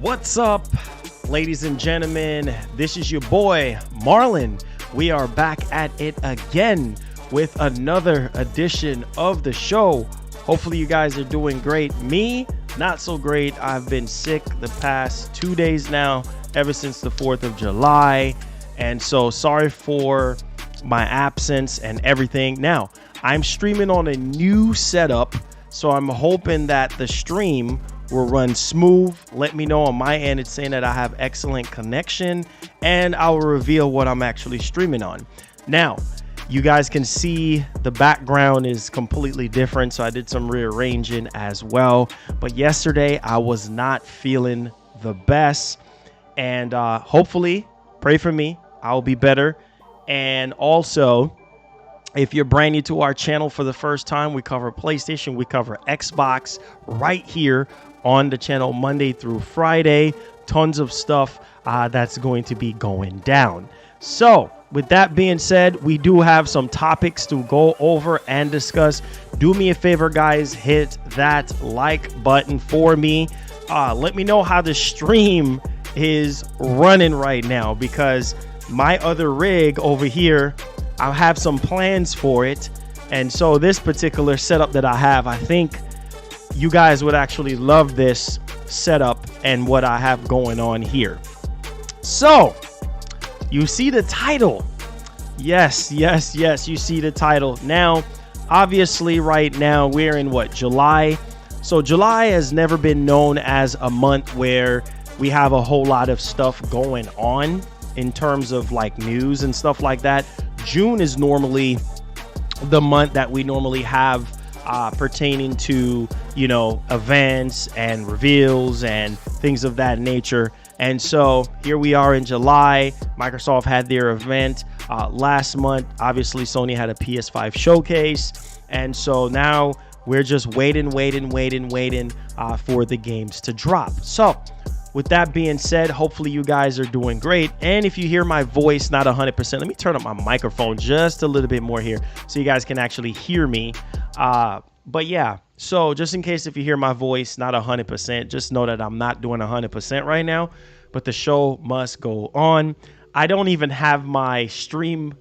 What's up, ladies and gentlemen? This is your boy, Marlon. We are back at it again with another edition of the show. Hopefully you guys are doing great. Me, not so great. I've been sick the past 2 days now, ever since the 4th of July. And so sorry for my absence and everything. Now, I'm streaming on a new setup, so I'm hoping that the stream will run smooth. Let me know on my end. It's saying that I have excellent connection, and I will reveal what I'm actually streaming on. Now, you guys can see the background is completely different, so I did some rearranging as well. But yesterday, I was not feeling the best, and hopefully, pray for me. I'll be better. And also, if you're brand new to our channel for the first time, we cover PlayStation, we cover Xbox right here on the channel Monday through Friday. Tons of stuff that's going to be going down. So with that being said, we do have some topics to go over and discuss. Do me a favor, guys, hit that like button for me. Let me know how the stream is running right now, because my other rig over here, I have some plans for it. And so this particular setup that I have, I think you guys would actually love this setup and what I have going on here. So you see the title. Yes, you see the title. Now, obviously right now we're in what, July? So July has never been known as a month where we have a whole lot of stuff going on in terms of like news and stuff like that. June is normally the month that we normally have pertaining to, you know, events and reveals and things of that nature. And so here we are in July. Microsoft had their event last month. Obviously, Sony had a PS5 showcase. And so now we're just waiting for the games to drop. So with that being said, hopefully you guys are doing great. And if you hear my voice not 100%, let me turn up my microphone just a little bit more here so you guys can actually hear me. But yeah, so just in case if you hear my voice not 100%, just know that I'm not doing 100% right now, but the show must go on. I don't even have my stream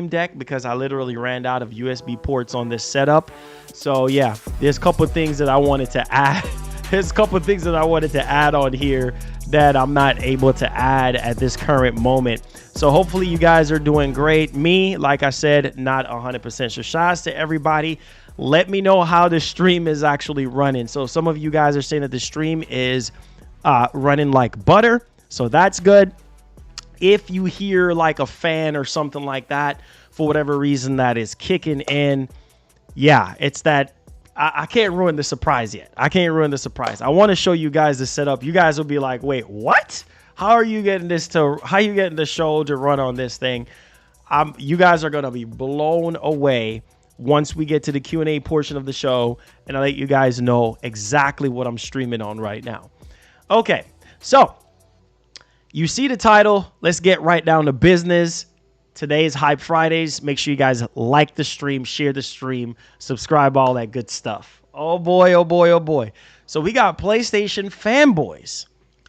deck because I literally ran out of USB ports on this setup. So yeah, there's a couple of things that I wanted to add. There's a couple of things that I wanted to add on here that I'm not able to add at this current moment. So hopefully you guys are doing great. Me, like I said, not 100%. So shout outs to everybody. Let me know how the stream is actually running. So some of you guys are saying that the stream is running like butter. So that's good. If you hear like a fan or something like that, for whatever reason that is kicking in, yeah, it's that. I can't ruin the surprise yet. I can't ruin the surprise. I want to show you guys the setup. You guys will be like, wait, what? How are you getting the show to run on this thing? You guys are going to be blown away once we get to the Q&A portion of the show, and I'll let you guys know exactly what I'm streaming on right now. Okay, so you see the title. Let's get right down to business. Today is Hype Fridays. Make sure you guys like the stream, share the stream, subscribe, all that good stuff. Oh boy, oh boy, oh boy. So we got PlayStation fanboys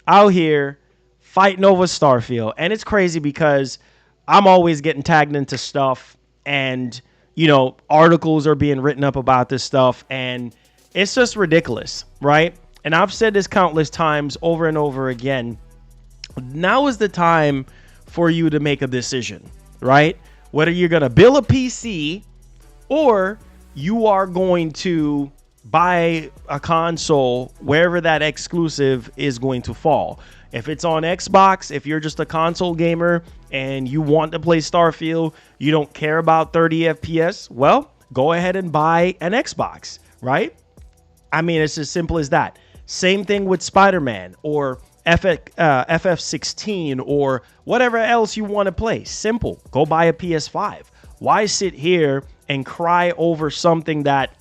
out here fighting over Starfield. And it's crazy because I'm always getting tagged into stuff, and, you know, articles are being written up about this stuff, and it's just ridiculous, right? And I've said this countless times over and over again. Now is the time for you to make a decision. Right? Whether you're going to build a PC or you are going to buy a console, wherever that exclusive is going to fall. If it's on Xbox, if you're just a console gamer and you want to play Starfield, you don't care about 30 FPS, well, go ahead and buy an Xbox, right? I mean, it's as simple as that. Same thing with Spider-Man or FF16 or whatever else you want to play. Simple. Go buy a PS5. Why sit here and cry over something that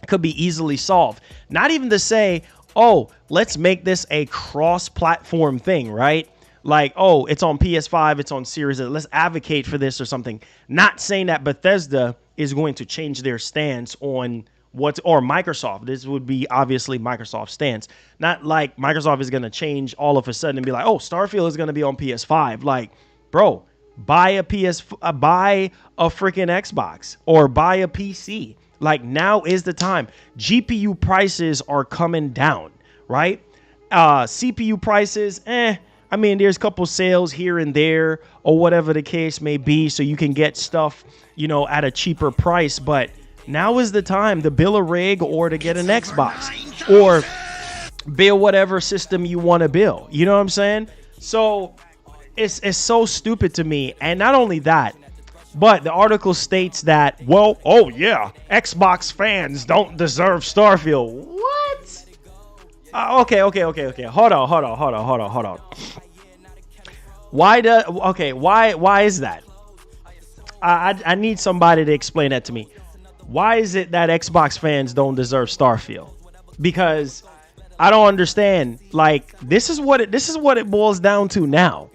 could be easily solved? Not even to say, oh, let's make this a cross-platform thing, right? Like, oh, it's on PS5, it's on Series X. Let's advocate for this or something. Not saying that Bethesda is going to change their stance on or Microsoft. This would be obviously Microsoft's stance. Not like Microsoft is going to change all of a sudden and be like, oh, Starfield is going to be on PS5. Like, bro, buy a freaking Xbox or buy a PC. Like, now is the time. GPU prices are coming down, right? CPU prices, I mean, there's a couple sales here and there or whatever the case may be, so you can get stuff, you know, at a cheaper price. But now is the time to build a rig or to get an Xbox or build whatever system you want to build. You know what I'm saying? So it's so stupid to me. And not only that, but the article states that, well, oh yeah, Xbox fans don't deserve Starfield. What? Okay. Hold on. Why is that? I need somebody to explain that to me. Why is it that Xbox fans don't deserve Starfield? Because I don't understand. Like, this is what it boils down to now.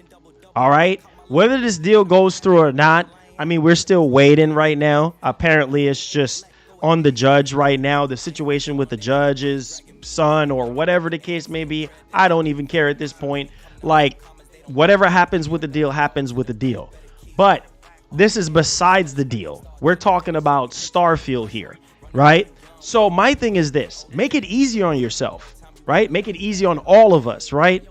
All right, whether this deal goes through or not, I mean, we're still waiting right now. Apparently, it's just on the judge right now. The situation with the judge's son or whatever the case may be, I don't even care at this point. Like, whatever happens with the deal happens with the deal. But this is besides the deal. We're talking about Starfield here, right? So my thing is this: make it easier on yourself, right? Make it easy on all of us, right?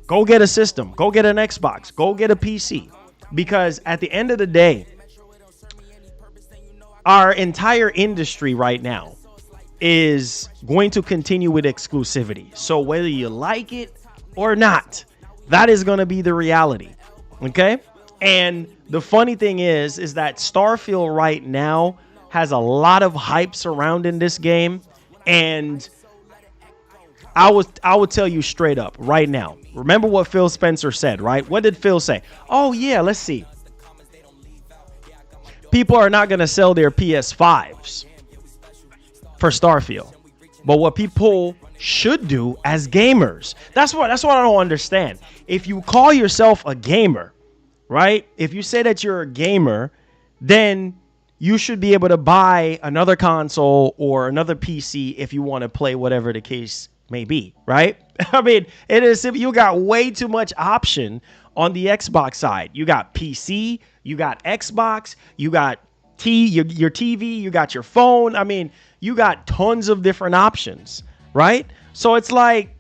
Go get a system. Go get an Xbox. Go get a PC. Because at the end of the day, our entire industry right now is going to continue with exclusivity. So whether you like it or not, that is going to be the reality. Okay? And the funny thing is that Starfield right now has a lot of hype surrounding this game. And I would tell you straight up right now. Remember what Phil Spencer said, right? What did Phil say? Oh, yeah, let's see. People are not going to sell their PS5s for Starfield. But what people should do as gamers, that's what I don't understand. If you call yourself a gamer, right? If you say that you're a gamer, then you should be able to buy another console or another PC if you want to play whatever the case may be, right? I mean, it is simple. You got way too much option on the Xbox side. You got PC, you got Xbox, you got your TV, you got your phone. I mean, you got tons of different options, right? So it's like,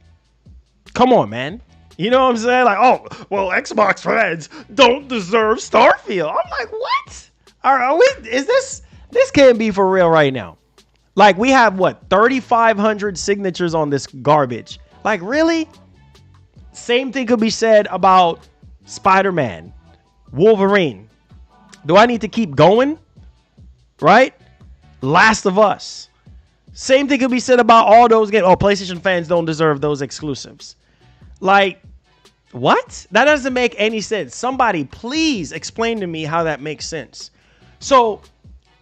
come on, man. You know what I'm saying? Like, oh, well, Xbox fans don't deserve Starfield. I'm like, what? All right, this can't be for real right now. Like, we have, 3,500 signatures on this garbage. Like, really? Same thing could be said about Spider-Man, Wolverine. Do I need to keep going? Right? Last of Us. Same thing could be said about all those games. Oh, PlayStation fans don't deserve those exclusives. Like, what? That doesn't make any sense. Somebody please explain to me how that makes sense. So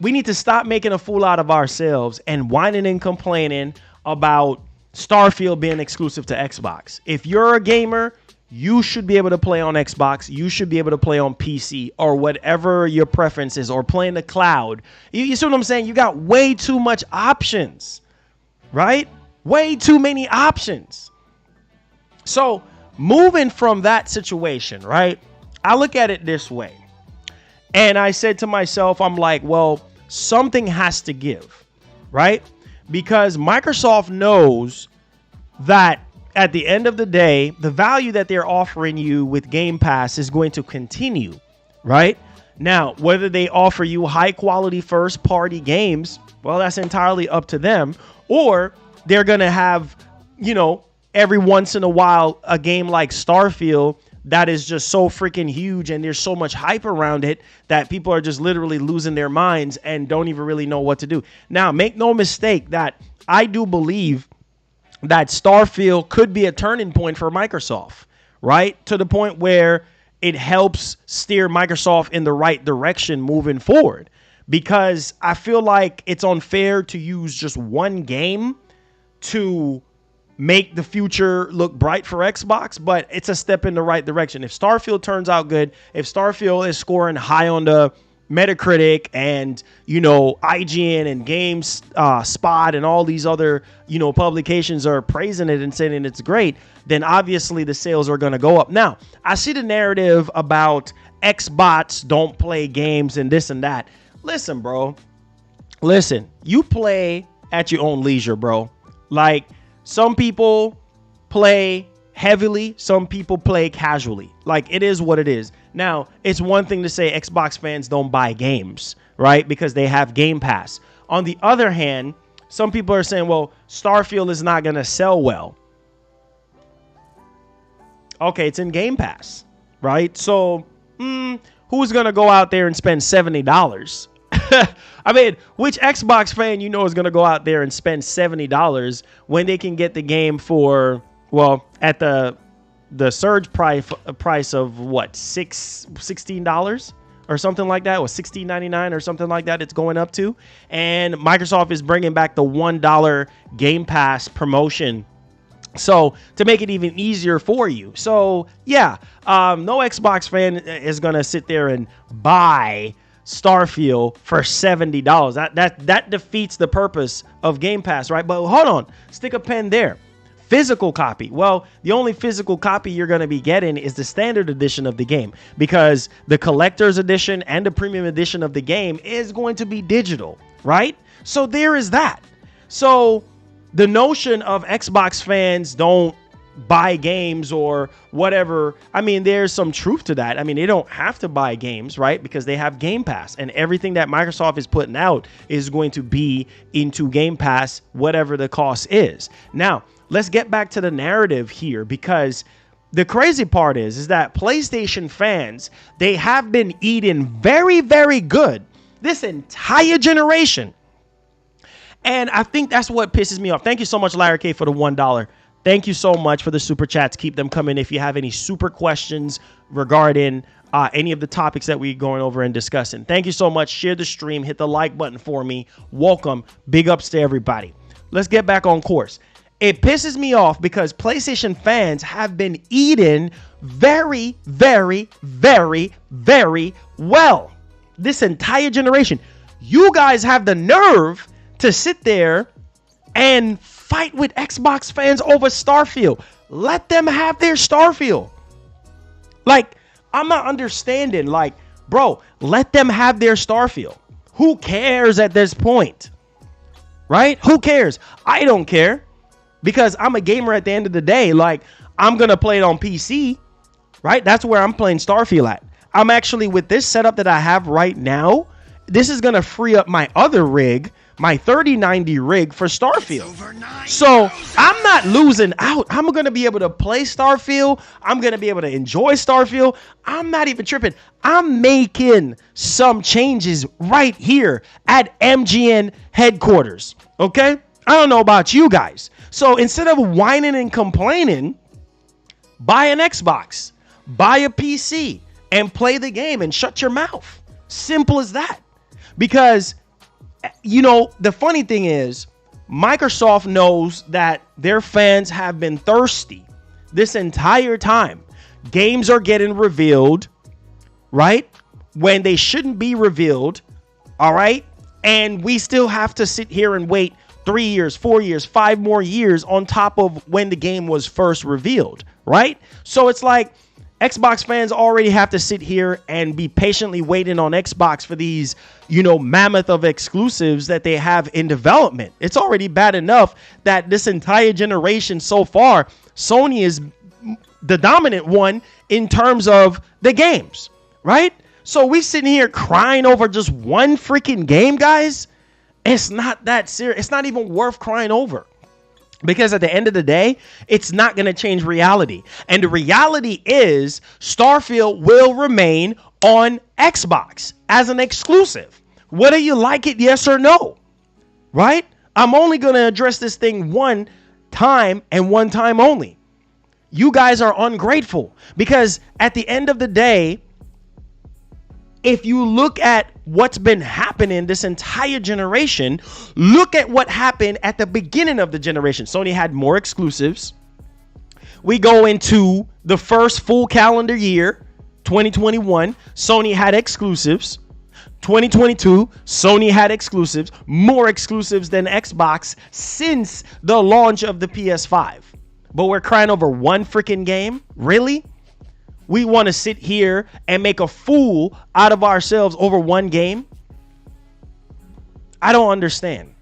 we need to stop making a fool out of ourselves and whining and complaining about Starfield being exclusive to Xbox. If you're a gamer, you should be able to play on Xbox. You should be able to play on PC or whatever your preference is, or play in the cloud. You see what I'm saying? You got way too much options, right? Way too many options. So moving from that situation, right? I look at it this way. And I said to myself, I'm like, well, something has to give, right? Because Microsoft knows that at the end of the day, the value that they're offering you with Game Pass is going to continue, right? Now, whether they offer you high quality first party games, well, that's entirely up to them. Or they're going to have, every once in a while, a game like Starfield that is just so freaking huge and there's so much hype around it that people are just literally losing their minds and don't even really know what to do. Now, make no mistake that I do believe that Starfield could be a turning point for Microsoft, right? To the point where it helps steer Microsoft in the right direction moving forward. Because I feel like it's unfair to use just one game to make the future look bright for Xbox, but it's a step in the right direction. If Starfield turns out good, if Starfield is scoring high on the, Metacritic and, IGN and GameSpot and all these other, publications are praising it and saying it's great, then obviously the sales are going to go up. Now, I see the narrative about Xbox don't play games and this and that. Listen, bro. Listen, you play at your own leisure, bro. Like, some people play heavily, some people play casually. Like, it is what it is. Now, it's one thing to say Xbox fans don't buy games, right? Because they have Game Pass. On the other hand, some people are saying, well, Starfield is not going to sell well. Okay, it's in Game Pass, right? So, who's going to go out there and spend $70? I mean, which Xbox fan is going to go out there and spend $70 when they can get the game for, well, at the surge price of what, $16 or something like that, or $16.99 or something like that it's going up to. And Microsoft is bringing back the $1 Game Pass promotion, so to make it even easier for you. So yeah, no Xbox fan is going to sit there and buy Starfield for $70. That defeats the purpose of Game Pass, right? But hold on, stick a pen there. Physical copy. Well, the only physical copy you're going to be getting is the standard edition of the game, because the collector's edition and the premium edition of the game is going to be digital, right? So there is that. So the notion of Xbox fans don't buy games or whatever, I mean, there's some truth to that. I mean, they don't have to buy games, right? Because they have Game Pass, and everything that Microsoft is putting out is going to be into Game Pass, whatever the cost is. Now, let's get back to the narrative here, because the crazy part is that PlayStation fans, they have been eating very, very good this entire generation. And I think that's what pisses me off. Thank you so much, LAMARQUE, for the $1. Thank you so much for the super chats. Keep them coming. If you have any super questions regarding any of the topics that we're going over and discussing, thank you so much. Share the stream. Hit the like button for me. Welcome. Big ups to everybody. Let's get back on course. It pisses me off because PlayStation fans have been eating very, very, very, very well this entire generation. You guys have the nerve to sit there and fight with Xbox fans over Starfield. Let them have their Starfield. Like, I'm not understanding. Like, bro, let them have their Starfield. Who cares at this point? Right? Who cares? I don't care, because I'm a gamer at the end of the day. Like, I'm going to play it on PC, right? That's where I'm playing Starfield at. I'm actually, with this setup that I have right now, this is going to free up my other rig, my 3090 rig, for Starfield. So I'm not losing out. I'm going to be able to play Starfield. I'm going to be able to enjoy Starfield. I'm not even tripping. I'm making some changes right here at MGN headquarters. Okay? I don't know about you guys. So instead of whining and complaining, buy an Xbox, buy a PC, and play the game and shut your mouth. Simple as that. Because, the funny thing is, Microsoft knows that their fans have been thirsty this entire time. Games are getting revealed, right, when they shouldn't be revealed, all right? And we still have to sit here and wait 3 years, 4 years, 5 more years on top of when the game was first revealed, right? So it's like Xbox fans already have to sit here and be patiently waiting on Xbox for these, mammoth of exclusives that they have in development. It's already bad enough that this entire generation so far, Sony is the dominant one in terms of the games, right? So we sitting here crying over just one freaking game, guys. It's not that serious. It's not even worth crying over. Because at the end of the day, it's not going to change reality. And the reality is Starfield will remain on Xbox as an exclusive. Whether you like it, yes or no. Right? I'm only going to address this thing one time and one time only. You guys are ungrateful. Because at the end of the day, if you look at what's been happening this entire generation, look at what happened at the beginning of the generation. Sony had more exclusives. We go into the first full calendar year, 2021. Sony had exclusives. 2022, Sony had exclusives, more exclusives than Xbox since the launch of the PS5. But we're crying over one freaking game? Really? We want to sit here and make a fool out of ourselves over one game? I don't understand.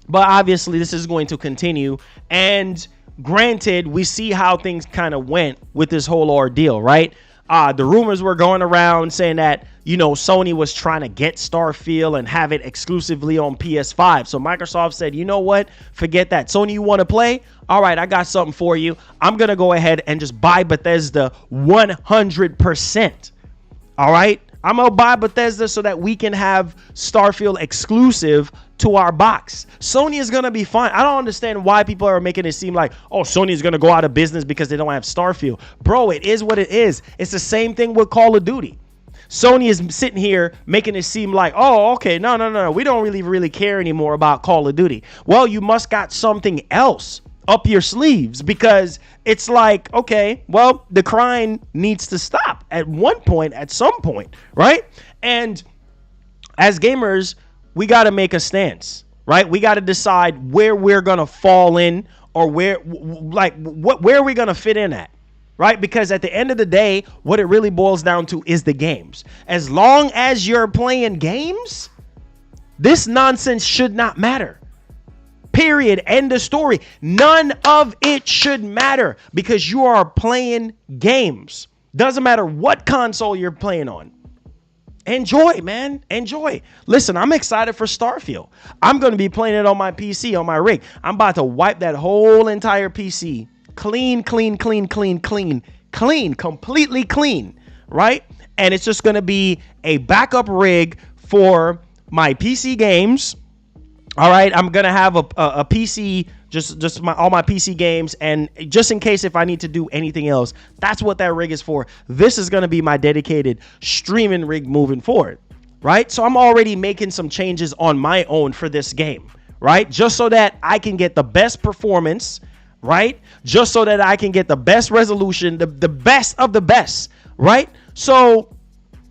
But obviously, this is going to continue. And granted, we see how things kind of went with this whole ordeal, right? The rumors were going around saying that, Sony was trying to get Starfield and have it exclusively on PS5. So Microsoft said, you know what? Forget that. Sony, you want to play? All right, I got something for you. I'm going to go ahead and just buy Bethesda 100%. All right? I'm going to buy Bethesda so that we can have Starfield exclusive to our box. Sony is going to be fine. I don't understand why people are making it seem like, oh, Sony is going to go out of business because they don't have Starfield. Bro, it is what it is. It's the same thing with Call of Duty. Sony is sitting here making it seem like, oh, okay, no. We don't really care anymore about Call of Duty. Well, you must got something else up your sleeves, because it's like, okay, well, the crying needs to stop at some point, right? And as gamers, we got to make a stance, right? We got to decide where we're going to fall in, or where are we going to fit in at, right? Because at the end of the day, what it really boils down to is the games. As long as you're playing games, this nonsense should not matter. Period. End of story. None of it should matter, because you are playing games. Doesn't matter what console you're playing on. Enjoy, man. Enjoy. Listen, I'm excited for Starfield. I'm going to be playing it on my PC, on my rig. I'm about to wipe that whole entire PC clean, completely clean, right? And it's just going to be a backup rig for my PC games. All right, I'm going to have a PC, all my PC games, and just in case if I need to do anything else, that's what that rig is for. This is going to be my dedicated streaming rig moving forward, right? So I'm already making some changes on my own for this game, right? Just so that I can get the best performance, right? Just so that I can get the best resolution, the best of the best, right? So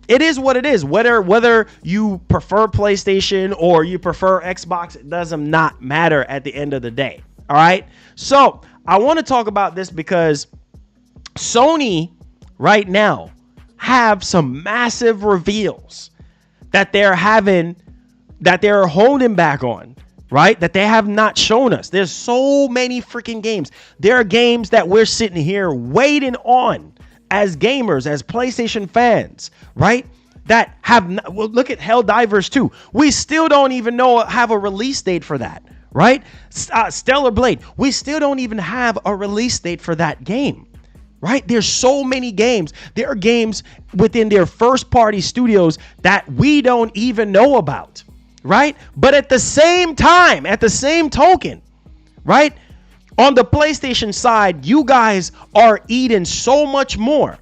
it is what it is. Whether you prefer PlayStation or you prefer Xbox, it does not matter at the end of the day. All right. So I want to talk about this because Sony right now have some massive reveals that they're holding back on, right? That they have not shown us. There's so many freaking games. There are games that we're sitting here waiting on as gamers, as PlayStation fans, right? That have not, well, look at Helldivers 2. We still don't even have a release date for that, right? Stellar Blade. We still don't even have a release date for that game, right? There's so many games. There are games within their first party studios that we don't even know about, right? But at the same time, at the same token, right? On the PlayStation side, you guys are eating so much more.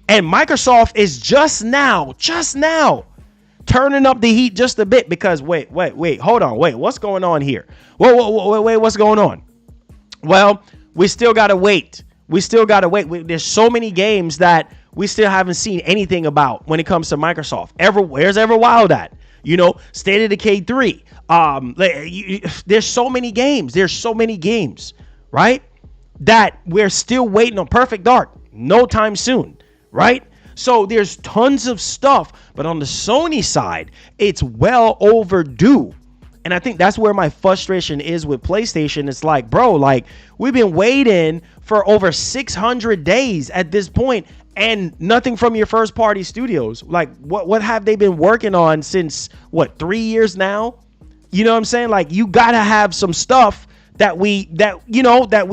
And Microsoft is just now turning up the heat just a bit, because wait, hold on. Wait, what's going on here? Wait, what's going on? Well, we still got to wait. There's so many games that we still haven't seen anything about when it comes to Microsoft. Where's Everwild at? State of Decay 3. There's so many games. Right? That we're still waiting on. Perfect Dark. No time soon. Right? So there's tons of stuff. But on the Sony side, it's well overdue. And I think that's where my frustration is with PlayStation. It's like, bro, we've been waiting for over 600 days at this point, and nothing from your first party studios. What have they been working on since 3 years now? You know what I'm saying? You gotta have some stuff that we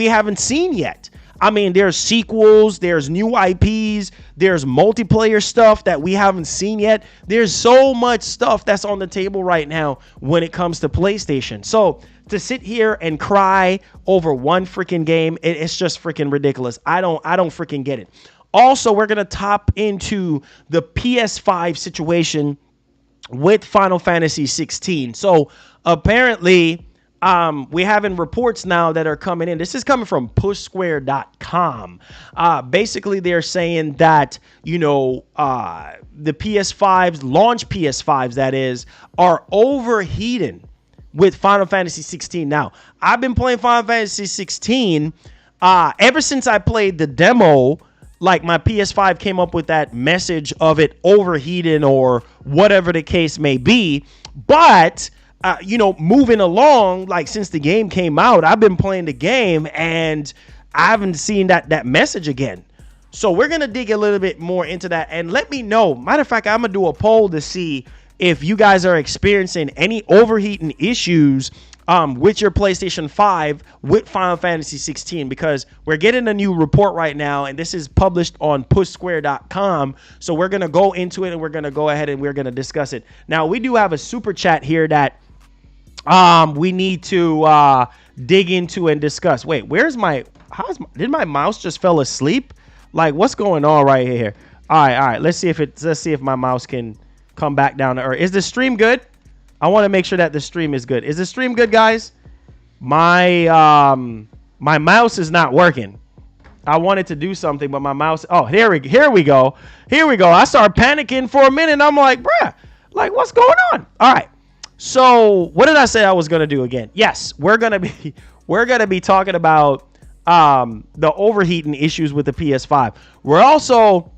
haven't seen yet. I mean, there's sequels, there's new IPs, there's multiplayer stuff that we haven't seen yet. There's so much stuff that's on the table right now when it comes to PlayStation. So to sit here and cry over one freaking game, it's just freaking ridiculous. I don't freaking get it. Also, we're gonna top into the PS5 situation with Final Fantasy 16. So apparently, we having reports now that are coming in. This is coming from pushsquare.com. Basically, they're saying that, the PS5s, launch PS5s, that is, are overheating with Final Fantasy 16. Now, I've been playing Final Fantasy 16 ever since I played the demo. Like, my PS5 came up with that message of it overheating or whatever the case may be. But moving along, like, since the game came out, I've been playing the game and I haven't seen that message again. So we're going to dig a little bit more into that and let me know. Matter of fact, I'm going to do a poll to see if you guys are experiencing any overheating issues with your PlayStation 5 with Final Fantasy 16, because we're getting a new report right now, and this is published on pushsquare.com. So we're going to go into it and we're going to go ahead and we're going to discuss it. Now, we do have a super chat here that we need to dig into and discuss. Wait, did my mouse just fell asleep? Like, what's going on right here? All right. Let's see if my mouse can come back down to earth. Is the stream good? I want to make sure that the stream is good. Is the stream good, guys? My mouse is not working. I wanted to do something, but my mouse. Oh, here we go. I started panicking for a minute. I'm like, bruh, like, what's going on? All right. So what did I say I was gonna do again? Yes, we're gonna be talking about the overheating issues with the PS5. We're also,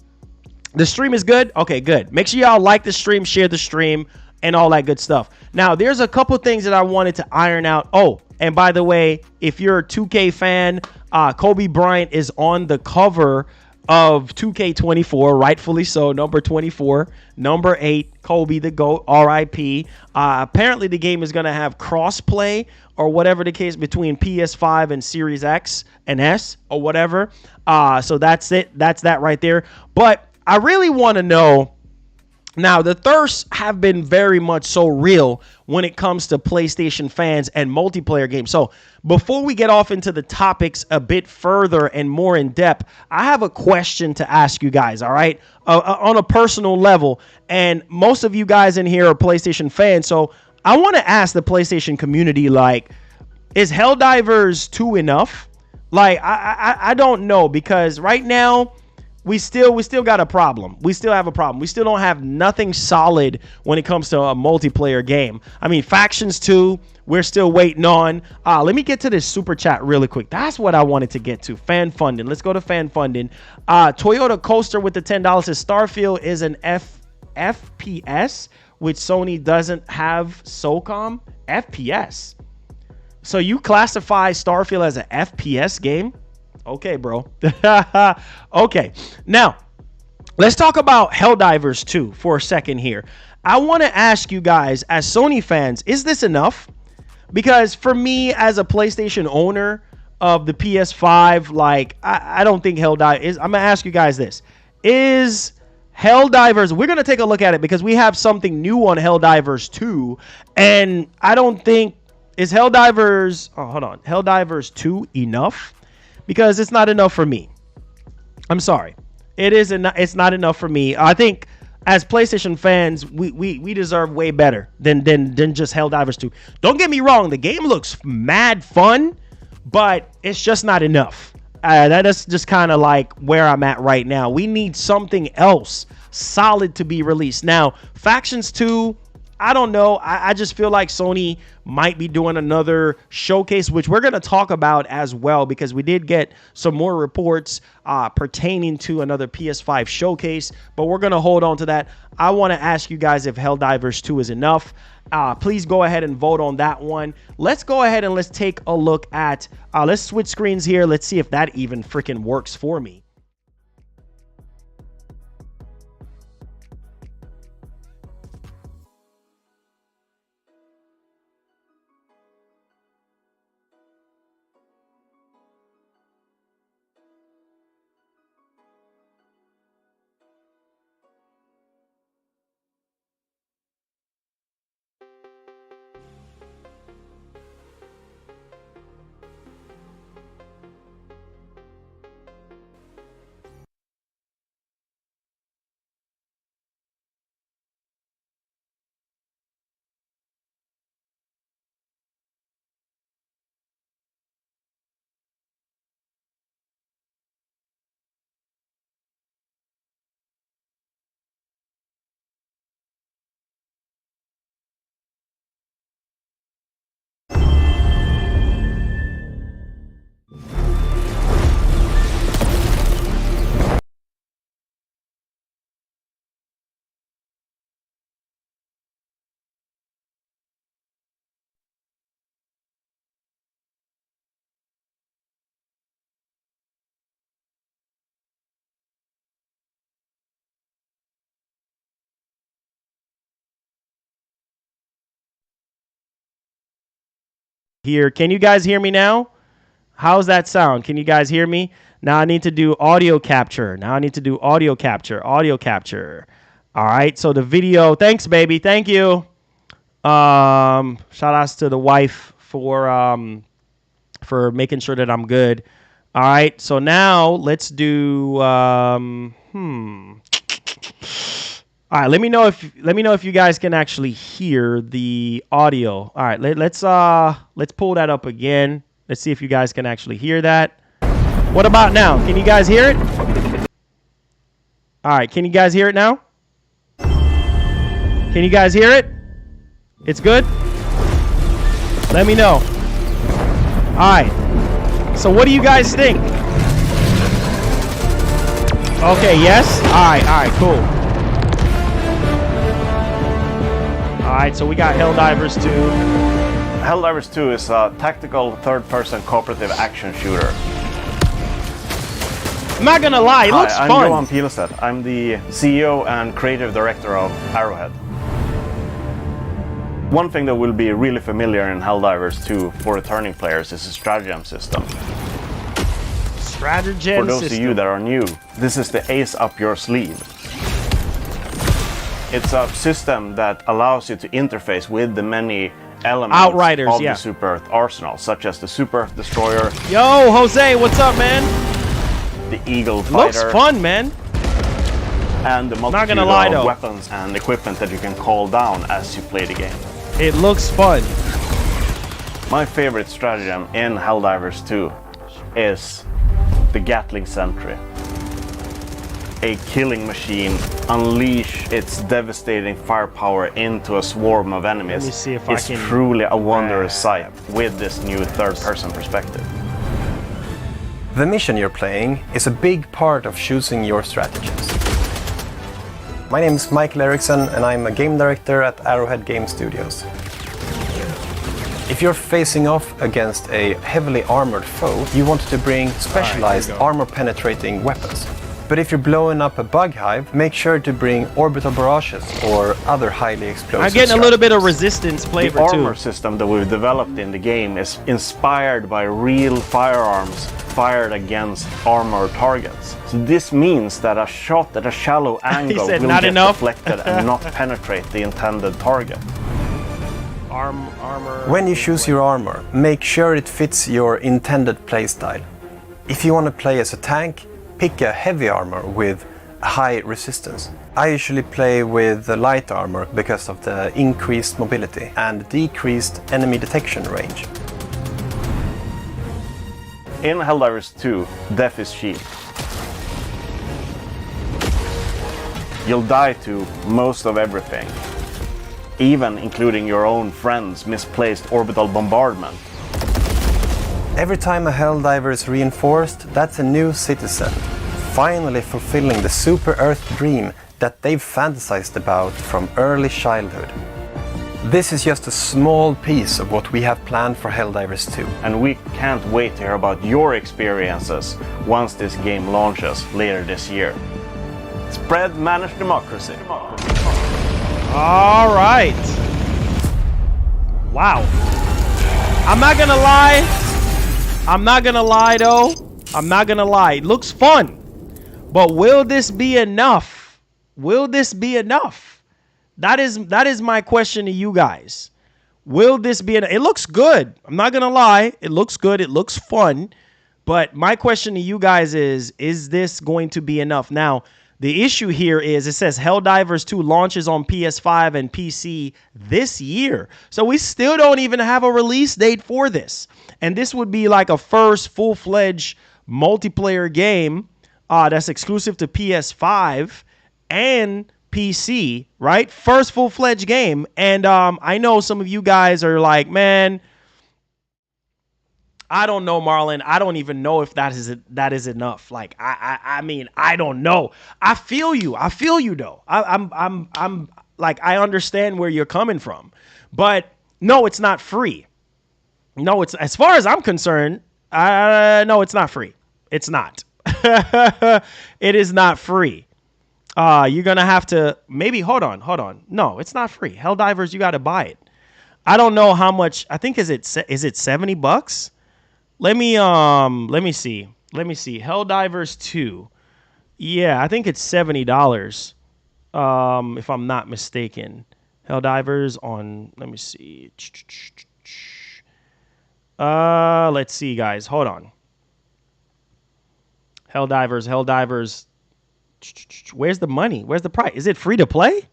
the stream is good. Okay, good. Make sure y'all like the stream, share the stream, and all that good stuff. Now, there's a couple things that I wanted to iron out. Oh, and by the way, if you're a 2K fan, Kobe Bryant is on the cover of 2K24, rightfully so, number 24, number 8, Kobe the GOAT, RIP. Apparently, the game is going to have crossplay or whatever the case between PS5 and Series X and S or whatever. So that's it. That's that right there. But I really want to know. Now, the thirsts have been very much so real when it comes to PlayStation fans and multiplayer games. So before we get off into the topics a bit further and more in depth, I have a question to ask you guys, all right, on a personal level. And most of you guys in here are PlayStation fans. So I want to ask the PlayStation community, like, is Helldivers 2 enough? Like, I don't know, because right now, we still got a problem. We still have a problem. We still don't have nothing solid when it comes to a multiplayer game. I mean, Factions 2, we're still waiting on. Let me get to this super chat really quick. That's what I wanted to get to. Fan funding. Let's go to fan funding. Toyota Coaster with the $10 says Starfield is an FPS, which Sony doesn't have SOCOM. FPS. So you classify Starfield as an FPS game? Okay, bro. Okay. Now, let's talk about Helldivers 2 for a second here. I want to ask you guys, as Sony fans, is this enough? Because for me, as a PlayStation owner of the PS5, like, I don't think Helldivers is. I'm going to ask you guys this. Is Helldivers, we're going to take a look at it because we have something new on Helldivers 2. And I don't think, is Helldivers, Helldivers 2 enough? Because it's not enough for me. I'm sorry. It's not enough for me. I think as PlayStation fans, we deserve way better than just Helldivers 2. Don't get me wrong, the game looks mad fun, but it's just not enough. That is just kind of like where I'm at right now. We need something else solid to be released. Now, Factions 2, I don't know. I just feel like Sony might be doing another showcase, which we're going to talk about as well, because we did get some more reports pertaining to another PS5 showcase, but we're going to hold on to that. I want to ask you guys if Helldivers 2 is enough. Please go ahead and vote on that one. Let's go ahead and let's take a look at, let's switch screens here. Let's see if that even freaking works for me. Here, can you guys hear me now? How's that sound? Can you guys hear me? Now I need to do audio capture. Audio capture. All right, so the video, thanks baby, thank you. Shout outs to the wife for making sure that I'm good. All right, so now let's do All right, let me know if you guys can actually hear the audio. All right, let's pull that up again. Let's see if you guys can actually hear that. What about now? Can you guys hear it? All right, can you guys hear it now? Can you guys hear it? It's good? Let me know. All right. So what do you guys think? Okay, yes? All right, cool. Alright, so we got Helldivers 2. Helldivers 2 is a tactical third-person cooperative action shooter. I'm not gonna lie, it looks fun. I'm Johan Pilestedt. I'm the CEO and creative director of Arrowhead. One thing that will be really familiar in Helldivers 2 for returning players is the stratagem system. Stratagem For those system. of you that are new, this is the ace up your sleeve. It's a system that allows you to interface with the many elements Outriders, of yeah. the Super Earth arsenal, such as the Super Earth Destroyer. Yo, Jose, what's up, man? The Eagle Fighter. Looks fun, man. And the multitude of weapons and equipment that you can call down as you play the game. It looks fun. My favorite stratagem in Helldivers 2 is the Gatling Sentry. A killing machine unleash its devastating firepower into a swarm of enemies. Let me see if it's I can truly a wondrous sight with this new third-person perspective. The mission you're playing is a big part of choosing your strategies. My name is Michael Eriksson and I'm a game director at Arrowhead Game Studios. If you're facing off against a heavily armored foe, you want to bring specialized armor-penetrating weapons. But if you're blowing up a bug hive, make sure to bring orbital barrages or other highly explosive I'm getting a little bit of resistance flavor too. too. The armor system that we've developed in the game is inspired by real firearms fired against armored targets. So this means that a shot at a shallow angle will get deflected and not penetrate the intended target. Armor. When you choose your armor, make sure it fits your intended playstyle. If you want to play as a tank, pick a heavy armor with high resistance. I usually play with the light armor because of the increased mobility and decreased enemy detection range. In Helldivers 2, death is cheap. You'll die to most of everything, even including your own friend's misplaced orbital bombardment. Every time a Helldiver is reinforced, that's a new citizen, finally fulfilling the Super Earth dream that they've fantasized about from early childhood. This is just a small piece of what we have planned for Helldivers 2. And we can't wait to hear about your experiences once this game launches later this year. Spread managed democracy. All right. Wow. I'm not gonna lie though. I'm not gonna lie. It looks fun. But will this be enough? Will this be enough? That is my question to you guys. Will this be enough? It looks good. I'm not gonna lie. It looks good. It looks fun. But my question to you guys is this going to be enough? Now, the issue here is it says Helldivers 2 launches on PS5 and PC this year. So we still don't even have a release date for this. And this would be like a first full-fledged multiplayer game that's exclusive to PS5 and PC, right? First full-fledged game. And I know some of you guys are like, man, I don't know, Marlon. I don't even know if that is enough. Like, I mean, I don't know. I feel you. I feel you though. I'm like, I understand where you're coming from, but no, it's not free. No, it's, as far as I'm concerned, no, it's not free. It's not. It is not free. You're gonna have to maybe hold on. No, it's not free. Helldivers, you got to buy it. I don't know how much. I think is it $70? Let me see. Helldivers 2. Yeah, I think it's $70. If I'm not mistaken. Helldivers on, let me see. Let's see, guys. Hold on. Helldivers. Where's the money? Where's the price? Is it free to play?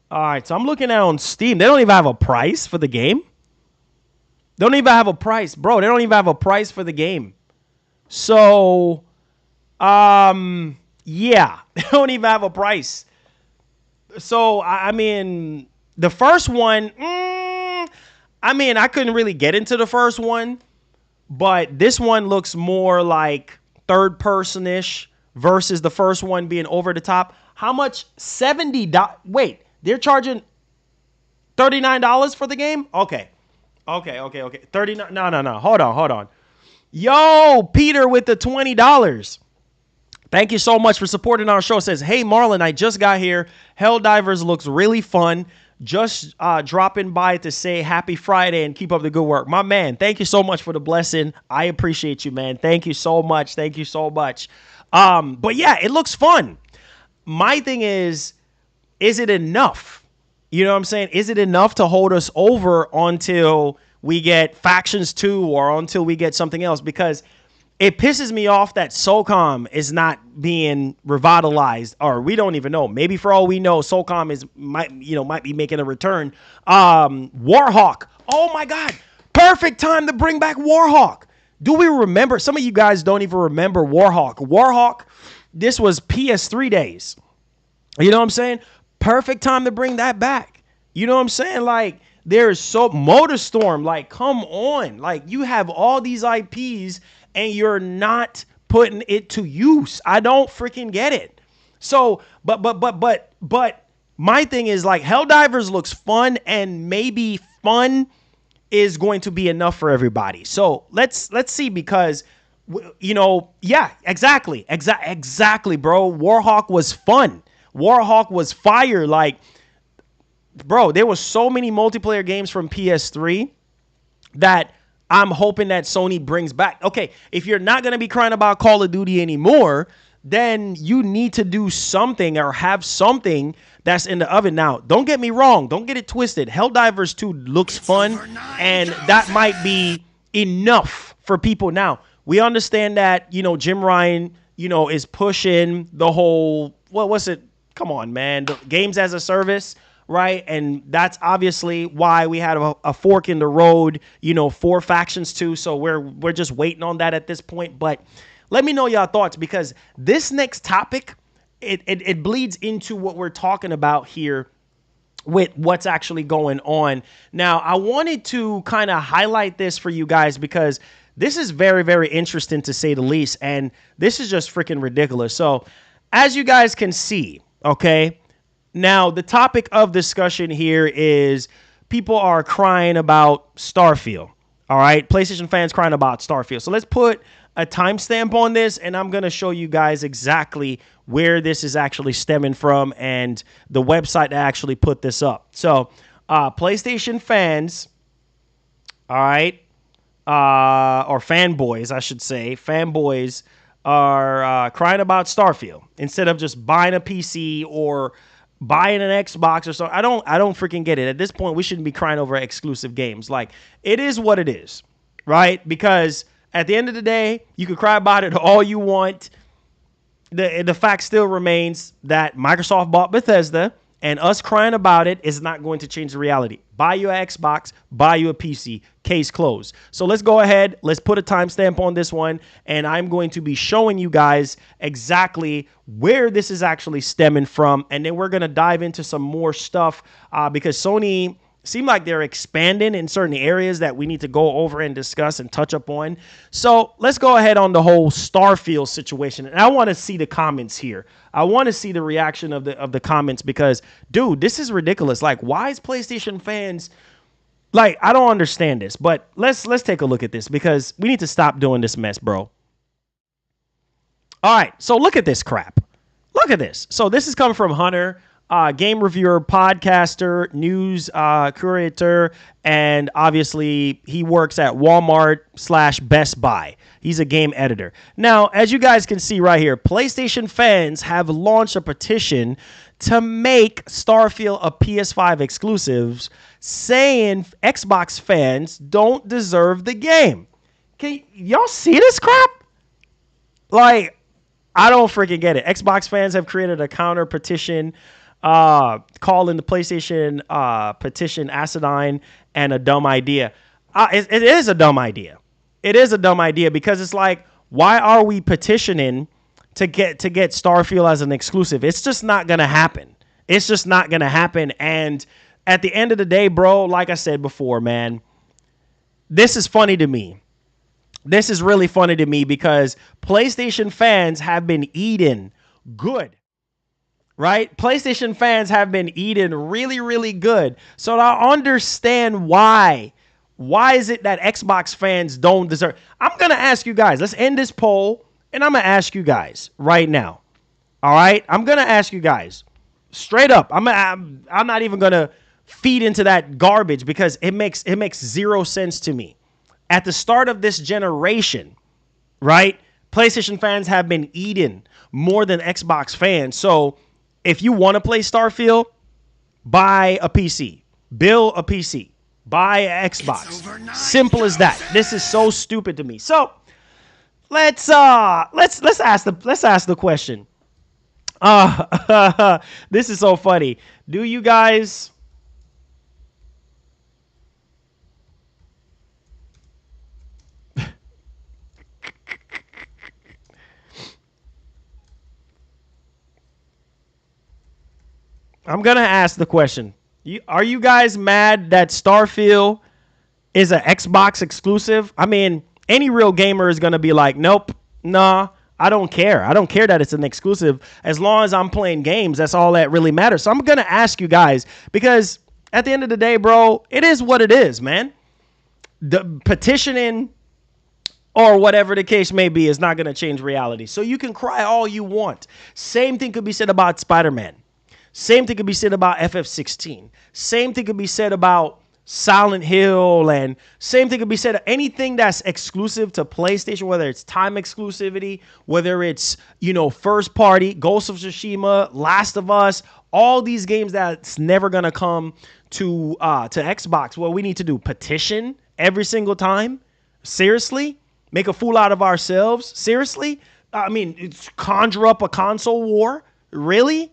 All right, so I'm looking at on Steam. They don't even have a price for the game. They don't even have a price, bro. They don't even have a price for the game. So, yeah, they don't even have a price. So, I mean, the first one, I mean, I couldn't really get into the first one, but this one looks more like third person-ish versus the first one being over the top. How much? $70. Wait, they're charging $39 for the game? Okay. 39. No. Hold on. Yo, Peter with the $20. Thank you so much for supporting our show. It says, hey, Marlon, I just got here. Helldivers looks really fun. Just dropping by to say happy Friday and keep up the good work. My man, thank you so much for the blessing. I appreciate you, man. Thank you so much. But yeah, it looks fun. My thing is it enough? You know what I'm saying? Is it enough to hold us over until we get Factions 2 or until we get something else? Because it pisses me off that SOCOM is not being revitalized, or we don't even know. Maybe for all we know, SOCOM might be making a return. Warhawk. Oh my God. Perfect time to bring back Warhawk. Do we remember? Some of you guys don't even remember Warhawk. Warhawk, this was PS3 days. You know what I'm saying? Perfect time to bring that back. You know what I'm saying? Like, there's so MotorStorm, like, come on. Like, you have all these IPs and you're not putting it to use. I don't freaking get it. So, but my thing is, like, Helldivers looks fun, and maybe fun is going to be enough for everybody. So let's see, because yeah, exactly, bro. Warhawk was fun. Warhawk was fire. Like, bro, there was so many multiplayer games from PS3 that I'm hoping that Sony brings back. Okay, if you're not going to be crying about Call of Duty anymore, then you need to do something or have something that's in the oven. Now, don't get me wrong. Don't get it twisted. Helldivers 2 looks fun, and that might be enough for people. Now, we understand that, Jim Ryan, is pushing the whole, what's it? Come on, man. The games as a service, right? And that's obviously why we had a fork in the road, for Factions 2. So we're just waiting on that at this point. But let me know your thoughts, because this next topic, it bleeds into what we're talking about here with what's actually going on. Now, I wanted to kind of highlight this for you guys, because this is very, very interesting, to say the least. And this is just freaking ridiculous. So as you guys can see, okay, now the topic of discussion here is people are crying about Starfield. All right, PlayStation fans crying about Starfield. So let's put a timestamp on this, and I'm going to show you guys exactly where this is actually stemming from and the website that actually put this up. So PlayStation fans, all right, or fanboys, I should say, fanboys are crying about Starfield instead of just buying a PC or buying an Xbox or something. I don't freaking get it. At this point, we shouldn't be crying over exclusive games. Like, it is what it is, right? Because at the end of the day, you can cry about it all you want. The fact still remains that Microsoft bought Bethesda, and us crying about it is not going to change the reality. Buy you an Xbox, buy you a PC, case closed. So let's go ahead. Let's put a timestamp on this one, and I'm going to be showing you guys exactly where this is actually stemming from, and then we're going to dive into some more stuff because Sony seem like they're expanding in certain areas that we need to go over and discuss and touch up on. So let's go ahead on the whole Starfield situation. And I want to see the comments here. I want to see the reaction of the comments, because, dude, this is ridiculous. Like, why is PlayStation fans, like, I don't understand this. But let's take a look at this, because we need to stop doing this mess, bro. All right, so look at this crap. Look at this. So this is coming from Hunter. game reviewer, podcaster, news curator, and obviously he works at Walmart/Best Buy. He's a game editor. Now, as you guys can see right here, PlayStation fans have launched a petition to make Starfield a PS5 exclusive, saying Xbox fans don't deserve the game. Can y'all see this crap? Like, I don't freaking get it. Xbox fans have created a counter petition calling the PlayStation petition asinine and a dumb idea. It is a dumb idea. It is a dumb idea because it's like, why are we petitioning to get Starfield as an exclusive? It's just not going to happen. It's just not going to happen. And at the end of the day, bro, like I said before, man, this is funny to me. This is really funny to me because PlayStation fans have been eating good, right? PlayStation fans have been eating really, really good. So I understand why. Why is it that Xbox fans don't deserve? I'm going to ask you guys. Let's end this poll, and I'm going to ask you guys right now. All right? I'm going to ask you guys straight up. I'm not even going to feed into that garbage because it makes zero sense to me. At the start of this generation, right, PlayStation fans have been eating more than Xbox fans. So if you want to play Starfield, buy a PC, build a PC, buy an Xbox. Simple as that. This is so stupid to me. So let's ask the question. This is so funny. Do you guys? I'm going to ask the question. Are you guys mad that Starfield is an Xbox exclusive? I mean, any real gamer is going to be like, nope, nah, I don't care. I don't care that it's an exclusive. As long as I'm playing games, that's all that really matters. So I'm going to ask you guys because at the end of the day, bro, it is what it is, man. The petitioning or whatever the case may be is not going to change reality. So you can cry all you want. Same thing could be said about Spider-Man. Same thing could be said about FF16. Same thing could be said about Silent Hill, and same thing could be said of anything that's exclusive to PlayStation, whether it's time exclusivity, whether it's, first party, Ghost of Tsushima, Last of Us, all these games that's never gonna come to Xbox. What we need to do, petition every single time? Seriously? Make a fool out of ourselves? Seriously? I mean, it's conjure up a console war? Really?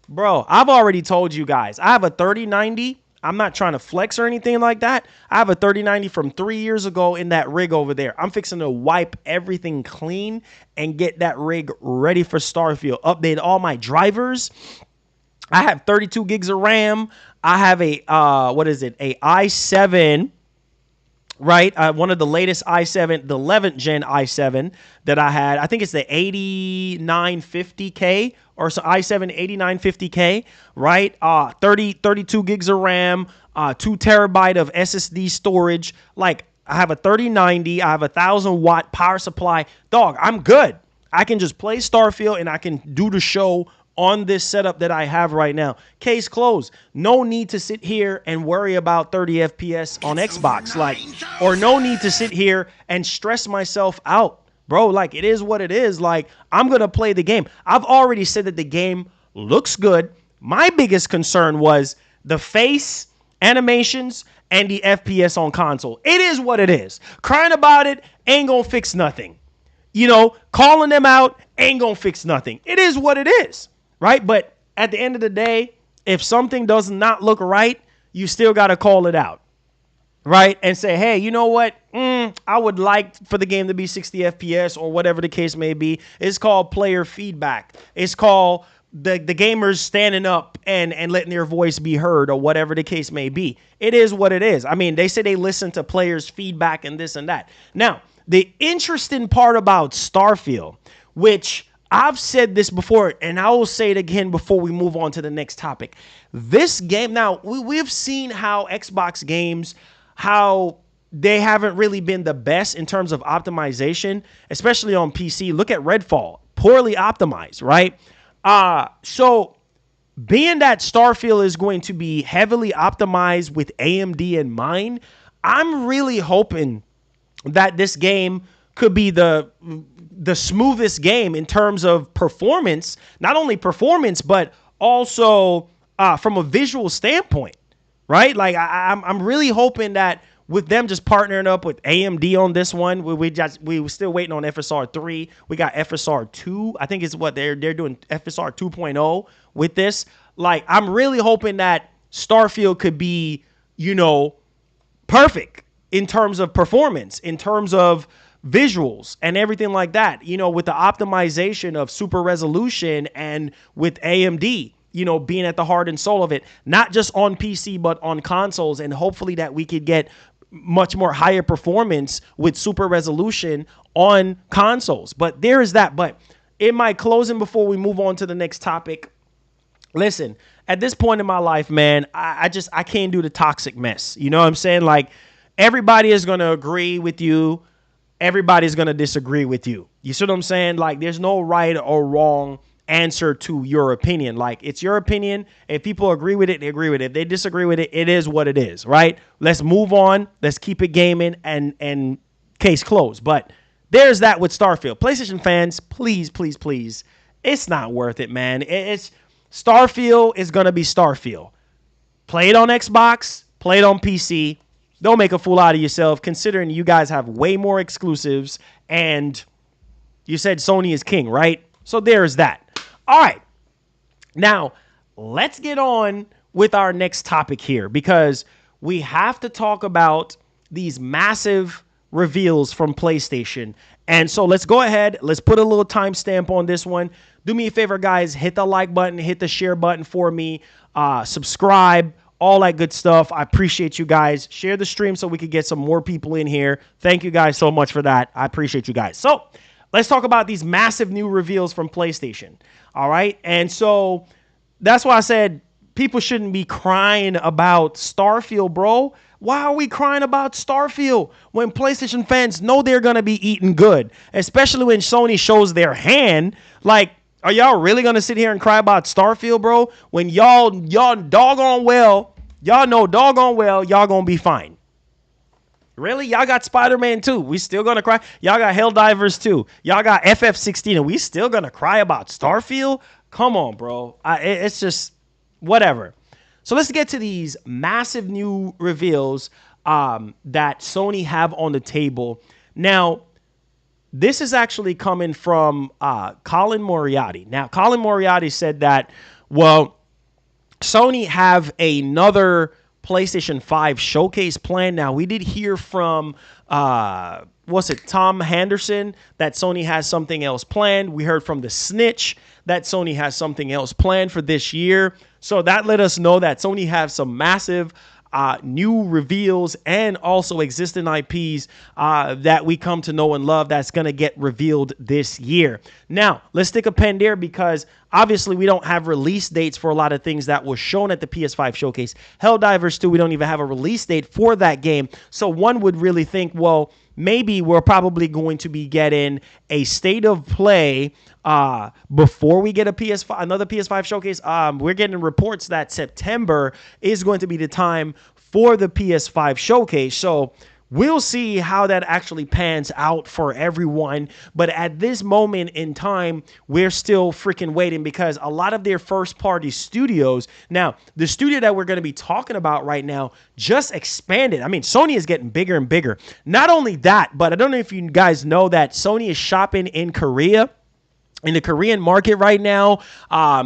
Bro, I've already told you guys, I have a 3090. I'm not trying to flex or anything like that. I have a 3090 from 3 years ago in that rig over there. I'm fixing to wipe everything clean and get that rig ready for Starfield. Update all my drivers. I have 32 gigs of RAM. I have a, a i7, right? One of the latest i7, the 11th gen i7 that I had. I think it's the 8950K or so i7 8950K, right? 32 gigs of RAM, 2 terabyte of SSD storage. Like, I have a 3090, I have a 1,000-watt power supply. Dog, I'm good. I can just play Starfield and I can do the show on this setup that I have right now. Case closed. No need to sit here and worry about 30 FPS on Xbox, or no need to sit here and stress myself out. Bro, it is what it is. I'm going to play the game. I've already said that the game looks good. My biggest concern was the face animations and the FPS on console. It is what it is. Crying about it ain't going to fix nothing. Calling them out ain't going to fix nothing. It is what it is, right? But at the end of the day, if something does not look right, you still got to call it out. Right? And say, hey, you know what? I would like for the game to be 60 FPS or whatever the case may be. It's called player feedback. It's called the gamers standing up and letting their voice be heard or whatever the case may be. It is what it is. I mean, they say they listen to players' feedback and this and that. Now, the interesting part about Starfield, which I've said this before, and I will say it again before we move on to the next topic. This game, now, we've seen how Xbox games, how they haven't really been the best in terms of optimization, especially on PC. Look at Redfall, poorly optimized, right? So being that Starfield is going to be heavily optimized with AMD in mind, I'm really hoping that this game could be the smoothest game in terms of performance, not only performance, but also from a visual standpoint, right? Like I'm really hoping that with them just partnering up with AMD on this one, we were still waiting on FSR 3. We got FSR 2. I think it's what they're doing FSR 2.0 with this. Like, I'm really hoping that Starfield could be, perfect in terms of performance, in terms of visuals and everything like that, with the optimization of super resolution and with AMD, being at the heart and soul of it, not just on PC, but on consoles. And hopefully that we could get much more higher performance with super resolution on consoles. But there is that. But in my closing, before we move on to the next topic, listen, at this point in my life, man, I can't do the toxic mess. You know what I'm saying? Like, everybody is going to agree with you. Everybody's going to disagree with you. You see what I'm saying? Like, there's no right or wrong answer to your opinion. Like, it's your opinion. If people agree with it, they agree with it. If they disagree with it, it is what it is, right? Let's move on. Let's keep it gaming and case closed. But there's that with Starfield. PlayStation fans, please, please, please. It's not worth it, man. It's Starfield is going to be Starfield. Play it on Xbox, play it on PC. Don't make a fool out of yourself, considering you guys have way more exclusives, and you said Sony is king, right? So there's that. All right. Now, let's get on with our next topic here, because we have to talk about these massive reveals from PlayStation. And so let's go ahead. Let's put a little timestamp on this one. Do me a favor, guys. Hit the like button. Hit the share button for me. Subscribe. All that good stuff. I appreciate you guys. Share the stream so we could get some more people in here. Thank you guys so much for that. I appreciate you guys. So let's talk about these massive new reveals from PlayStation. All right. And so that's why I said people shouldn't be crying about Starfield, bro. Why are we crying about Starfield when PlayStation fans know they're going to be eating good, especially when Sony shows their hand? Like, are y'all really going to sit here and cry about Starfield, bro? When y'all doggone well, y'all know doggone well y'all going to be fine. Really? Y'all got Spider-Man 2. We still going to cry? Y'all got Helldivers 2. Y'all got FF16, and we still going to cry about Starfield? Come on, bro. It's just whatever. So let's get to these massive new reveals that Sony have on the table. Now, this is actually coming from Colin Moriarty. Now, Colin Moriarty said that, well, Sony have another PlayStation 5 showcase plan. Now, we did hear from, Tom Henderson, that Sony has something else planned. We heard from the Snitch that Sony has something else planned for this year. So that let us know that Sony have some massive new reveals and also existing IPs that we come to know and love that's going to get revealed this year. Now, let's stick a pen there, because obviously we don't have release dates for a lot of things that was shown at the PS5 showcase. Helldivers 2, we don't even have a release date for that game. So one would really think, well, maybe we're probably going to be getting a state of play before we get another PS5 showcase. We're getting reports that September is going to be the time for the PS5 showcase. So we'll see how that actually pans out for everyone. But at this moment in time, we're still freaking waiting, because a lot of their first party studios. Now, the studio that we're going to be talking about right now just expanded. I mean, Sony is getting bigger and bigger. Not only that, but I don't know if you guys know that Sony is shopping in Korea. In the Korean market right now,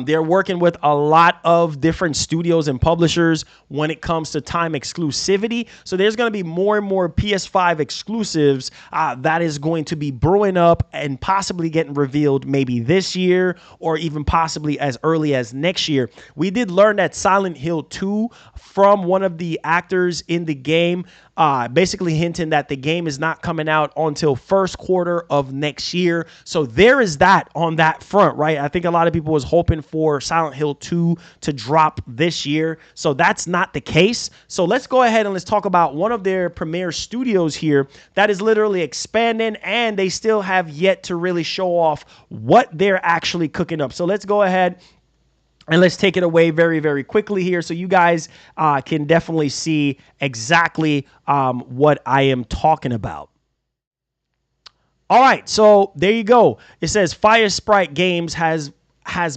they're working with a lot of different studios and publishers when it comes to time exclusivity. So there's going to be more and more PS5 exclusives that is going to be brewing up and possibly getting revealed maybe this year, or even possibly as early as next year. We did learn that Silent Hill 2 from one of the actors in the game, basically hinting that the game is not coming out until first quarter of next year. So there is that on that front, right? I think a lot of people was hoping for Silent Hill 2 to drop this year. So that's not the case. So let's go ahead and let's talk about one of their premier studios here that is literally expanding, and they still have yet to really show off what they're actually cooking up. So let's go ahead And let's take it away very, very quickly here so you guys can definitely see exactly what I am talking about. All right, so there you go. It says Fire Sprite Games has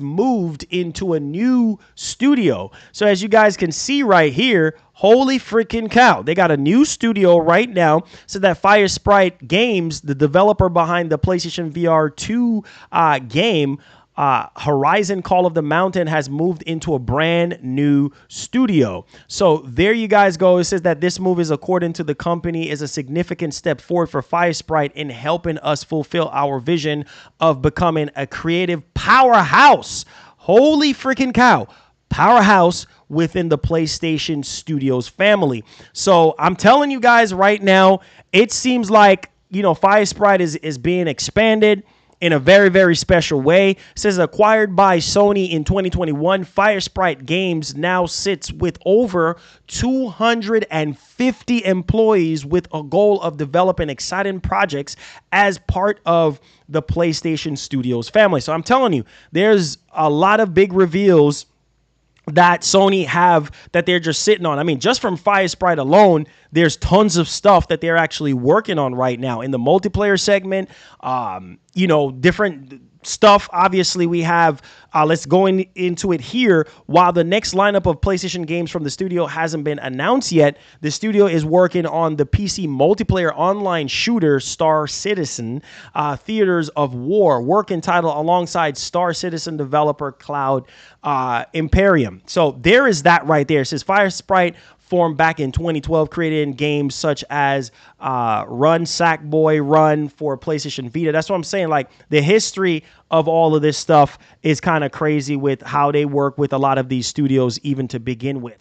moved into a new studio. So as you guys can see right here, holy freaking cow, they got a new studio right now. So that Fire Sprite Games, the developer behind the PlayStation VR 2 game, Horizon Call of the Mountain, has moved into a brand new studio. So there you guys go. It says that this move is, according to the company, is a significant step forward for Fire Sprite in helping us fulfill our vision of becoming a creative powerhouse. Holy freaking cow. Powerhouse within the PlayStation Studios family. So I'm telling you guys right now, it seems like, you know, Fire Sprite is being expanded in a very, very special way. It says acquired by Sony in 2021, Fire Sprite Games now sits with over 250 employees with a goal of developing exciting projects as part of the PlayStation Studios family. So I'm telling you, there's a lot of big reveals that Sony have that they're just sitting on. I mean, just from Fire Sprite alone, there's tons of stuff that they're actually working on right now in the multiplayer segment. You know, different stuff. Obviously, we have, let's go into it here. While the next lineup of PlayStation games from the studio hasn't been announced yet, the studio is working on the PC multiplayer online shooter Star Citizen, Theaters of War, working title alongside Star Citizen developer Cloud Imperium. So there is that right there. It says Fire Sprite formed back in 2012, created in games such as Run, Sackboy, Run for PlayStation Vita. That's what I'm saying. Like, the history of all of this stuff is kind of crazy with how they work with a lot of these studios even to begin with.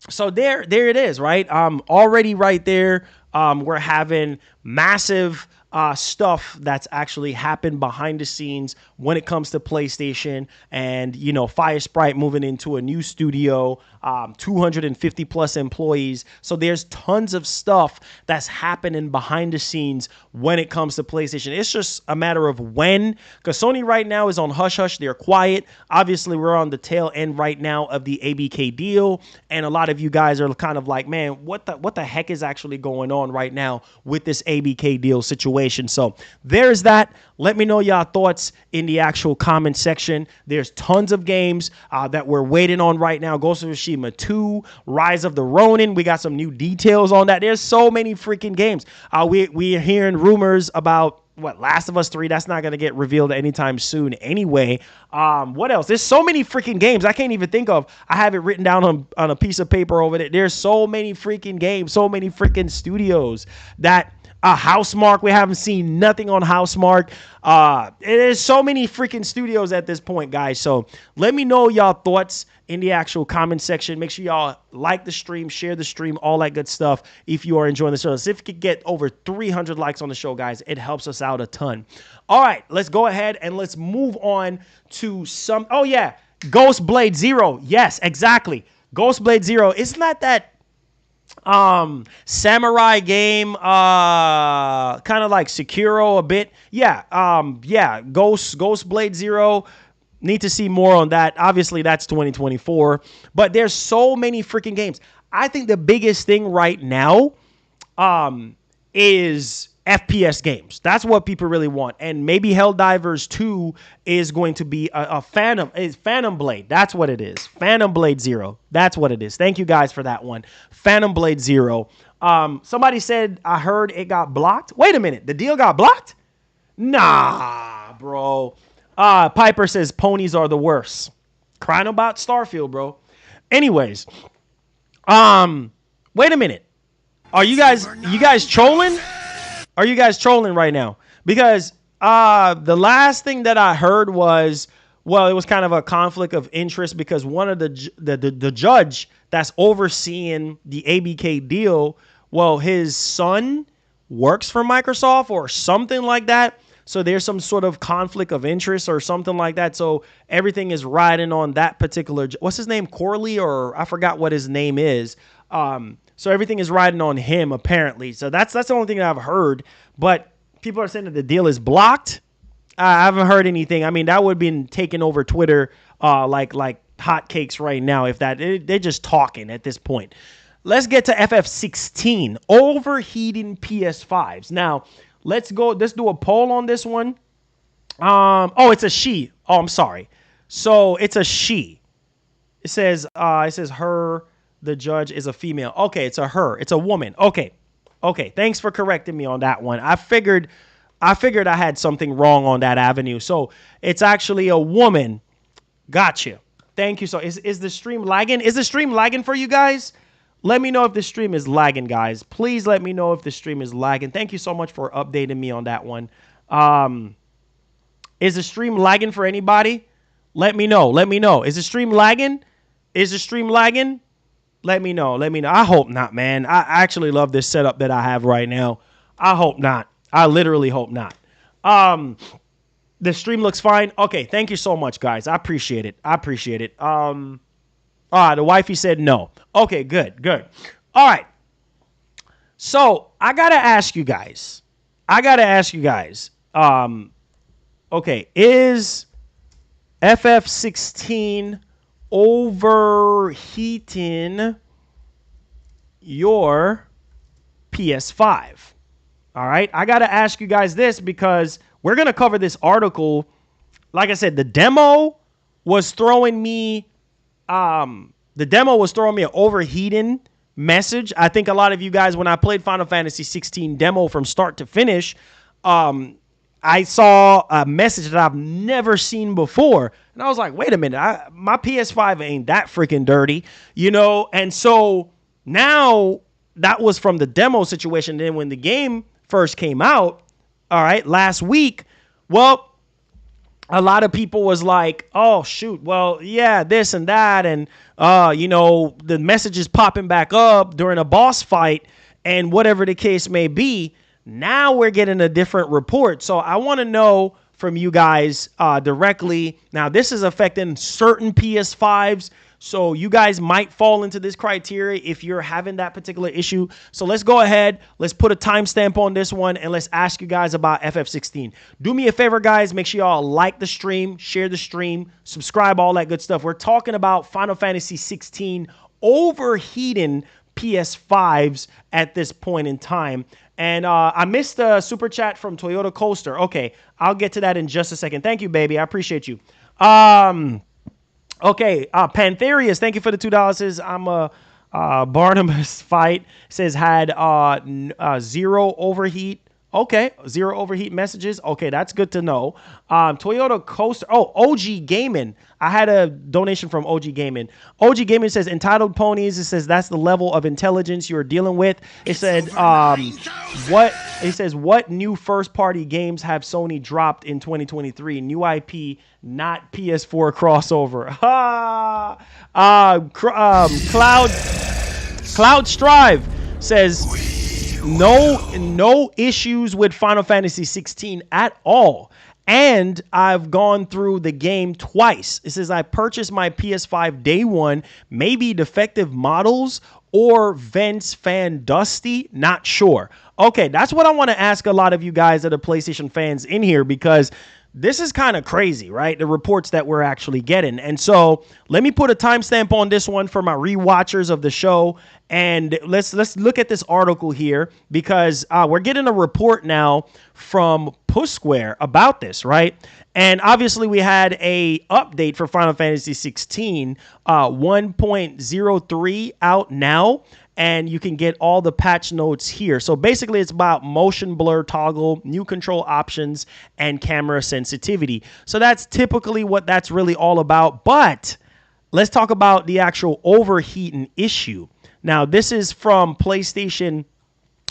So there it is, right? Already right there, we're having massive stuff that's actually happened behind the scenes when it comes to PlayStation, and, you know, Fire Sprite moving into a new studio, 250 plus employees. So there's tons of stuff that's happening behind the scenes when it comes to PlayStation. It's just a matter of when, because Sony right now is on hush hush. They're quiet. Obviously, we're on the tail end right now of the ABK deal, and a lot of you guys are kind of like, man, what the heck is actually going on right now with this ABK deal situation? So there's that. Let me know y'all thoughts in the actual comment section. There's tons of games that we're waiting on right now. Ghost of Tsushima 2, Rise of the Ronin. We got some new details on that. There's so many freaking games. We are hearing rumors about Last of Us 3. That's not going to get revealed anytime soon anyway. What else? There's so many freaking games I can't even think of. I have it written down on a piece of paper over there. There's so many freaking games, so many freaking studios that Housemarque, we haven't seen nothing on Housemarque. There's so many freaking studios at this point, guys. So let me know y'all thoughts in the actual comment section. Make sure y'all like the stream, share the stream, all that good stuff if you are enjoying the show. So if we could get over 300 likes on the show, guys, it helps us out a ton. All right, let's go ahead and let's move on to some. Oh, yeah, Ghost Blade Zero. Yes, exactly. Ghost Blade Zero. Isn't that samurai game, kind of like Sekiro a bit? Yeah, Ghost Blade Zero. Need to see more on that. Obviously, that's 2024, but there's so many freaking games. I think the biggest thing right now is FPS games. That's what people really want. And maybe Helldivers 2 is going to be a Phantom Blade. That's what it is. Phantom Blade Zero. That's what it is. Thank you guys for that one. Phantom Blade Zero. Somebody said, I heard it got blocked. Wait a minute. The deal got blocked? Nah, bro. Piper says ponies are the worst. Crying about Starfield, bro. Anyways, wait a minute. Are you guys trolling? Are you guys trolling right now? Because the last thing that I heard was, well, it was kind of a conflict of interest because one of the judge that's overseeing the ABK deal, well, his son works for Microsoft or something like that. So there's some sort of conflict of interest or something like that. So everything is riding on that particular, what's his name? Corley, or I forgot what his name is. So everything is riding on him, apparently. So that's the only thing that I've heard. But people are saying that the deal is blocked. I haven't heard anything. I mean, that would have been taking over Twitter like hotcakes right now. If that they're just talking at this point. Let's get to FF16 overheating PS5s. Now, let's do a poll on this one. Oh, it's a she. Oh, I'm sorry. So it's a she. It says her. The judge is a female. Okay, it's a her. It's a woman. Okay. Thanks for correcting me on that one. I figured I had something wrong on that avenue. So it's actually a woman. Gotcha. Thank you. So is the stream lagging? Is the stream lagging for you guys? Let me know if the stream is lagging, guys. Please let me know if the stream is lagging. Thank you so much for updating me on that one. Is the stream lagging for anybody? Let me know. Is the stream lagging? Let me know. I hope not, man. I actually love this setup that I have right now. I hope not. I literally hope not. The stream looks fine. Okay, thank you so much, guys. I appreciate it. The wifey said no. Okay, good. All right. So I gotta ask you guys. Okay, is FF16 overheating your PS5? All right, I gotta ask you guys this because we're gonna cover this article. Like I said, the demo was throwing me an overheating message. I think a lot of you guys, when I played Final Fantasy 16 demo from start to finish, I saw a message that I've never seen before. And I was like, wait a minute, my PS5 ain't that freaking dirty, you know? And so now that was from the demo situation. Then when the game first came out, all right, last week, well, a lot of people was like, oh, shoot, well, yeah, this and that. And, the message is popping back up during a boss fight and whatever the case may be. Now we're getting a different report. So I want to know from you guys directly. Now, this is affecting certain PS5s. So you guys might fall into this criteria if you're having that particular issue. So let's go ahead. Let's put a timestamp on this one and let's ask you guys about FF16. Do me a favor, guys. Make sure y'all like the stream, share the stream, subscribe, all that good stuff. We're talking about Final Fantasy 16 overheating PS5s at this point in time. And I missed a super chat from Toyota Coaster. Okay, I'll get to that in just a second. Thank you, baby. I appreciate you. Okay, Pantherius, thank you for the $2. I'm a Barnabas fight. Says had zero overheat. Okay, zero overheat messages. Okay, that's good to know. Toyota Coaster. Oh, OG Gaming. I had a donation from OG Gaming. OG Gaming says entitled ponies. It says that's the level of intelligence you're dealing with. It said what? It says what new first party games have Sony dropped in 2023? New IP, not PS4 crossover. Cloud Strive says no issues with Final Fantasy 16 at all. And I've gone through the game twice. It says I purchased my PS5 day one, maybe defective models or vents fan dusty, not sure. Okay, that's what I want to ask a lot of you guys that are PlayStation fans in here, because this is kind of crazy, right? The reports that we're actually getting. And so let me put a timestamp on this one for my rewatchers of the show. And let's look at this article here, because we're getting a report now from Push Square about this, right? And obviously we had a update for Final Fantasy 16 1.03 out now. And you can get all the patch notes here. So basically it's about motion blur toggle, new control options, and camera sensitivity. So that's typically what that's really all about. But let's talk about the actual overheating issue. Now, this is from PlayStation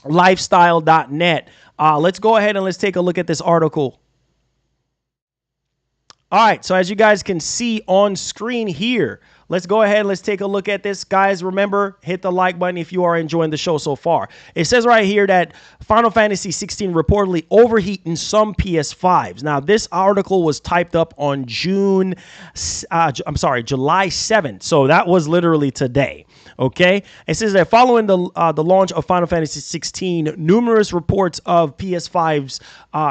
Lifestyle.net. Let's go ahead and let's take a look at this article. All right, so as you guys can see on screen here, let's go ahead. Let's take a look at this. Guys, remember, hit the like button if you are enjoying the show so far. It says right here that Final Fantasy 16 reportedly overheating some PS5s. Now, this article was typed up on July 7th. So that was literally today. Okay, it says that following the launch of Final Fantasy 16, numerous reports of PS5's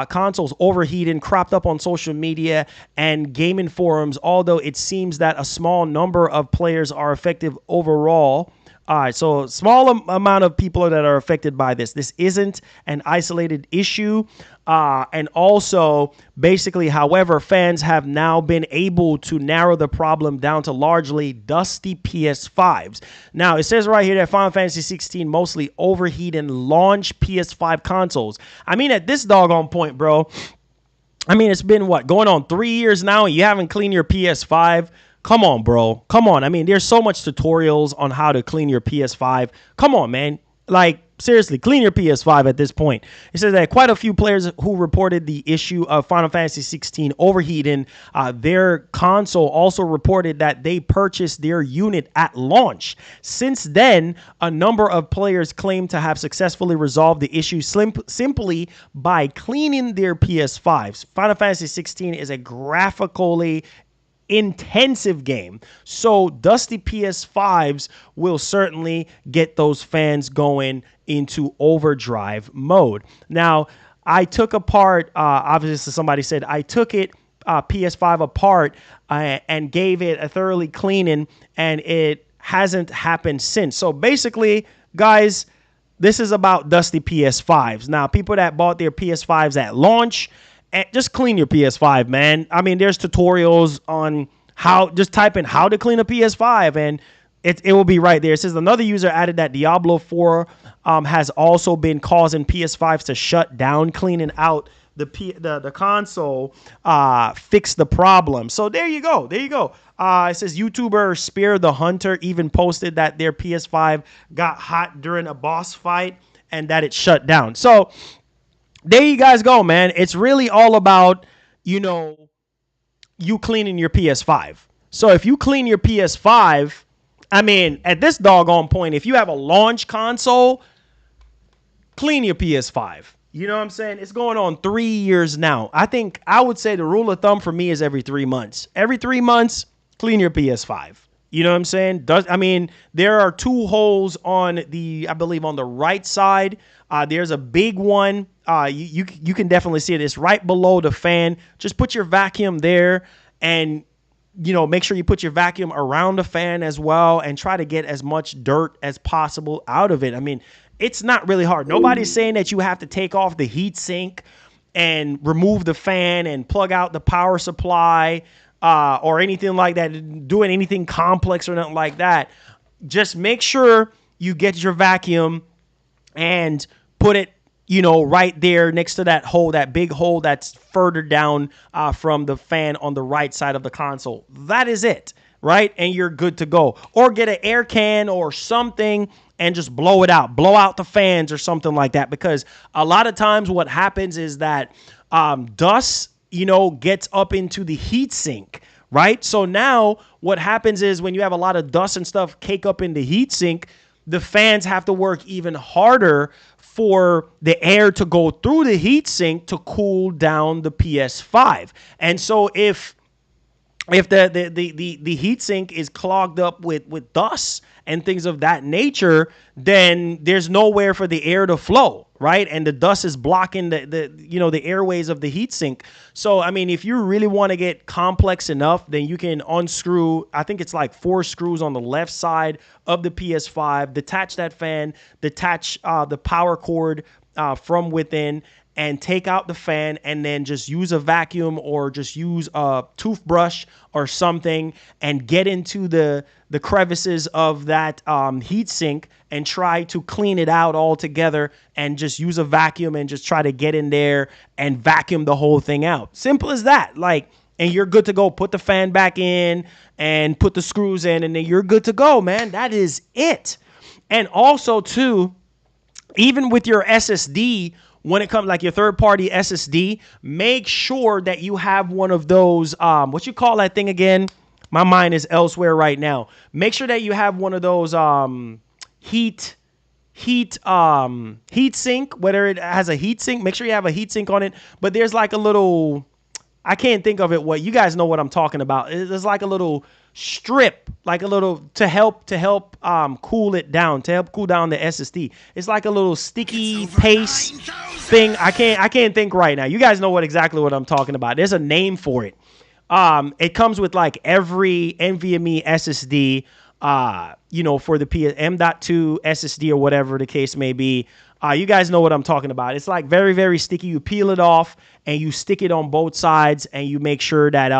consoles overheating cropped up on social media and gaming forums, although it seems that a small number of players are affected overall. All right, so small amount of people that are affected by this. This isn't an isolated issue. And also, basically, however, fans have now been able to narrow the problem down to largely dusty PS5s. Now, it says right here that Final Fantasy 16 mostly overheating launch PS5 consoles. I mean, at this doggone point, bro, I mean, it's been, what, going on 3 years now, and you haven't cleaned your PS5? Come on, bro. Come on. I mean, there's so much tutorials on how to clean your PS5. Come on, man. Like, seriously, clean your PS5 at this point. It says that quite a few players who reported the issue of Final Fantasy 16 overheating their console also reported that they purchased their unit at launch. Since then, a number of players claim to have successfully resolved the issue simply by cleaning their PS5s. Final Fantasy 16 is a graphically intensive game, so dusty PS5s will certainly get those fans going into overdrive mode. Now, I took apart, obviously somebody said, I took it PS5 apart and gave it a thoroughly cleaning, and it hasn't happened since. So basically, guys, this is about dusty PS5s. Now, people that bought their PS5s at launch, just clean your PS5, man. I mean, there's tutorials on how, just type in how to clean a PS5 and it will be right there. It says another user added that Diablo 4 has also been causing PS5s to shut down. Cleaning out the console fix the problem. So there you go. There you go. It says YouTuber Spear the Hunter even posted that their PS5 got hot during a boss fight and that it shut down. So there you guys go, man. It's really all about, you know, you cleaning your PS5. So if you clean your PS5, I mean, at this doggone point, if you have a launch console, clean your PS5. You know what I'm saying? It's going on 3 years now. I would say the rule of thumb for me is every 3 months. Every 3 months, clean your PS5. You know what I'm saying? There are two holes on I believe on the right side. There's a big one. You can definitely see it. It's right below the fan. Just put your vacuum there and, you know, make sure you put your vacuum around the fan as well and try to get as much dirt as possible out of it. I mean, it's not really hard. Nobody's saying that you have to take off the heat sink and remove the fan and plug out the power supply or anything like that, doing anything complex or nothing like that. Just make sure you get your vacuum and put it, you know, right there next to that hole, that big hole that's further down from the fan on the right side of the console. That is it, right? And you're good to go. Or get an air can or something and just blow it out. Blow out the fans or something like that. Because a lot of times what happens is that dust, you know, gets up into the heat sink, right? So now what happens is when you have a lot of dust and stuff cake up in the heat sink, the fans have to work even harder for the air to go through the heat sink to cool down the PS5. And so if the heat sink is clogged up with dust and things of that nature, then there's nowhere for the air to flow, right? And the dust is blocking the airways of the heat sink. So, I mean, if you really want to get complex enough, then you can unscrew, I think it's like 4 screws on the left side of the PS5, detach that fan, detach the power cord from within, and take out the fan, and then just use a vacuum or just use a toothbrush or something and get into the crevices of that heat sink and try to clean it out altogether, and just use a vacuum and just try to get in there and vacuum the whole thing out. Simple as that. Like, and you're good to go. Put the fan back in and put the screws in, and then you're good to go, man. That is it. And also, too, even with your SSD, when it comes like your third-party SSD, make sure that you have one of those, what you call that thing again? My mind is elsewhere right now. Make sure that you have one of those heat sink, whether it has a heat sink. Make sure you have a heat sink on it. But there's like a little, I can't think of it. What you guys know what I'm talking about. There's like a little strip, like a little to help cool it down, to help cool down the SSD. It's like a little sticky paste thing. I can't think right now. You guys know exactly what I'm talking about. There's a name for it. It comes with like every NVMe SSD, for the M.2 SSD or whatever the case may be. You guys know what I'm talking about. It's like very, very sticky. You peel it off and you stick it on both sides, and you make sure that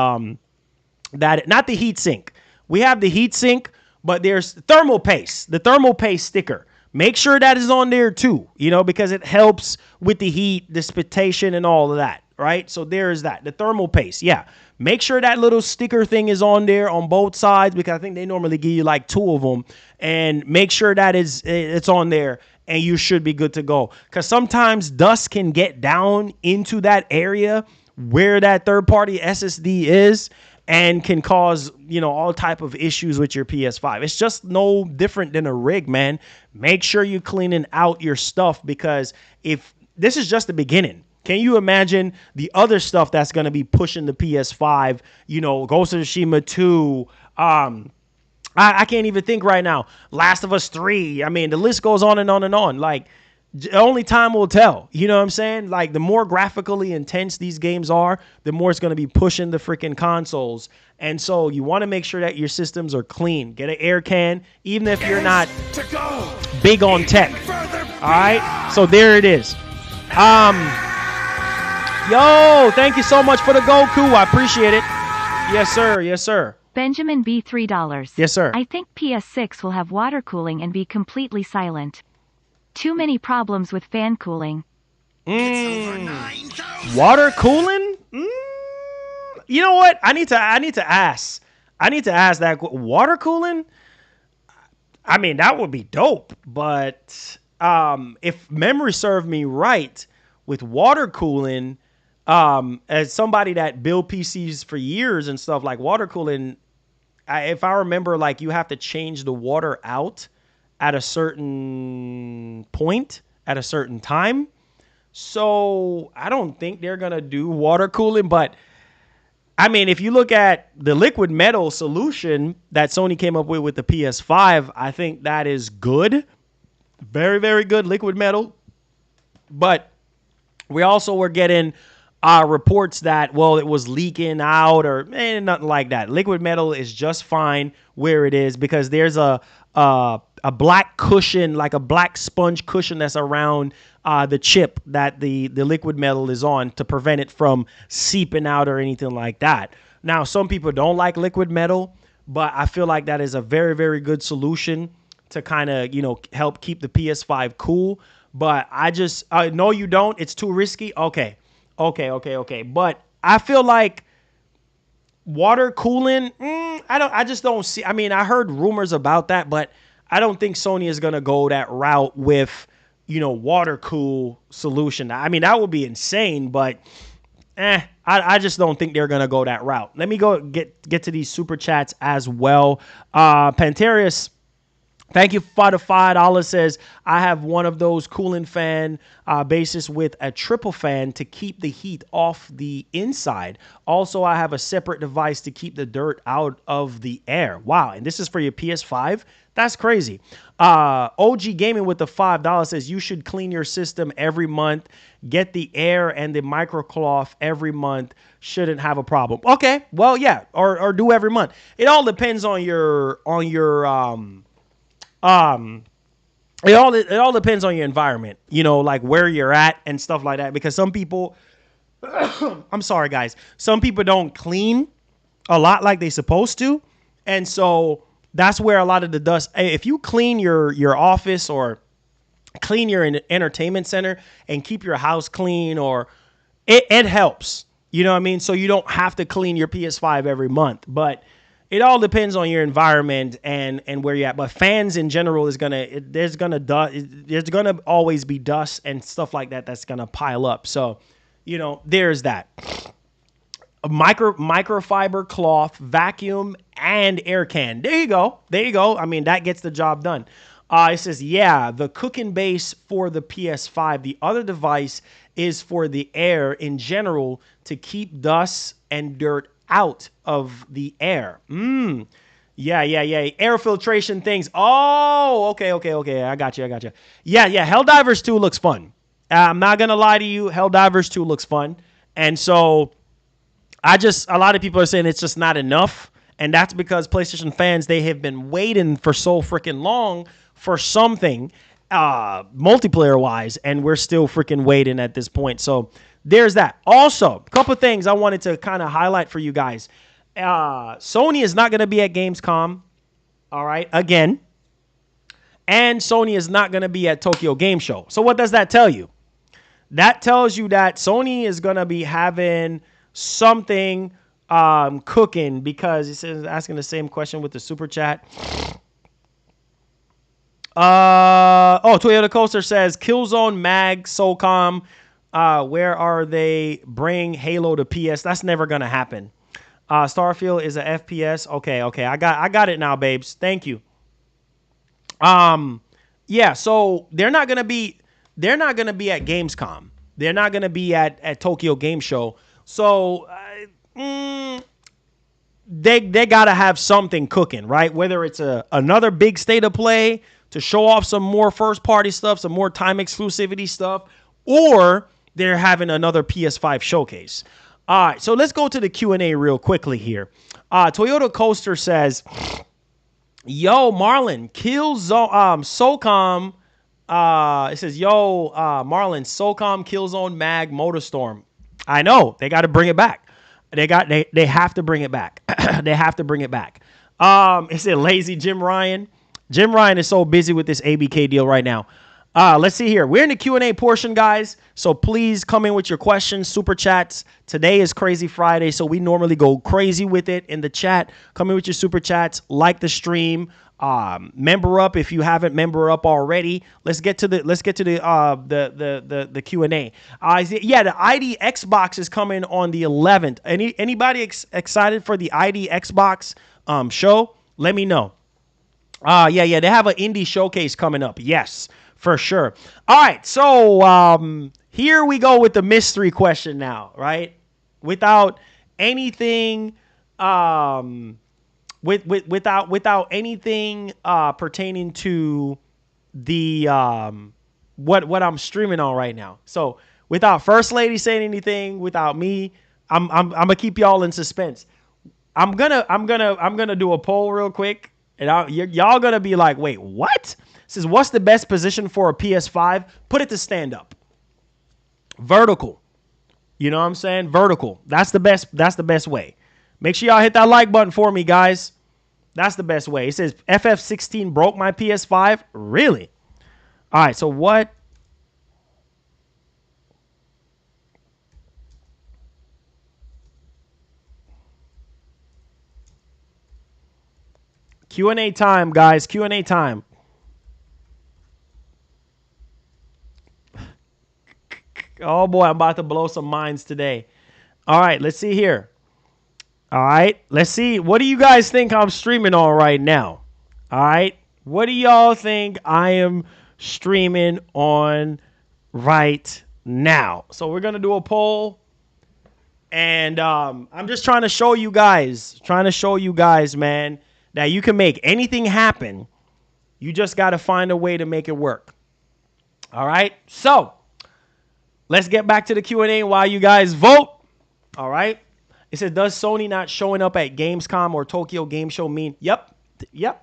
not the heat sink. We have the heat sink, but there's thermal paste, the thermal paste sticker. Make sure that is on there too, because it helps with the heat dissipation and all of that, right? So there is that. The thermal paste, yeah. Make sure that little sticker thing is on there on both sides, because I think they normally give you like 2 of them. And make sure that it's on there, and you should be good to go. Because sometimes dust can get down into that area where that third-party SSD is, and can cause, all type of issues with your PS5. It's just no different than a rig, man. Make sure you're cleaning out your stuff, because if this is just the beginning, can you imagine the other stuff that's going to be pushing the PS5, Ghost of Tsushima 2, I can't even think right now. Last of Us 3. I mean, the list goes on and on and on. Like, only time will tell. You know what I'm saying? Like, the more graphically intense these games are, the more it's going to be pushing the freaking consoles. And so you want to make sure that your systems are clean. Get an air can, even if you're not big on tech. All right? So there it is. Yo, thank you so much for the Goku. I appreciate it. Yes, sir. Yes, sir. Benjamin B. $3. Yes, sir. I think PS6 will have water cooling and be completely silent. Too many problems with fan cooling. Water cooling? You know what? I need to ask. I need to ask that. Water cooling? I mean, that would be dope. But if memory served me right, with water cooling, as somebody that built PCs for years and stuff, like water cooling, if I remember, like you have to change the water out at a certain point, at a certain time. So I don't think they're going to do water cooling. But I mean, if you look at the liquid metal solution that Sony came up with the PS5, I think that is good. Very, very good liquid metal. But we also were getting reports that, well, it was leaking out or nothing like that. Liquid metal is just fine where it is, because there's a black cushion, like a black sponge cushion that's around the chip that the liquid metal is on, to prevent it from seeping out or anything like that. Now, some people don't like liquid metal, but I feel like that is a very, very good solution to kind of, help keep the PS5 cool. But I just, no, you don't. It's too risky. Okay. But I feel like water cooling, I just don't see. I mean, I heard rumors about that, but I don't think Sony is going to go that route with, water cool solution. I mean, that would be insane, but I just don't think they're going to go that route. Let me go get to these super chats as well. Pantarius, thank you for the $5. Says, I have one of those cooling fan bases with a triple fan to keep the heat off the inside. Also, I have a separate device to keep the dirt out of the air. Wow. And this is for your PS5? That's crazy. OG Gaming with the $5 says, you should clean your system every month. Get the air and the microcloth every month. Shouldn't have a problem. Okay. Well, yeah. Or do every month. It all depends on your it all depends on your environment, like where you're at and stuff like that, because some people I'm sorry guys, some people don't clean a lot like they supposed to, and so that's where a lot of the dust, if you clean your office or clean your entertainment center and keep your house clean, or it helps, you know what I mean? So you don't have to clean your PS5 every month, but it all depends on your environment and where you're at. But fans in general there's gonna always be dust and stuff like that that's gonna pile up. So, there's that. A microfiber cloth, vacuum and air can. There you go. There you go. I mean, that gets the job done. It says, yeah, the cooking base for the PS5. The other device is for the air in general to keep dust and dirt out of the air. Yeah. Air filtration things. Oh, okay. I got you. Yeah. Helldivers 2 looks fun. I'm not going to lie to you. Helldivers 2 looks fun. And so a lot of people are saying it's just not enough. And that's because PlayStation fans, they have been waiting for so freaking long for something multiplayer wise. And we're still freaking waiting at this point. So there's that. Also, a couple of things I wanted to kind of highlight for you guys. Sony is not going to be at Gamescom. All right. Again. And Sony is not going to be at Tokyo Game Show. So what does that tell you? That tells you that Sony is going to be having something cooking, because he says asking the same question with the super chat. Toyota Coaster says Killzone, Mag, SOCOM. Where are they? Bring Halo to PS. That's never going to happen. Starfield is a FPS. Okay. I got it now, babes. Thank you. Yeah, so they're not gonna be at Gamescom. They're not gonna be at Tokyo Game Show. So they gotta have something cooking, right? Whether it's another big state of play to show off some more first party stuff, some more time exclusivity stuff, or they're having another PS5 showcase. All right, so let's go to the Q&A real quickly here. Toyota Coaster says, yo, Marlon, Killzone, SOCOM. It says, yo, Marlon, SOCOM, Killzone, Mag, Motorstorm. I know, they got to bring it back. They have to bring it back. They have to bring it back. It said, lazy Jim Ryan. Jim Ryan is so busy with this ABK deal right now. Let's see here. We're in the Q&A portion, guys. So please come in with your questions, super chats. Today is Crazy Friday, so we normally go crazy with it in the chat. Come in with your super chats. Like the stream. Member up if you haven't member up already. Let's get to the Q&A. Yeah, the ID Xbox is coming on the 11th. Anybody excited for the ID Xbox show? Let me know. Yeah, they have an indie showcase coming up. Yes. For sure. All right, so here we go with the mystery question now, right? Without anything, without anything pertaining to the what I'm streaming on right now. So without First Lady saying anything, without me, I'm gonna keep y'all in suspense. I'm gonna do a poll real quick, and y'all gonna be like, wait, what? It says, what's the best position for a PS5? Put it to stand up. Vertical. You know what I'm saying? Vertical. That's the best way. Make sure y'all hit that like button for me, guys. That's the best way. It says FF16 broke my PS5. Really? All right, so what? Q&A time, guys. Q&A time. Oh, boy, I'm about to blow some minds today. All right, let's see here. All right, let's see. What do you guys think I'm streaming on right now? All right, what do y'all think I am streaming on right now? So we're going to do a poll. And I'm just trying to show you guys, man, that you can make anything happen. You just got to find a way to make it work. All right, so let's get back to the Q&A while you guys vote. All right. It says, does Sony not showing up at Gamescom or Tokyo Game Show mean? Yep. They're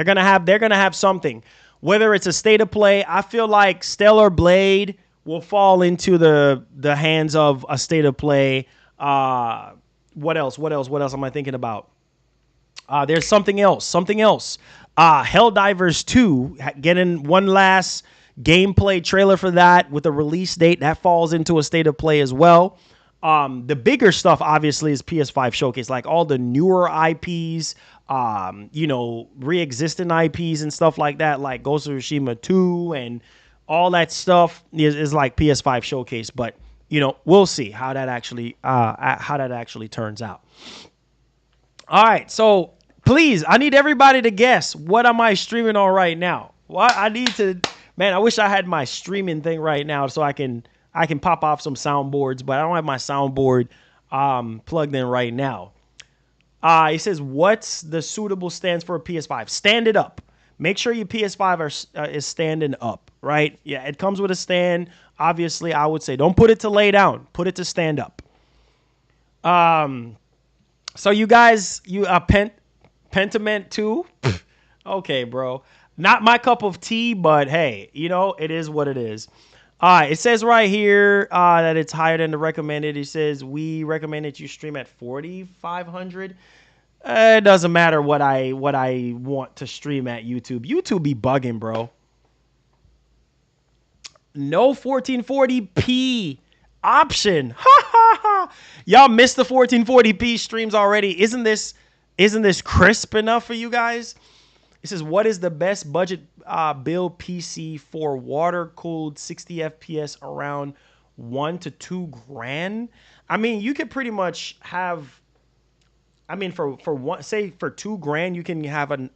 gonna have something. Whether it's a state of play, I feel like Stellar Blade will fall into the hands of a state of play. What else am I thinking about? There's something else. Helldivers 2 getting one last gameplay trailer for that with a release date that falls into a state of play as well. The bigger stuff obviously is PS5 showcase, like all the newer IPs, re-existing IPs and stuff like that, like Ghost of Tsushima 2 and all that stuff is like PS5 showcase. But we'll see how that actually turns out. All right, so please, I need everybody to guess what am I streaming on right now. What I need to, man, I wish I had my streaming thing right now so I can pop off some soundboards, but I don't have my soundboard plugged in right now. It says, what's the suitable stands for a PS5? Stand it up. Make sure your PS5 is standing up, right? Yeah, it comes with a stand. Obviously, I would say don't put it to lay down. Put it to stand up. So you guys, Pentiment 2? Okay, bro. Not my cup of tea, but hey, you know, it is what it is. All right, it says right here that it's higher than the recommended. It says we recommend that you stream at 4,500. It doesn't matter what I want to stream at YouTube. YouTube be bugging, bro. No 1440p option. Ha ha ha. Y'all missed the 1440p streams already. Isn't this crisp enough for you guys? It says, what is the best budget build PC for water-cooled 60 FPS around 1 to 2 grand? I mean, you could pretty much have, I mean, for one, say for 2 grand, you can have an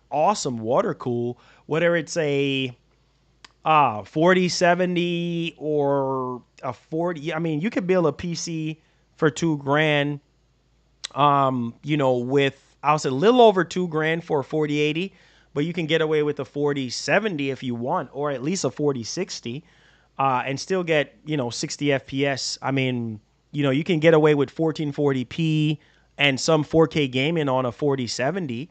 awesome water cool, whether it's a 4070 or a 40. I mean, you could build a PC for 2 grand, you know, with, I'll say a little over 2 grand for a 4080, but you can get away with a 4070 if you want, or at least a 4060, and still get, you know, 60 FPS. I mean, you know, you can get away with 1440p and some 4K gaming on a 4070.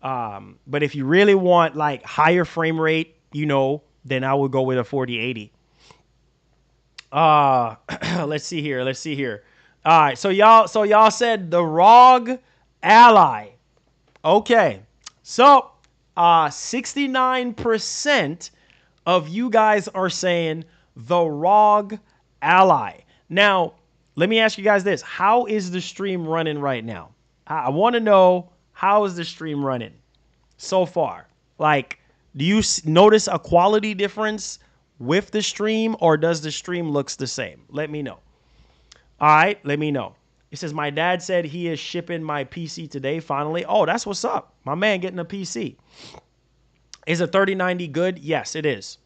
But if you really want like higher frame rate, you know, then I would go with a 4080. Let's see here. All right, so y'all said the ROG Ally. Okay, so 69% of you guys are saying the ROG Ally. Now, let me ask you guys this: how is the stream running right now? I want to know, how is the stream running so far? Like, do you notice a quality difference with the stream, or does the stream looks the same? Let me know. All right, let me know. It says, my dad said he is shipping my PC today, finally. Oh, that's what's up. My man getting a PC. Is a 3090 good? Yes, it is.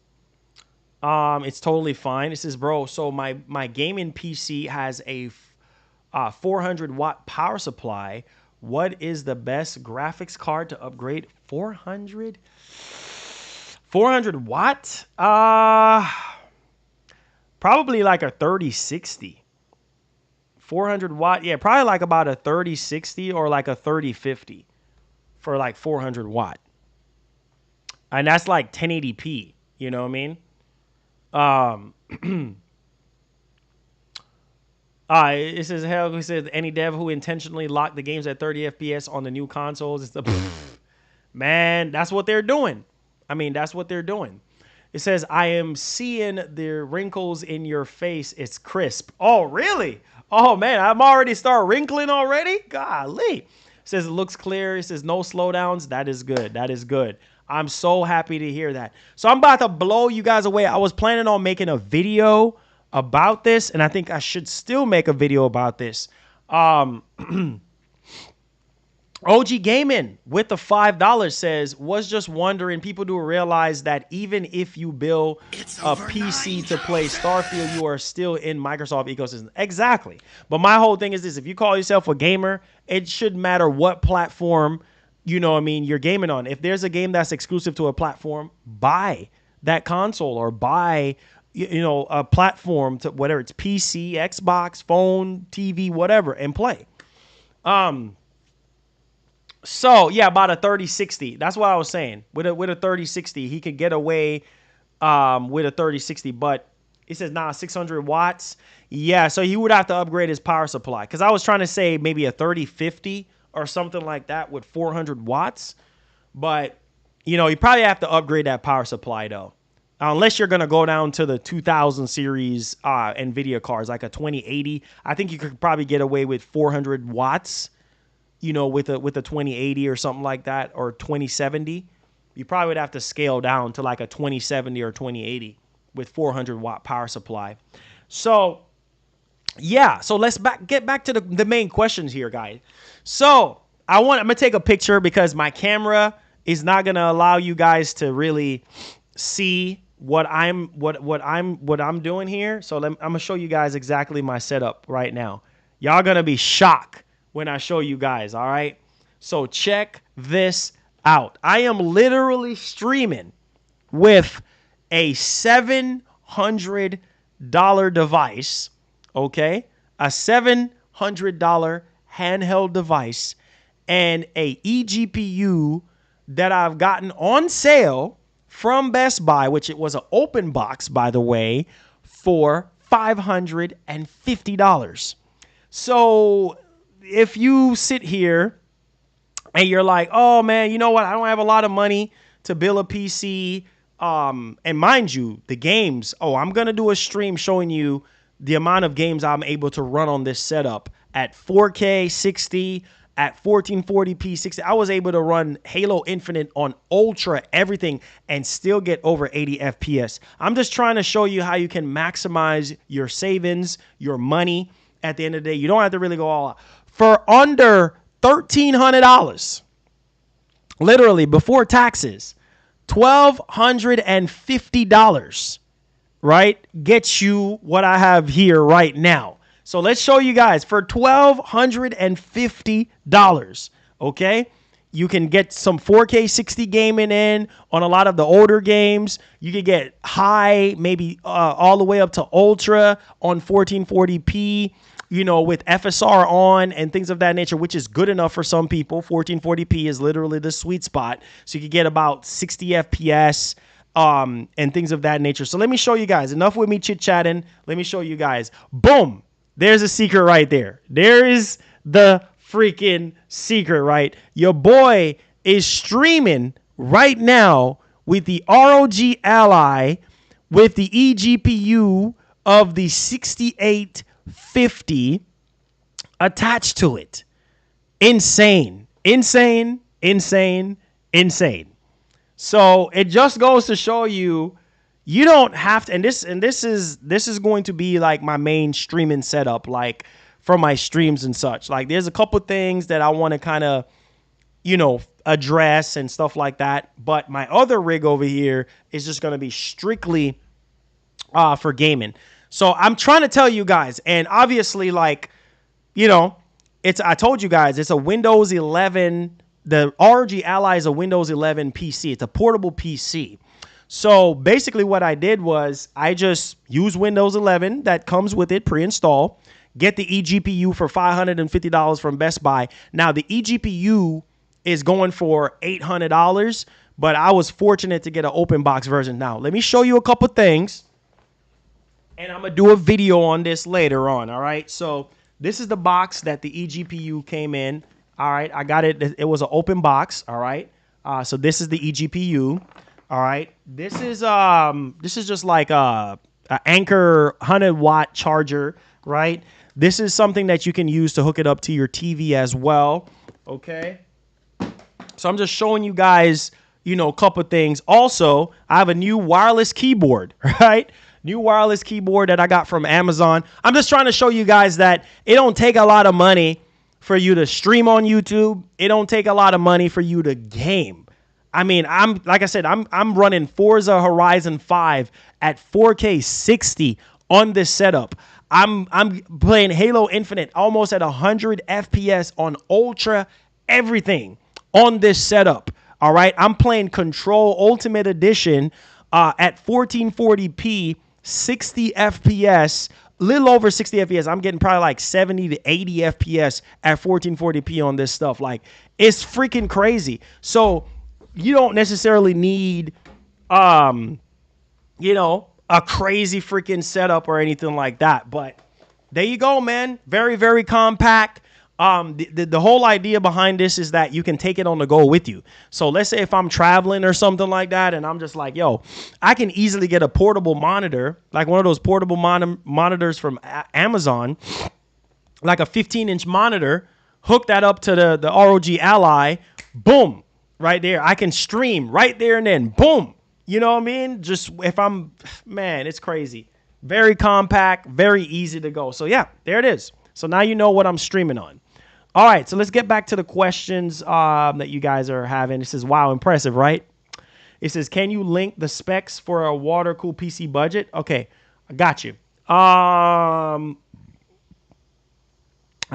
It's totally fine. It says, bro, so my gaming PC has a 400 watt power supply. What is the best graphics card to upgrade? 400 watt? Probably like a 3060. 400 watt, yeah, probably like about a 3060 or like a 3050 for like 400 watt. And that's like 1080p, you know what I mean? It says, hell, he says, any dev who intentionally locked the games at 30 FPS on the new consoles, it's the man, that's what they're doing. I mean, that's what they're doing. It says, I am seeing the wrinkles in your face. It's crisp. Oh, really? Oh, man, I'm already start wrinkling already? Golly. It says, it looks clear. It says, no slowdowns. That is good. That is good. I'm so happy to hear that. So I'm about to blow you guys away. I was planning on making a video about this, and I think I should still make a video about this. OG Gaming with the $5 says, was just wondering, people do realize that even if you build a PC to play Starfield, you are still in Microsoft ecosystem. Exactly. But my whole thing is this: if you call yourself a gamer, it shouldn't matter what platform, you know what I mean, you're gaming on. If there's a game that's exclusive to a platform, buy that console or buy, you know, a platform to whether it's PC, Xbox, phone, TV, whatever, and play. So yeah, about a 3060. That's what I was saying. With a 3060, he could get away with a 3060. But it says 600 watts. Yeah, so he would have to upgrade his power supply. Because I was trying to say maybe a 3050 or something like that with 400 watts. But you know, you probably have to upgrade that power supply though. Unless you're gonna go down to the 2000 series NVIDIA cards, like a 2080. I think you could probably get away with 400 watts. You know, with a 2080 or something like that, or 2070, you probably would have to scale down to like a 2070 or 2080 with 400 watt power supply. So yeah, so let's get back to the main questions here, guys. So I'm gonna take a picture because my camera is not gonna allow you guys to really see what I'm doing here. So I'm gonna show you guys exactly my setup right now. Y'all gonna be shocked when I show you guys. All right. So check this out. I am literally streaming with a $700 device. Okay, a $700 handheld device and a eGPU that I've gotten on sale from Best Buy, which it was an open box, by the way, for $550. So if you sit here and you're like, oh man, you know what? I don't have a lot of money to build a PC. And mind you, the games, I'm going to do a stream showing you the amount of games I'm able to run on this setup at 4K 60, at 1440p 60. I was able to run Halo Infinite on Ultra, everything, and still get over 80 FPS. I'm just trying to show you how you can maximize your savings, your money. At the end of the day, you don't have to really go all out. For under $1,300, literally before taxes, $1,250, right, gets you what I have here right now. So let's show you guys for $1,250, okay? You can get some 4K 60 gaming in on a lot of the older games. You can get high, maybe all the way up to ultra on 1440p, you know, with FSR on and things of that nature, which is good enough for some people. 1440p is literally the sweet spot. So you can get about 60 FPS and things of that nature. So let me show you guys. Enough with me chit-chatting. Let me show you guys. Boom. There's a secret right there. There is the freaking secret, right? Your boy is streaming right now with the ROG Ally with the eGPU of the 6850 attached to it. Insane. Insane, insane, insane. So it just goes to show you, you don't have to, and this is going to be like my main streaming setup, like for my streams and such. Like there's a couple things that I want to kind of, you know, address and stuff like that. But my other rig over here is just going to be strictly for gaming. So I'm trying to tell you guys, and obviously, like, you know, I told you guys, it's a Windows 11. The ROG Ally is a Windows 11 PC. It's a portable PC. So basically what I did was I just use Windows 11 that comes with it pre-installed, get the eGPU for $550 from Best Buy. Now the eGPU is going for $800, but I was fortunate to get an open box version. Now let me show you a couple things, and I'm going to do a video on this later on, all right? So this is the box that the eGPU came in, all right? I got it. It was an open box, all right? So this is the eGPU. All right, this is just like a Anker 100-watt charger, right? This is something that you can use to hook it up to your TV as well, okay? So I'm just showing you guys, you know, a couple things. Also, I have a new wireless keyboard, right? New wireless keyboard that I got from Amazon. I'm just trying to show you guys that it don't take a lot of money for you to stream on YouTube. It don't take a lot of money for you to game. I mean, I'm running Forza Horizon 5 at 4K 60 on this setup. I'm playing Halo Infinite almost at 100 FPS on Ultra, everything on this setup. All right, I'm playing Control Ultimate Edition at 1440p, 60 FPS, little over 60 FPS. I'm getting probably like 70 to 80 FPS at 1440p on this stuff. Like, it's freaking crazy. So you don't necessarily need, you know, a crazy freaking setup or anything like that. But there you go, man. Very, very compact. The whole idea behind this is that you can take it on the go with you. So let's say if I'm traveling or something like that, and I'm just like, yo, I can easily get a portable monitor, like one of those portable monitors from Amazon, like a 15-inch monitor, hook that up to the ROG Ally, boom. Right there. I can stream right there and then. Boom. You know what I mean? Just if man, it's crazy. Very compact, very easy to go. So yeah, there it is. So now you know what I'm streaming on. All right, so let's get back to the questions that you guys are having. It says, wow, impressive, right? It says, can you link the specs for a water-cooled PC budget? Okay, I got you. I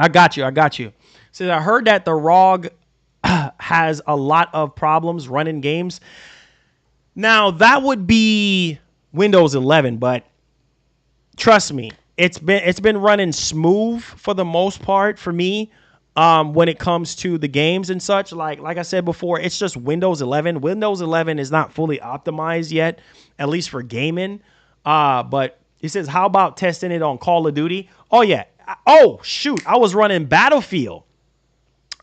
got you. It says, I heard that the ROG has a lot of problems running games. Now, that would be Windows 11, but trust me, it's been running smooth for the most part for me. When it comes to the games and such, like I said before, it's just Windows 11. Windows 11 is not fully optimized yet, at least for gaming. But he says, how about testing it on Call of Duty? Oh, yeah. Oh, shoot. I was running Battlefield.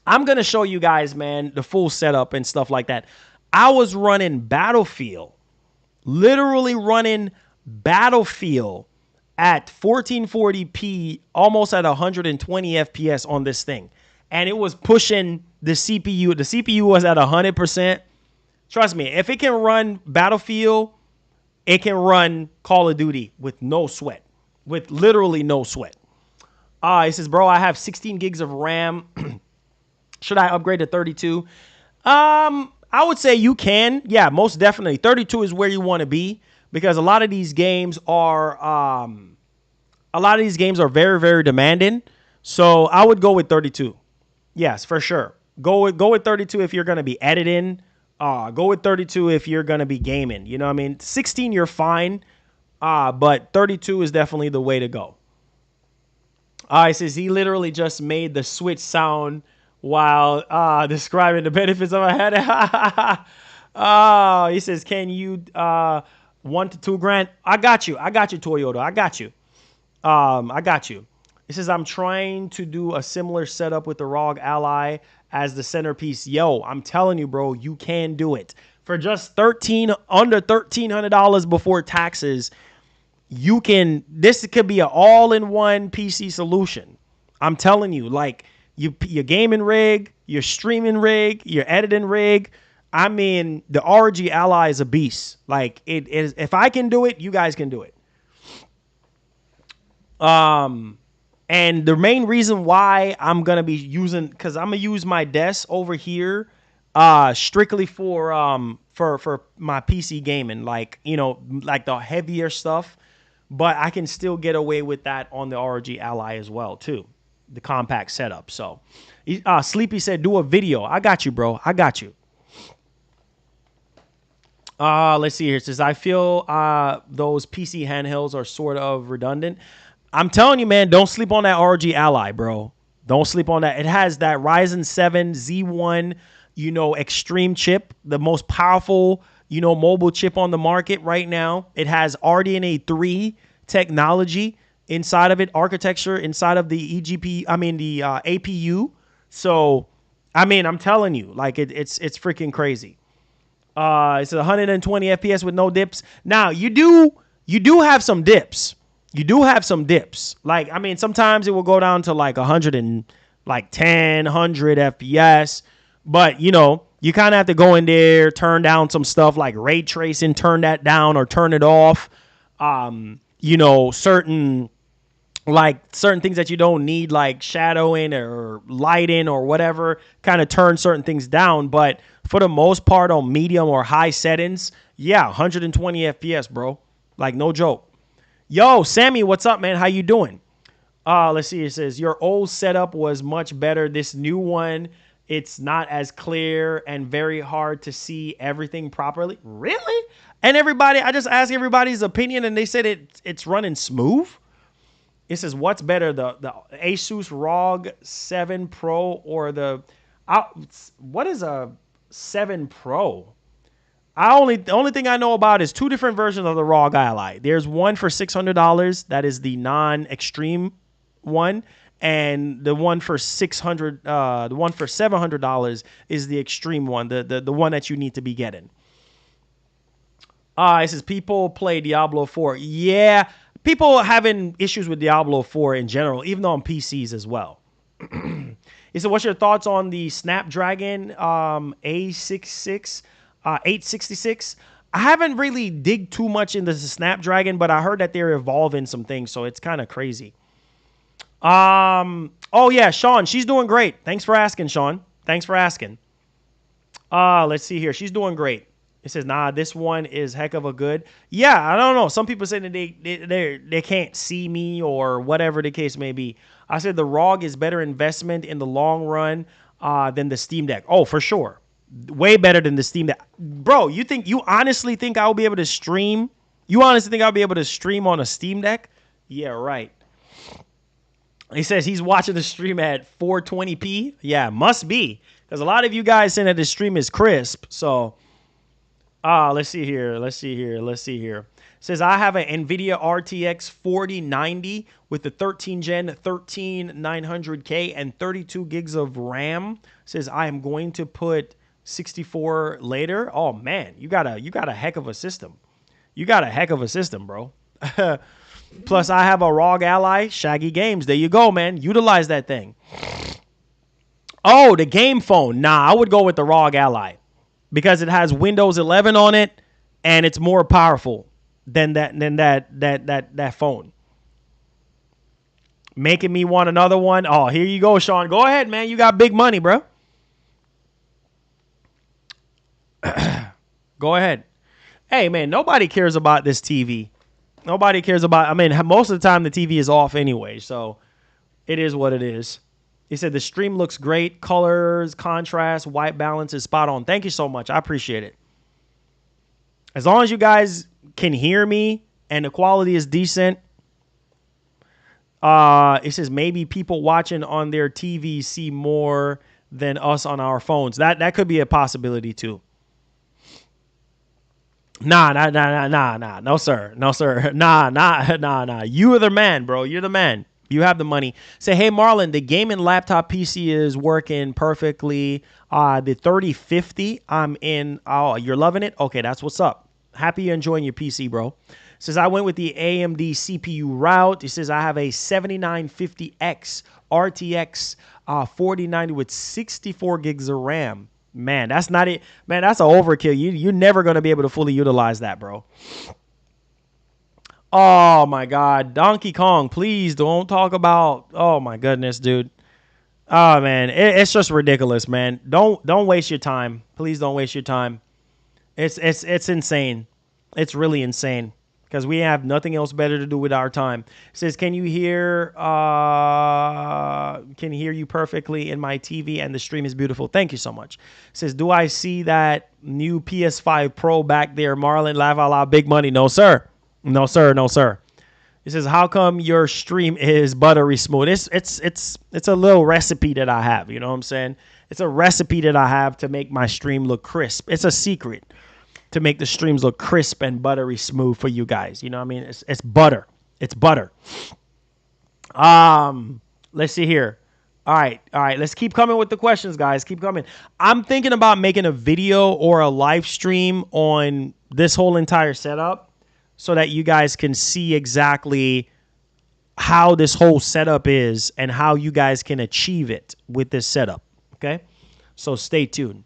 I'm going to show you guys, man, the full setup and stuff like that. I was running Battlefield, literally running Battlefield at 1440p, almost at 120 FPS on this thing. And it was pushing the CPU. The CPU was at 100%. Trust me, if it can run Battlefield, it can run Call of Duty with no sweat. With literally no sweat. It says, bro, I have 16 gigs of RAM. Should I upgrade to 32? I would say you can. Yeah, most definitely. 32 is where you want to be because a lot of these games are very, very demanding. So I would go with 32. Yes, for sure. Go with 32 if you're going to be editing. Go with 32 if you're going to be gaming. You know what I mean? 16, you're fine. But 32 is definitely the way to go. It says he literally just made the Switch sound while describing the benefits of a head. He says, can you $1 to $2 grand? I got you, Toyota. I got you. It says, I'm trying to do a similar setup with the ROG Ally as the centerpiece. Yo, I'm telling you, bro, you can do it. For just under $1,300 before taxes, this could be an all-in-one PC solution. I'm telling you, like, your gaming rig, your streaming rig, your editing rig. I mean, the ROG Ally is a beast. Like, it is. If I can do it, you guys can do it. And the main reason why I'm going to be using, because I'm going to use my desk over here strictly for my PC gaming, like, you know, like the heavier stuff. But I can still get away with that on the ROG Ally as well, too. The compact setup. So, Sleepy said, do a video. I got you, bro. I got you. Let's see here. It says, I feel those PC handhelds are sort of redundant. I'm telling you, man, don't sleep on that ROG Ally, bro. Don't sleep on that. It has that Ryzen 7 Z1, extreme chip, the most powerful, mobile chip on the market right now. It has RDNA 3 technology inside of it, architecture inside of the APU. So, I mean, I'm telling you, like it's freaking crazy. It's 120 FPS with no dips. Now, you do have some dips. You do have some dips. Like, I mean, sometimes it will go down to like 100 FPS. But, you kind of have to go in there, turn down some stuff like ray tracing, turn that down or turn it off. Certain things that you don't need, like shadowing or lighting or whatever, kind of turn certain things down. But for the most part, on medium or high settings, 120 FPS, bro. Like, no joke. Yo, Sammy, what's up, man? How you doing? Let's see. It says, your old setup was much better. This new one, it's not as clear and very hard to see everything properly. Really? And I just asked everybody's opinion, and they said it's running smooth. It says, what's better, the Asus ROG 7 Pro or what is a 7 Pro? The only thing I know about is two different versions of the ROG Ally. There's one for $600. That is the non-extreme one. And the one for $700 is the extreme one, the one that you need to be getting. It says, people play Diablo 4. Yeah, people having issues with Diablo 4 in general, even on PCs as well. He said, what's your thoughts on the Snapdragon A66 866? I haven't really dig too much into the Snapdragon, but I heard that they're evolving some things, so it's kind of crazy. Oh yeah, Sean, she's doing great. Thanks for asking, Sean. Thanks for asking. Let's see here. She's doing great. It says, nah, this one is heck of a good. Yeah, I don't know. Some people say that they can't see me or whatever the case may be. I said the ROG is better investment in the long run than the Steam Deck. Oh, for sure. Way better than the Steam Deck. Bro, you honestly think I'll be able to stream? You honestly think I'll be able to stream on a Steam Deck? Yeah, right. He says he's watching the stream at 420p. Yeah, must be. Because a lot of you guys saying that the stream is crisp. So, let's see here. It says I have an NVIDIA RTX 4090 with the 13 Gen 13900K and 32 gigs of RAM. It says I am going to put 64 later. Oh man, you got a heck of a system. You got a heck of a system, bro. Plus, I have a ROG Ally, Shaggy Games. There you go, man. Utilize that thing. Oh, the game phone. Nah, I would go with the ROG Ally because it has Windows 11 on it and it's more powerful than that phone. Making me want another one. Oh, here you go, Sean. Go ahead, man. You got big money, bro. Go ahead. Hey, man, nobody cares about this TV. Nobody cares about, I mean, most of the time the TV is off anyway, so it is what it is. He said the stream looks great. Colors, contrast, white balance is spot on. Thank you so much. I appreciate it. As long as you guys can hear me and the quality is decent. It says maybe people watching on their TV see more than us on our phones. That could be a possibility too. Nah. No, sir. Nah. You are the man, bro. You're the man. You have the money. Say, hey, Marlon, the gaming laptop PC is working perfectly. The 3050, I'm in. Oh, you're loving it? Okay, that's what's up. Happy you're enjoying your PC, bro. Says, I went with the AMD CPU route. He says, I have a 7950X RTX 4090 with 64 gigs of RAM. Man, that's not it. Man, that's an overkill. You're never going to be able to fully utilize that, bro. Oh, my God. Donkey Kong, please don't talk about... Oh, my goodness, dude. Oh, man. It's just ridiculous, man. Don't waste your time. Please don't waste your time. It's insane. It's really insane. Because we have nothing else better to do with our time. It says, can hear you perfectly in my TV and the stream is beautiful. Thank you so much. It says, do I see that new PS5 Pro back there? Marlon, laugh out loud, big money. No, sir. No, sir. No, sir. It says, how come your stream is buttery smooth? It's a little recipe that I have. You know what I'm saying? It's a recipe that I have to make my stream look crisp. It's a secret to make the streams look crisp and buttery smooth for you guys. You know what I mean? It's butter. It's butter. Let's see here. All right. Let's keep coming with the questions, guys. Keep coming. I'm thinking about making a video or a live stream on this whole entire setup so that you guys can see exactly how this whole setup is and how you guys can achieve it with this setup. Okay? So stay tuned.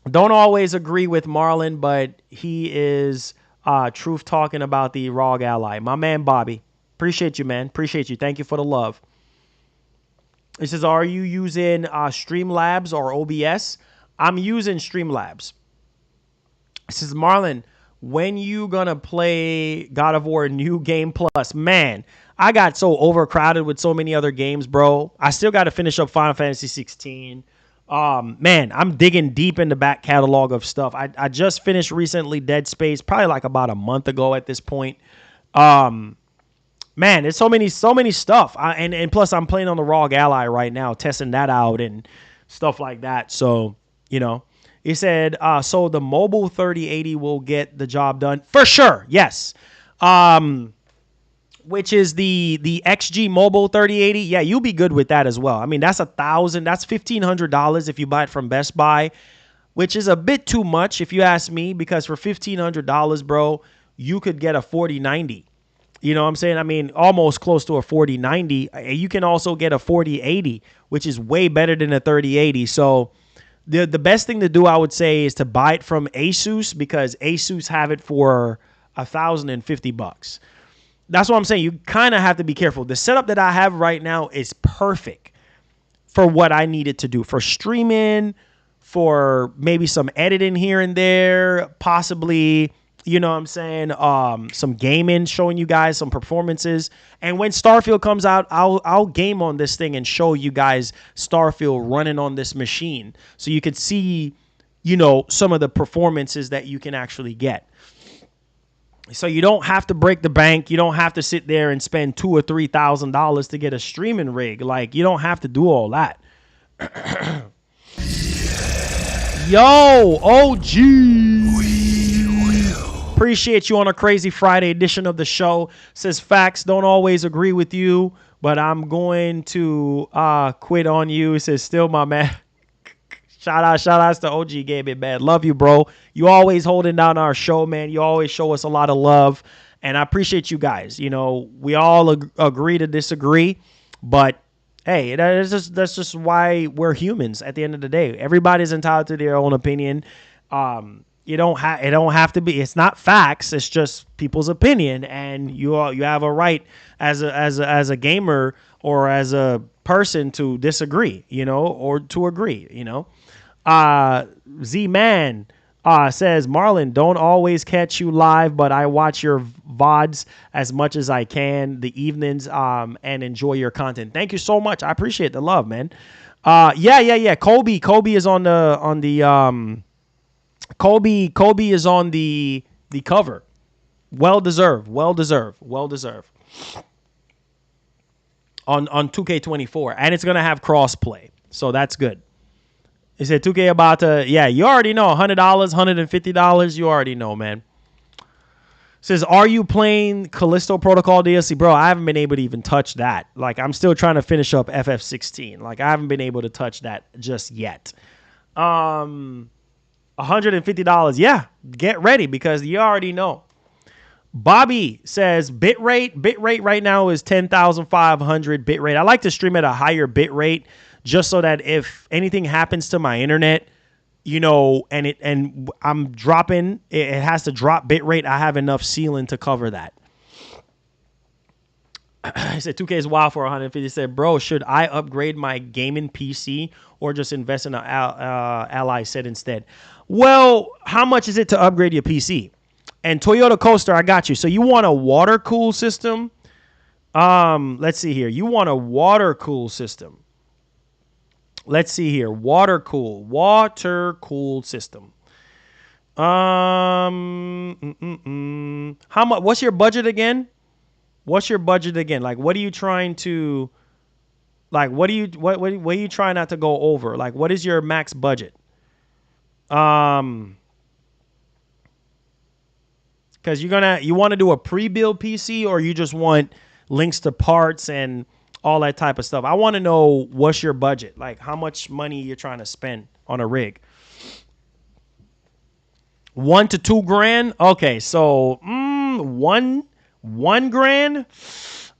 Don't always agree with Marlon, but he is truth talking about the ROG Ally. My man, Bobby. Appreciate you, man. Appreciate you. Thank you for the love. It says, are you using Streamlabs or OBS? I'm using Streamlabs. It says, Marlon, when you going to play God of War New Game Plus? Man, I got so overcrowded with so many other games, bro. I still got to finish up Final Fantasy 16. Man, I'm digging deep in the back catalog of stuff. I just finished recently Dead Space, probably like about a month ago at this point. Man, there's so many stuff. And plus I'm playing on the ROG Ally right now, testing that out and stuff like that. So, you know, he said, so the mobile 3080 will get the job done for sure. Yes. Which is the XG Mobile 3080. Yeah, you'll be good with that as well. I mean, that's $1,500 if you buy it from Best Buy, which is a bit too much if you ask me, because for $1,500, bro, you could get a 4090. You know what I'm saying? I mean, almost close to a 4090. You can also get a 4080, which is way better than a 3080. So the best thing to do, I would say, is to buy it from Asus, because Asus have it for $1,050. that's what I'm saying. You kind of have to be careful. The setup that I have right now is perfect for what I needed to do, for streaming, for maybe some editing here and there, possibly, you know what I'm saying, some gaming, showing you guys some performances. And when Starfield comes out, I'll game on this thing and show you guys Starfield running on this machine so you could see, you know, some of the performances that you can actually get. So you don't have to break the bank. You don't have to sit there and spend $2,000 or $3,000 to get a streaming rig. Like, you don't have to do all that. Yo, OG. Appreciate you on a crazy Friday edition of the show. Says facts don't always agree with you, but I'm going to quit on you. Says still my man. Shout outs to OG Gaming, man. Love you, bro. You always holding down our show, man. You always show us a lot of love, and I appreciate you guys. You know, we all agree to disagree, but hey, that's just why we're humans. At the end of the day, everybody's entitled to their own opinion. It don't have to be. It's not facts. It's just people's opinion, and you have a right as a gamer or as a person to disagree, you know, or to agree, you know. Z-Man says, Marlon, don't always catch you live, but I watch your VODs as much as I can the evenings and enjoy your content. Thank you so much. I appreciate the love, man. Yeah. Kobe is on the Kobe is on the cover. Well deserved. On 2K24, and it's gonna have crossplay, so that's good. He said 2K about to, yeah, you already know, $100, $150, you already know, man. Says, are you playing Callisto Protocol DLC? Bro, I haven't been able to even touch that. Like, I'm still trying to finish up FF16. Like, I haven't been able to touch that just yet. $150, yeah, get ready because you already know. Bobby says, bitrate right now is 10,500 bitrate. I like to stream at a higher bitrate, just so that if anything happens to my internet, you know, and I'm dropping, it has to drop bitrate. I have enough ceiling to cover that. He said 2K is wild for 150. He said, bro, should I upgrade my gaming PC or just invest in an Ally set instead? Well, how much is it to upgrade your PC? And Toyota Coaster, I got you. So you want a water cool system? Let's see here. You want a water cool system. Let's see here. Water cool system. How much? What's your budget again? Like, what are you trying to? Like, what are you trying not to go over? Like, what is your max budget? Because you want to do a pre-build PC, or you just want links to parts and all that type of stuff. I want to know what's your budget, like how much money you're trying to spend on a rig. $1 to $2 grand. Okay, so $1 grand.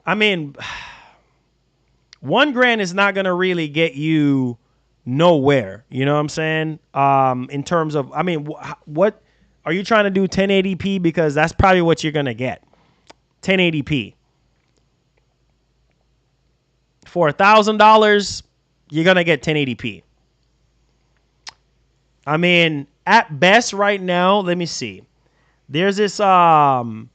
I mean, $1 grand is not gonna really get you nowhere. You know what I'm saying? In terms of, I mean, what are you trying to do? 1080p, because that's probably what you're gonna get. 1080p. For $1,000, you're going to get 1080p. I mean, at best right now, let me see. There's this Thermal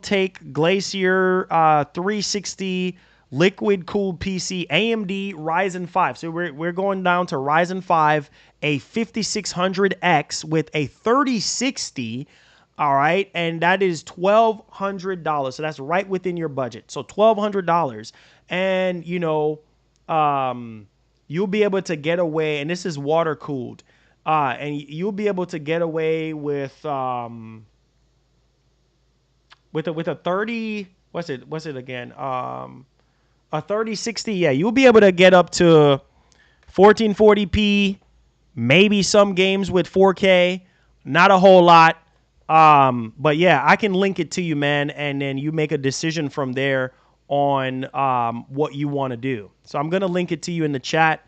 Take Glacier 360 liquid cooled PC, AMD Ryzen 5. So we're going down to Ryzen 5, a 5600X with a 3060. All right, and that is $1,200. So that's right within your budget. So $1,200, and you know, you'll be able to get away. And this is water cooled, and you'll be able to get away with a 30. What's it again? A 3060. Yeah, you'll be able to get up to 1440p. Maybe some games with 4K. Not a whole lot. But yeah, I can link it to you, man, and then you make a decision from there on what you want to do. So I'm gonna link it to you in the chat.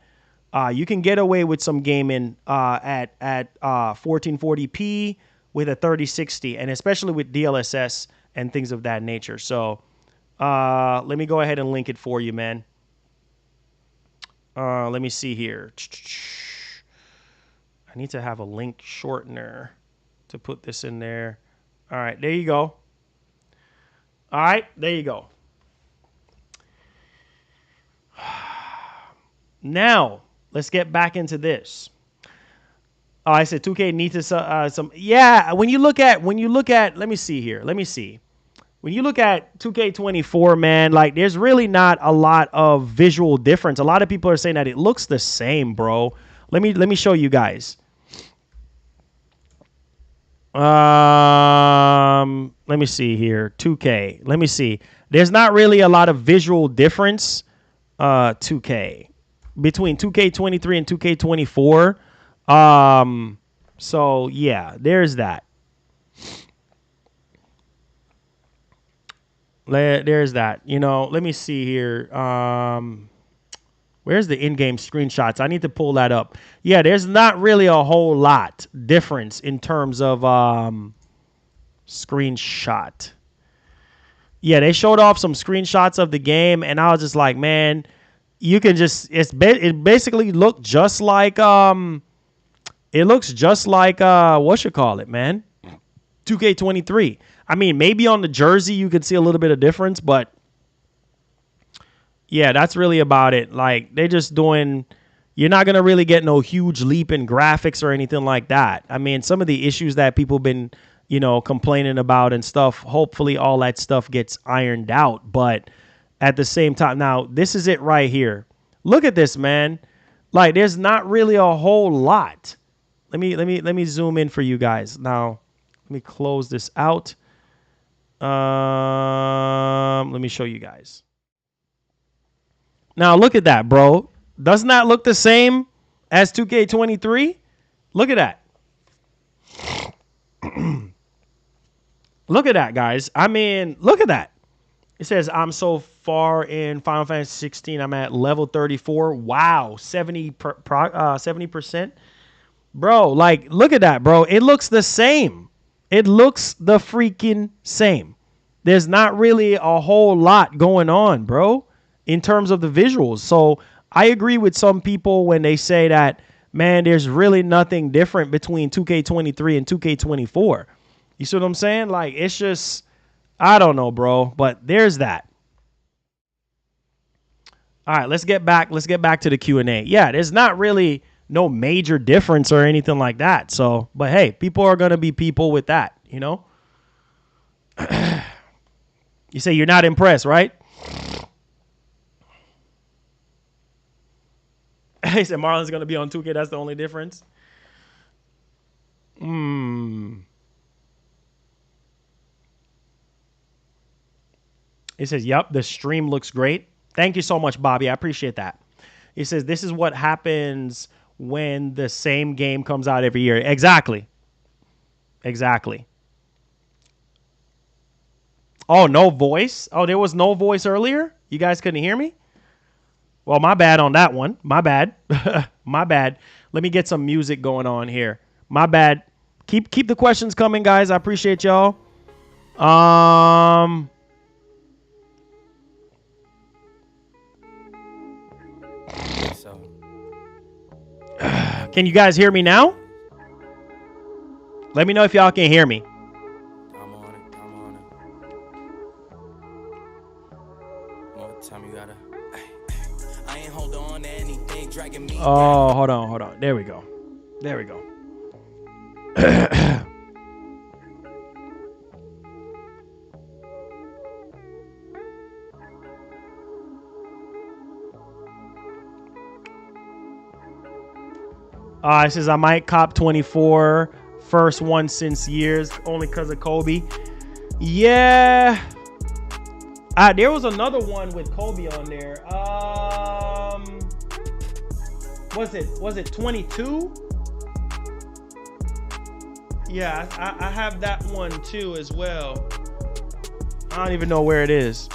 You can get away with some gaming at 1440p with a 3060, and especially with DLSS and things of that nature. So let me go ahead and link it for you, man. Let me see here. I need to have a link shortener to put this in there. All right, there you go. All right, there you go. Now, let's get back into this. Oh, I said 2K needs to some. Yeah, when you look at, let me see here. Let me see. When you look at 2K24, man, like there's really not a lot of visual difference. A lot of people are saying that it looks the same, bro. Let me show you guys. Let me see here. 2K. Let me see. There's not really a lot of visual difference. 2K between 2K23 and 2K24. So yeah, there's that. There's that. You know, let me see here. Where's the in-game screenshots? I need to pull that up. Yeah, there's not really a whole lot difference in terms of screenshot. Yeah, they showed off some screenshots of the game, and I was just like, man, you can just it basically looked just like it looks just like what you call it, man, 2K23. I mean, maybe on the jersey you could see a little bit of difference, but yeah, that's really about it. Like, they're just doing, you're not going to really get no huge leap in graphics or anything like that. I mean, some of the issues that people been, you know, complaining about and stuff, hopefully all that stuff gets ironed out. But at the same time, now, this is it right here. Look at this, man. Like, there's not really a whole lot. Let me zoom in for you guys. Now, let me close this out. Let me show you guys. Now, look at that, bro. Doesn't that look the same as 2K23? Look at that. Look at that, guys. I mean, look at that. It says, I'm so far in Final Fantasy 16. I'm at level 34. Wow, 70%. Bro, like, look at that, bro. It looks the same. It looks the freaking same. There's not really a whole lot going on, bro, in terms of the visuals. So I agree with some people when they say that, man, there's really nothing different between 2K23 and 2K24. You see what I'm saying? Like, it's just, I don't know, bro, but there's that. All right, let's get back to the Q&A. Yeah, there's not really no major difference or anything like that. So, but hey, people are going to be people with that, you know? You say you're not impressed, right? He said Marlon's going to be on 2K. That's the only difference. He says, yep, the stream looks great. Thank you so much, Bobby. I appreciate that. He says, this is what happens when the same game comes out every year. Exactly. Exactly. Oh, no voice? Oh, there was no voice earlier? You guys couldn't hear me? Well, my bad on that one. My bad. My bad. Let me get some music going on here. My bad. Keep the questions coming, guys. I appreciate y'all. Can you guys hear me now? Let me know if y'all can hear me. I'm on it. More time you gotta. I ain't hold on to anything dragging me. Oh, hold on. There we go. It says I might cop 24, first one since years, only because of Kobe. Yeah. There was another one with Kobe on there. Was it 22? Yeah, I have that one too as well. I don't even know where it is.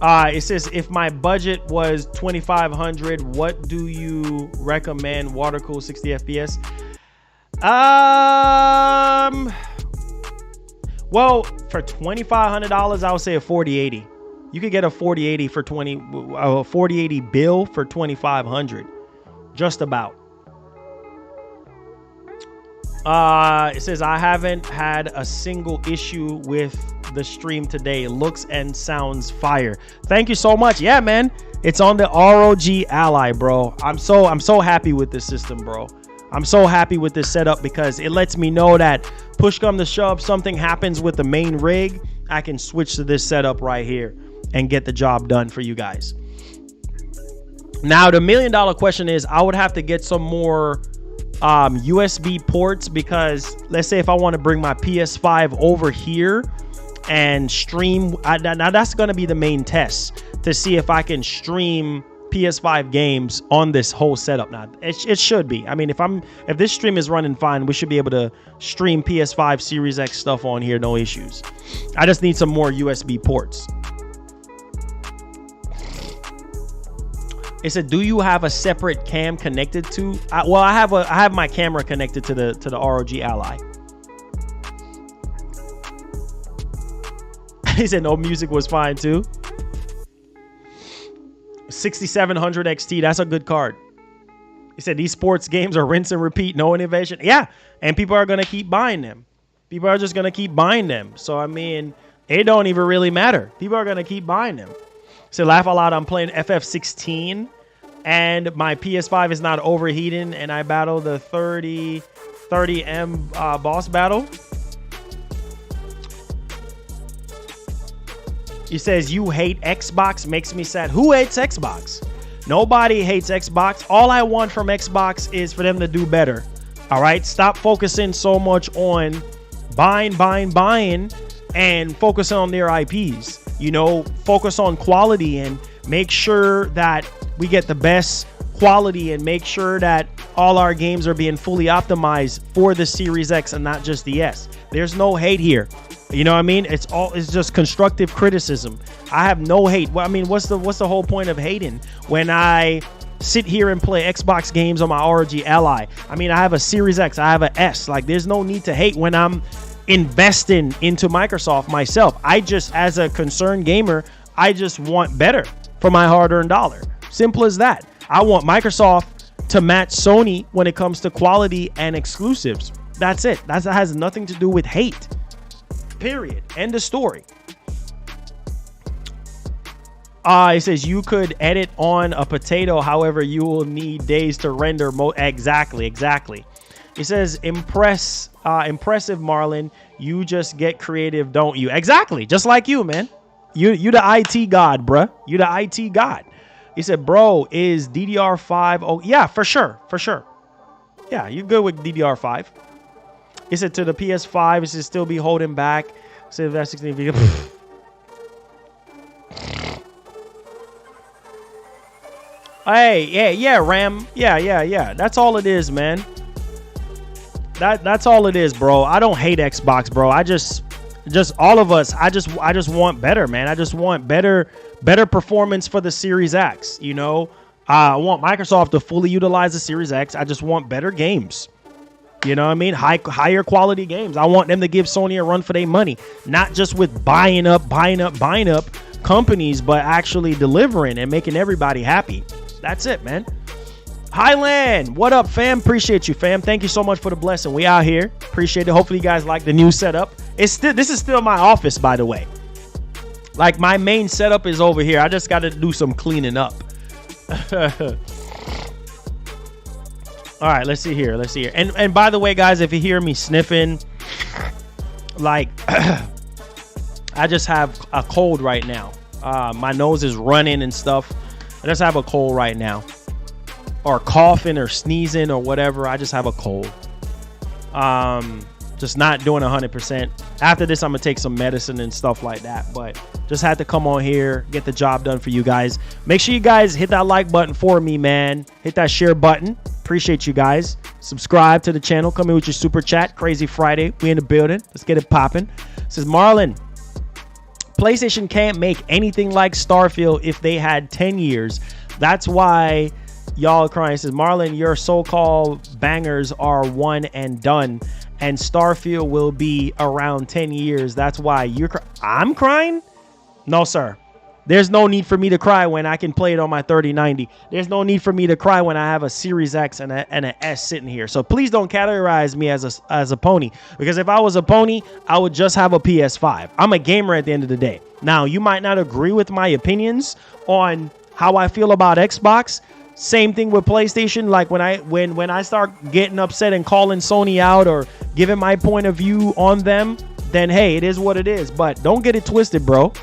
It says, if my budget was $2,500, what do you recommend? Water cool 60 FPS? Well, for $2,500, I would say a 4080. You could get a 4080 for 4080 bill for $2,500. Just about. It says, I haven't had a single issue with the stream today. It looks and sounds fire. Thank you so much. Yeah, man. It's on the ROG Ally, bro. I'm so happy with this system, bro. I'm so happy with this setup because it lets me know that push come to shove, something happens with the main rig, I can switch to this setup right here and get the job done for you guys. Now, the $1 million question is, I would have to get some more USB ports, because let's say if I want to bring my PS5 over here and stream, now that's going to be the main test to see if I can stream PS5 games on this whole setup. Now it should be. I mean, if this stream is running fine, we should be able to stream PS5 Series X stuff on here, no issues. I just need some more USB ports. It said, do you have a separate cam connected to? Well, I have my camera connected to the ROG Ally. He said no, music was fine too. 6700 XT, that's a good card. He said these sports games are rinse and repeat, no innovation. Yeah, and people are gonna keep buying them. People are just gonna keep buying them. So I mean, it don't even really matter. People are gonna keep buying them. So laugh out loud, I'm playing FF16 and my PS5 is not overheating and I battle the 30M boss battle. He says, you hate Xbox, makes me sad. Who hates Xbox? Nobody hates Xbox. All I want from Xbox is for them to do better. All right? Stop focusing so much on buying, and focusing on their IPs. You know, focus on quality and make sure that we get the best quality and make sure that all our games are being fully optimized for the Series X and not just the S. There's no hate here. You know what I mean? It's just constructive criticism. I have no hate. Well, I mean, what's the whole point of hating when I sit here and play Xbox games on my ROG Ally? I mean, I have a Series X, I have an S. Like, there's no need to hate when I'm investing into Microsoft myself. I just, as a concerned gamer, I just want better for my hard-earned dollar. Simple as that. I want Microsoft to match Sony when it comes to quality and exclusives. That's it. That has nothing to do with hate. Period. End of story. It says you could edit on a potato, however, you will need days to render. Exactly. It says impressive, Marlon. You just get creative, don't you? Exactly. Just like you, man. You the IT god, bruh. You the IT god. He said, bro, is DDR5? Oh, yeah, for sure. Yeah, you good with DDR5. He said to the PS5, it should still be holding back. Say that 16 video. Hey, yeah, RAM. Yeah. That's all it is, man. That's all it is, bro. I don't hate Xbox, bro. I just all of us. I just want better, man. I just want better performance for the Series X. You know, I want Microsoft to fully utilize the Series X. I just want better games. You know what I mean? Higher quality games. I want them to give Sony a run for their money, not just with buying up companies, but actually delivering and making everybody happy. That's it, man. Highland, what up, fam? Appreciate you, fam. Thank you so much for the blessing. We out here. Appreciate it. Hopefully you guys like the new setup. This is still my office, by the way. Like, my main setup is over here. I just got to do some cleaning up. All right, let's see here. And by the way, guys, if you hear me sniffing, like, I just have a cold right now. My nose is running and stuff. I just have a cold right now. Or coughing or sneezing or whatever. I just have a cold. Just not doing 100%. After this, I'm going to take some medicine and stuff like that. But just had to come on here, get the job done for you guys. Make sure you guys hit that like button for me, man. Hit that share button. Appreciate you guys. Subscribe to the channel. Come in with your super chat. Crazy Friday. We in the building. Let's get it popping. Says Marlon, PlayStation can't make anything like Starfield if they had 10 years. That's why Y'all crying. It says, Marlon, your so-called bangers are one and done, and Starfield will be around 10 years. That's why I'm crying? No, sir. There's no need for me to cry when I can play it on my 3090. There's no need for me to cry when I have a Series X and an S sitting here. So please don't categorize me as a pony, because if I was a pony, I would just have a PS5. I'm a gamer at the end of the day. Now, you might not agree with my opinions on how I feel about Xbox. Same thing with PlayStation. Like when I start getting upset and calling Sony out or giving my point of view on them, then hey, it is what it is. But don't get it twisted, bro.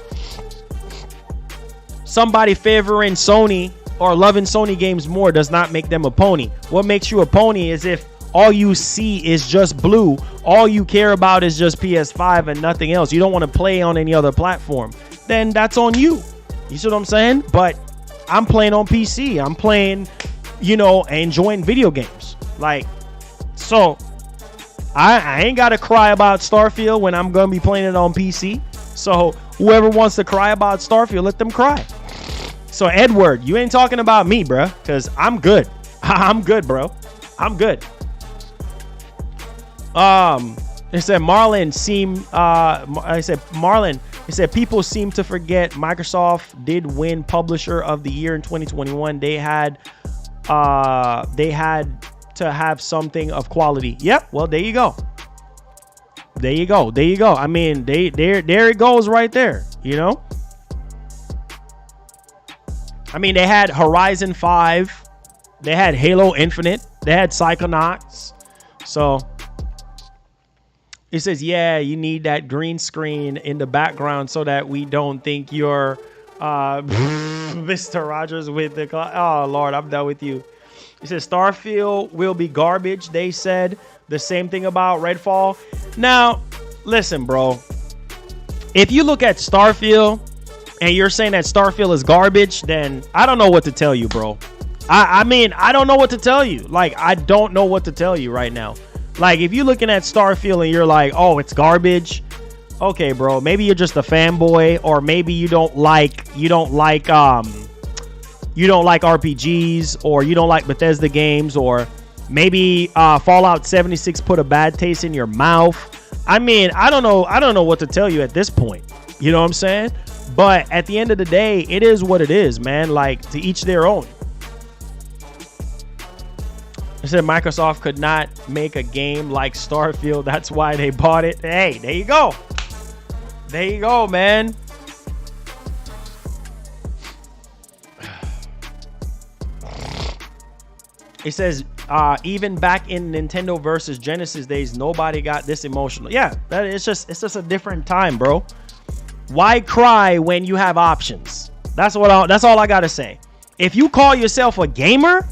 Somebody favoring Sony or loving Sony games more does not make them a pony. What makes you a pony is if all you see is just blue, all you care about is just PS5 and nothing else. You don't want to play on any other platform. Then that's on you. You see what I'm saying? But I'm playing on PC. I'm playing, enjoying video games. Like, so I ain't got to cry about Starfield when I'm going to be playing it on PC. So whoever wants to cry about Starfield, let them cry. So Edward, you ain't talking about me, bro, because I'm good. I'm good, bro. I'm good. It said it said people seem to forget Microsoft did win Publisher of the Year in 2021. They had to have something of quality. Yep. Well, there you go. There you go. I mean, there it goes right there. I mean, they had Horizon 5, they had Halo Infinite, they had Psychonauts. So it says, yeah, you need that green screen in the background so that we don't think you're Mr. Rogers with the oh Lord, I'm done with you. It says Starfield will be garbage. They said the same thing about Redfall. Now, listen, bro. If you look at Starfield and you're saying that Starfield is garbage, then I don't know what to tell you, bro. I mean, I don't know what to tell you. Like, I don't know what to tell you right now. Like, if you're looking at Starfield and you're like, oh, it's garbage. Okay, bro. Maybe you're just a fanboy, or maybe you don't like RPGs, or you don't like Bethesda games, or maybe Fallout 76 put a bad taste in your mouth. I mean, I don't know what to tell you at this point. You know what I'm saying? But at the end of the day, it is what it is, man. Like, to each their own. I said Microsoft could not make a game like Starfield. That's why they bought it. Hey, there you go. There you go, man. It says, even back in Nintendo versus Genesis days, nobody got this emotional. Yeah, it's just a different time, bro. Why cry when you have options? That's all I gotta say. If you call yourself a gamer,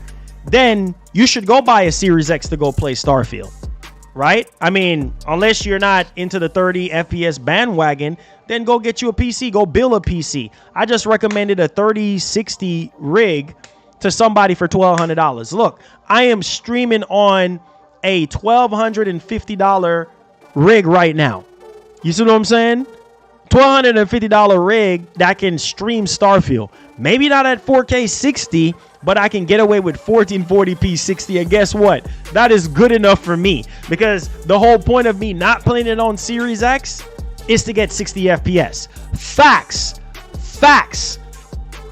then you should go buy a Series X to go play Starfield, right? I mean, unless you're not into the 30 FPS bandwagon, then go get you a PC. Go build a PC. I just recommended a 3060 rig to somebody for $1,200. Look, I am streaming on a $1,250 rig right now. You see what I'm saying? $1,250 rig that can stream Starfield. Maybe not at 4K 60, but I can get away with 1440p 60. And guess what? That is good enough for me, because the whole point of me not playing it on Series X is to get 60 FPS. Facts.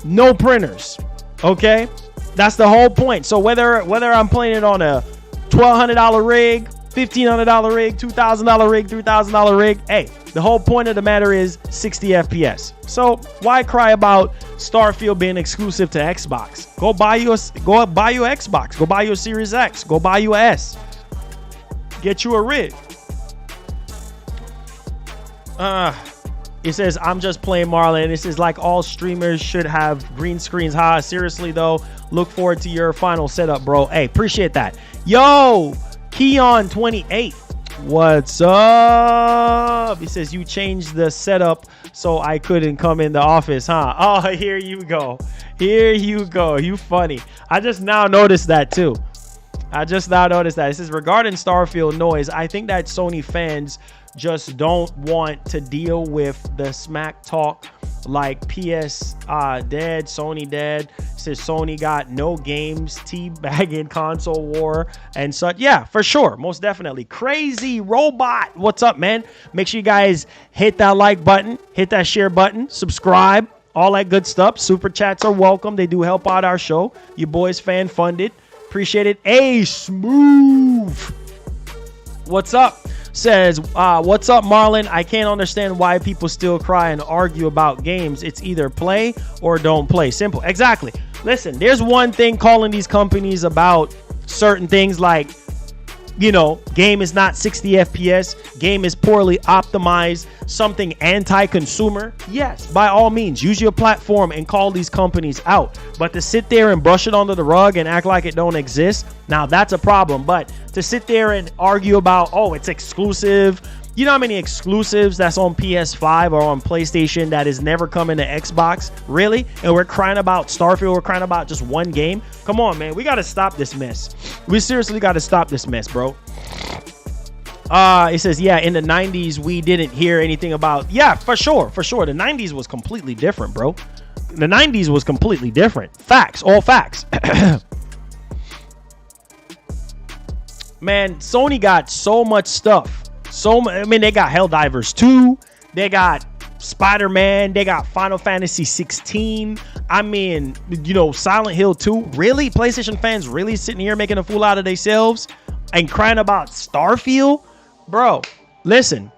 No printers. Okay? That's the whole point. So whether I'm playing it on a $1,200 rig, $1,500 rig, $2,000 rig, $3,000 rig, hey, the whole point of the matter is 60 FPS. So why cry about Starfield being exclusive to Xbox? Go buy your Xbox. Go buy your Series X. Go buy your S. Get you a rig. It says, I'm just playing Marlon. This is like all streamers should have green screens. Seriously though, look forward to your final setup, bro. Hey, appreciate that. Yo, Keon28. What's up? He says, you changed the setup so I couldn't come in the office, huh? Oh, here you go. You funny. I just now noticed that too. It says, regarding Starfield noise, I think that Sony fans just don't want to deal with the smack talk like PS dead, Sony dead. Says Sony got no games, teabagging console war and such. Yeah, for sure, most definitely. Crazy Robot, what's up, man? Make sure you guys hit that like button, hit that share button, subscribe, all that good stuff. Super chats are welcome. They do help out our show. You boys fan funded. Appreciate it. A Smooth, what's up? Says, what's up, Marlon? I can't understand why people still cry and argue about games. It's either play or don't play. Simple. Exactly. Listen, there's one thing calling these companies about certain things like, you know, game is not 60 FPS, game is poorly optimized, something anti-consumer. Yes, by all means, use your platform and call these companies out. But to sit there and brush it under the rug and act like it don't exist, now that's a problem. But to sit there and argue about, oh, it's exclusive. You know how many exclusives that's on PS5 or on PlayStation that is never coming to Xbox? Really? And we're crying about Starfield. We're crying about just one game. Come on, man. We got to stop this mess. We seriously got to stop this mess, bro. It says, yeah, in the 90s, we didn't hear anything about... Yeah, for sure. For sure. The 90s was completely different, bro. The 90s was completely different. Facts. All facts. Man, Sony got so much stuff. I mean, they got Helldivers 2. They got Spider-Man. They got Final Fantasy 16. I mean, you know, Silent Hill 2. Really? PlayStation fans really sitting here making a fool out of themselves and crying about Starfield? Bro, listen.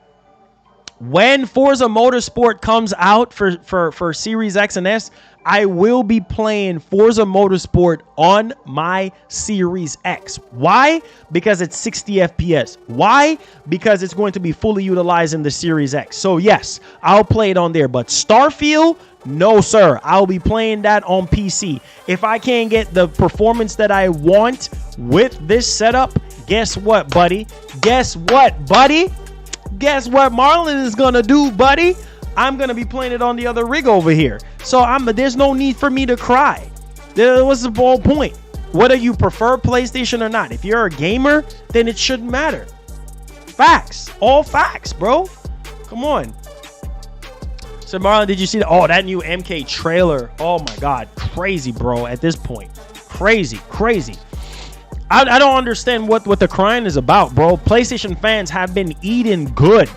When Forza Motorsport comes out for Series X and S, I will be playing Forza Motorsport on my Series X. Why? Because it's 60 FPS. Why? Because it's going to be fully utilized in the Series X. So yes, I'll play it on there. But Starfield, no sir. I'll be playing that on PC. If I can't get the performance that I want with this setup, guess what, buddy? Guess what, buddy? Guess what Marlon is gonna do, buddy? I'm gonna be playing it on the other rig over here. So there's no need for me to cry. What's the whole point? Whether you prefer PlayStation or not, if you're a gamer, then it shouldn't matter. Facts, all facts, bro. Come on. So Marlon, did you see that new MK trailer? Oh my God, crazy, bro. At this point, crazy. I don't understand what the crying is about, bro. PlayStation fans have been eating good.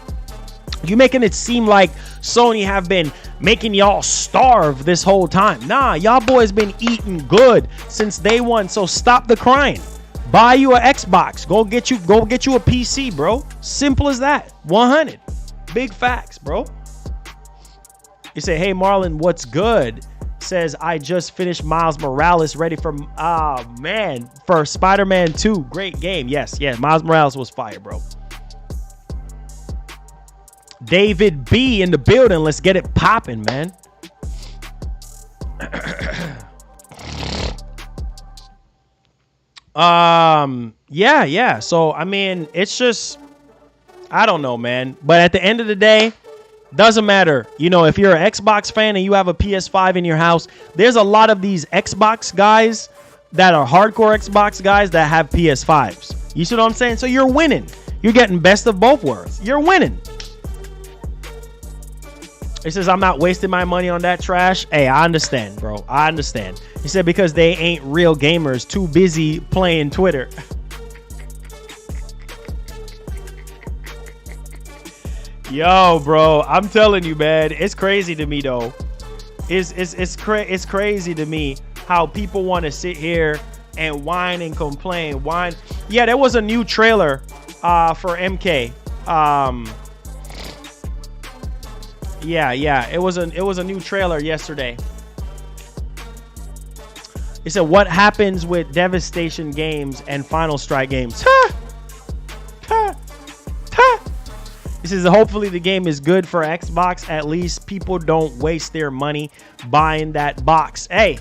You making it seem like Sony have been making y'all starve this whole time. Nah, y'all boys been eating good since day one. So stop the crying. Buy you an Xbox. Go get you a PC, bro. Simple as that. 100. Big facts, bro. You say, hey Marlon, what's good? Says, I just finished Miles Morales, ready for for Spider-Man 2. Great game. Yes, Miles Morales was fire, bro. David B in the building. Let's get it popping, man. Yeah. So I mean, it's just, I don't know, man. But at the end of the day, doesn't matter. You know, if you're an Xbox fan and you have a PS5 in your house, there's a lot of these Xbox guys that are hardcore Xbox guys that have PS5s. You see what I'm saying? So you're winning. You're getting best of both worlds. You're winning. He says, I'm not wasting my money on that trash. Hey, I understand, bro. I understand. He said, because they ain't real gamers, too busy playing Twitter. Yo, bro, I'm telling you, man, it's crazy to me, though. It's crazy to me how people want to sit here and whine and complain. Yeah, there was a new trailer for MK. Yeah, it was a new trailer yesterday. It said, what happens with Devastation games and Final Strike games? It says, hopefully the game is good for Xbox. At least people don't waste their money buying that box. Hey,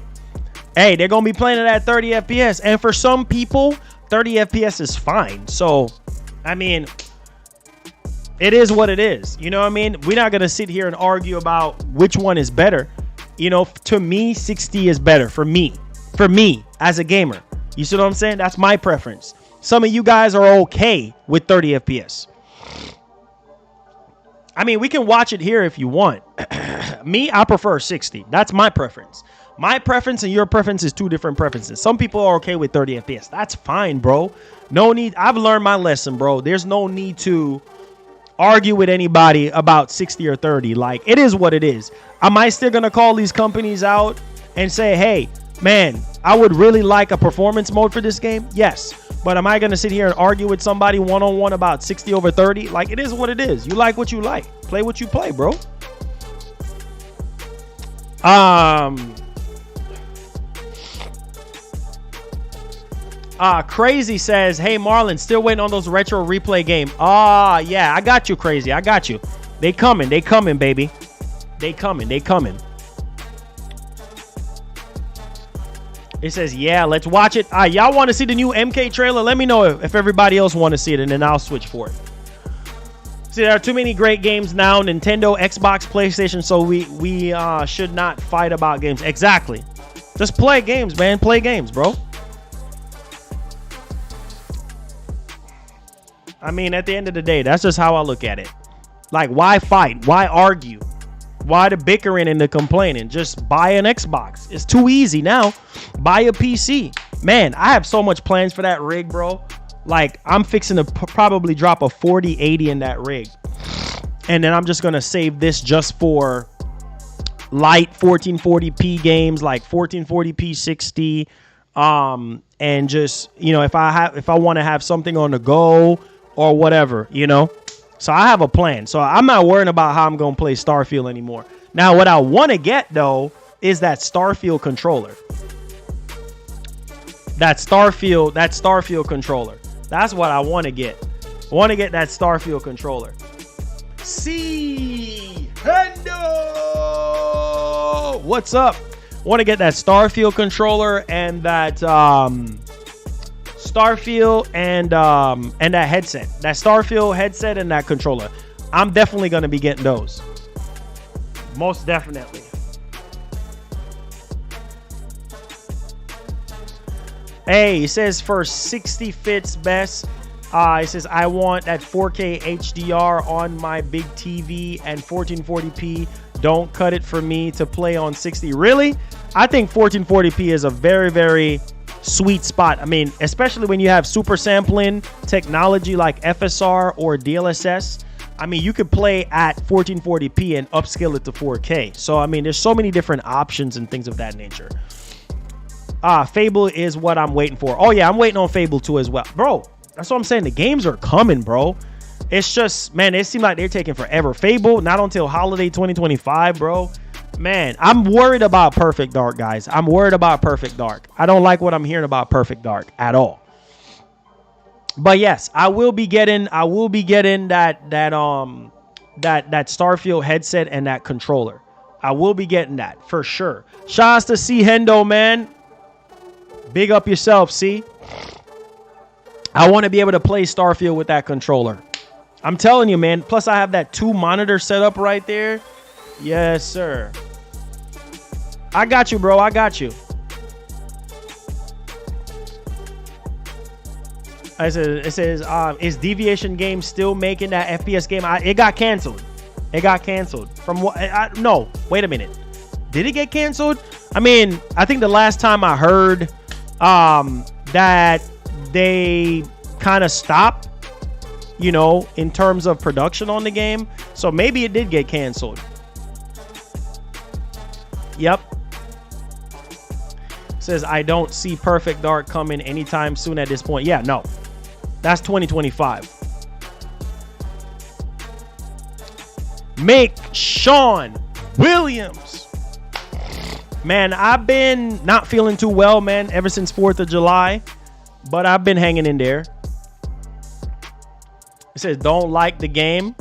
they're going to be playing it at 30 FPS. And for some people, 30 FPS is fine. So, I mean, it is what it is. You know what I mean? We're not going to sit here and argue about which one is better. You know, to me, 60 is better for me. For me, as a gamer. You see what I'm saying? That's my preference. Some of you guys are okay with 30 FPS. I mean, we can watch it here if you want. Me, I prefer 60. That's my preference. My preference and your preference is two different preferences. Some people are okay with 30 FPS. That's fine, bro. No need. I've learned my lesson, bro. There's no need to argue with anybody about 60 or 30. Like, it is what it is. Am I still going to call these companies out and say, hey, man, I would really like a performance mode for this game? Yes. But am I going to sit here and argue with somebody one-on-one about 60 over 30? Like, it is what it is. You like what you like. Play what you play, bro. Crazy says, hey, Marlon, still waiting on those retro replay game. Yeah, I got you, Crazy. I got you. They coming, baby. They coming. It says, yeah, let's watch it. Y'all want to see the new MK trailer? Let me know if everybody else want to see it, and then I'll switch for it. See, there are too many great games now. Nintendo, Xbox, PlayStation, so we should not fight about games. Exactly. Just play games, man. Play games, bro. I mean, at the end of the day, that's just how I look at it. Like, why fight? Why argue? Why the bickering and the complaining? Just buy an Xbox. It's too easy now. Buy a PC. Man, I have so much plans for that rig, bro. Like, I'm fixing to probably drop a 4080 in that rig. And then I'm just going to save this just for light 1440p games, like 1440p 60. And just, you know, if I want to have something on the go or whatever, you know. So I have a plan. So I'm not worrying about how I'm going to play Starfield anymore. Now, what I want to get, though, is that Starfield controller. That Starfield controller. That's what I want to get. I want to get that Starfield controller. See, Hendo! What's up? I want to get that Starfield controller and that Starfield and that headset. That Starfield headset and that controller. I'm definitely going to be getting those. Most definitely. Hey, it says for 60 fits best. It says I want that 4K HDR on my big TV and 1440p. Don't cut it for me to play on 60. Really? I think 1440p is a very, very sweet spot. I mean, especially when you have super sampling technology like FSR or DLSS. I mean, you could play at 1440p and upscale it to 4K. So, I mean, there's so many different options and things of that nature. Fable is what I'm waiting for. Oh, yeah, I'm waiting on Fable 2 as well. Bro, that's what I'm saying. The games are coming, bro. It's just, man, it seems like they're taking forever. Fable, not until holiday 2025, bro. Man, I'm worried about Perfect Dark, guys. I'm worried about Perfect Dark. I don't like what I'm hearing about Perfect Dark at all. But yes, I will be getting that Starfield headset and that controller. I will be getting that for sure. Shouts to C Hendo, man. Big up yourself, see? I want to be able to play Starfield with that controller. I'm telling you, man. Plus, I have that 2 monitor setup right there. Yes, sir. I got you, bro. I got you. It says, is Deviation Games still making that FPS game? It got canceled. It got canceled. From what? No, wait a minute. Did it get canceled? I mean, I think the last time I heard that they kind of stopped, you know, in terms of production on the game. So maybe it did get canceled. Yep. Says, I don't see Perfect Dark coming anytime soon at this point. Yeah, no. That's 2025. Make Sean Williams. Man, I've been not feeling too well, man, ever since 4th of July. But I've been hanging in there. It says, don't like the game.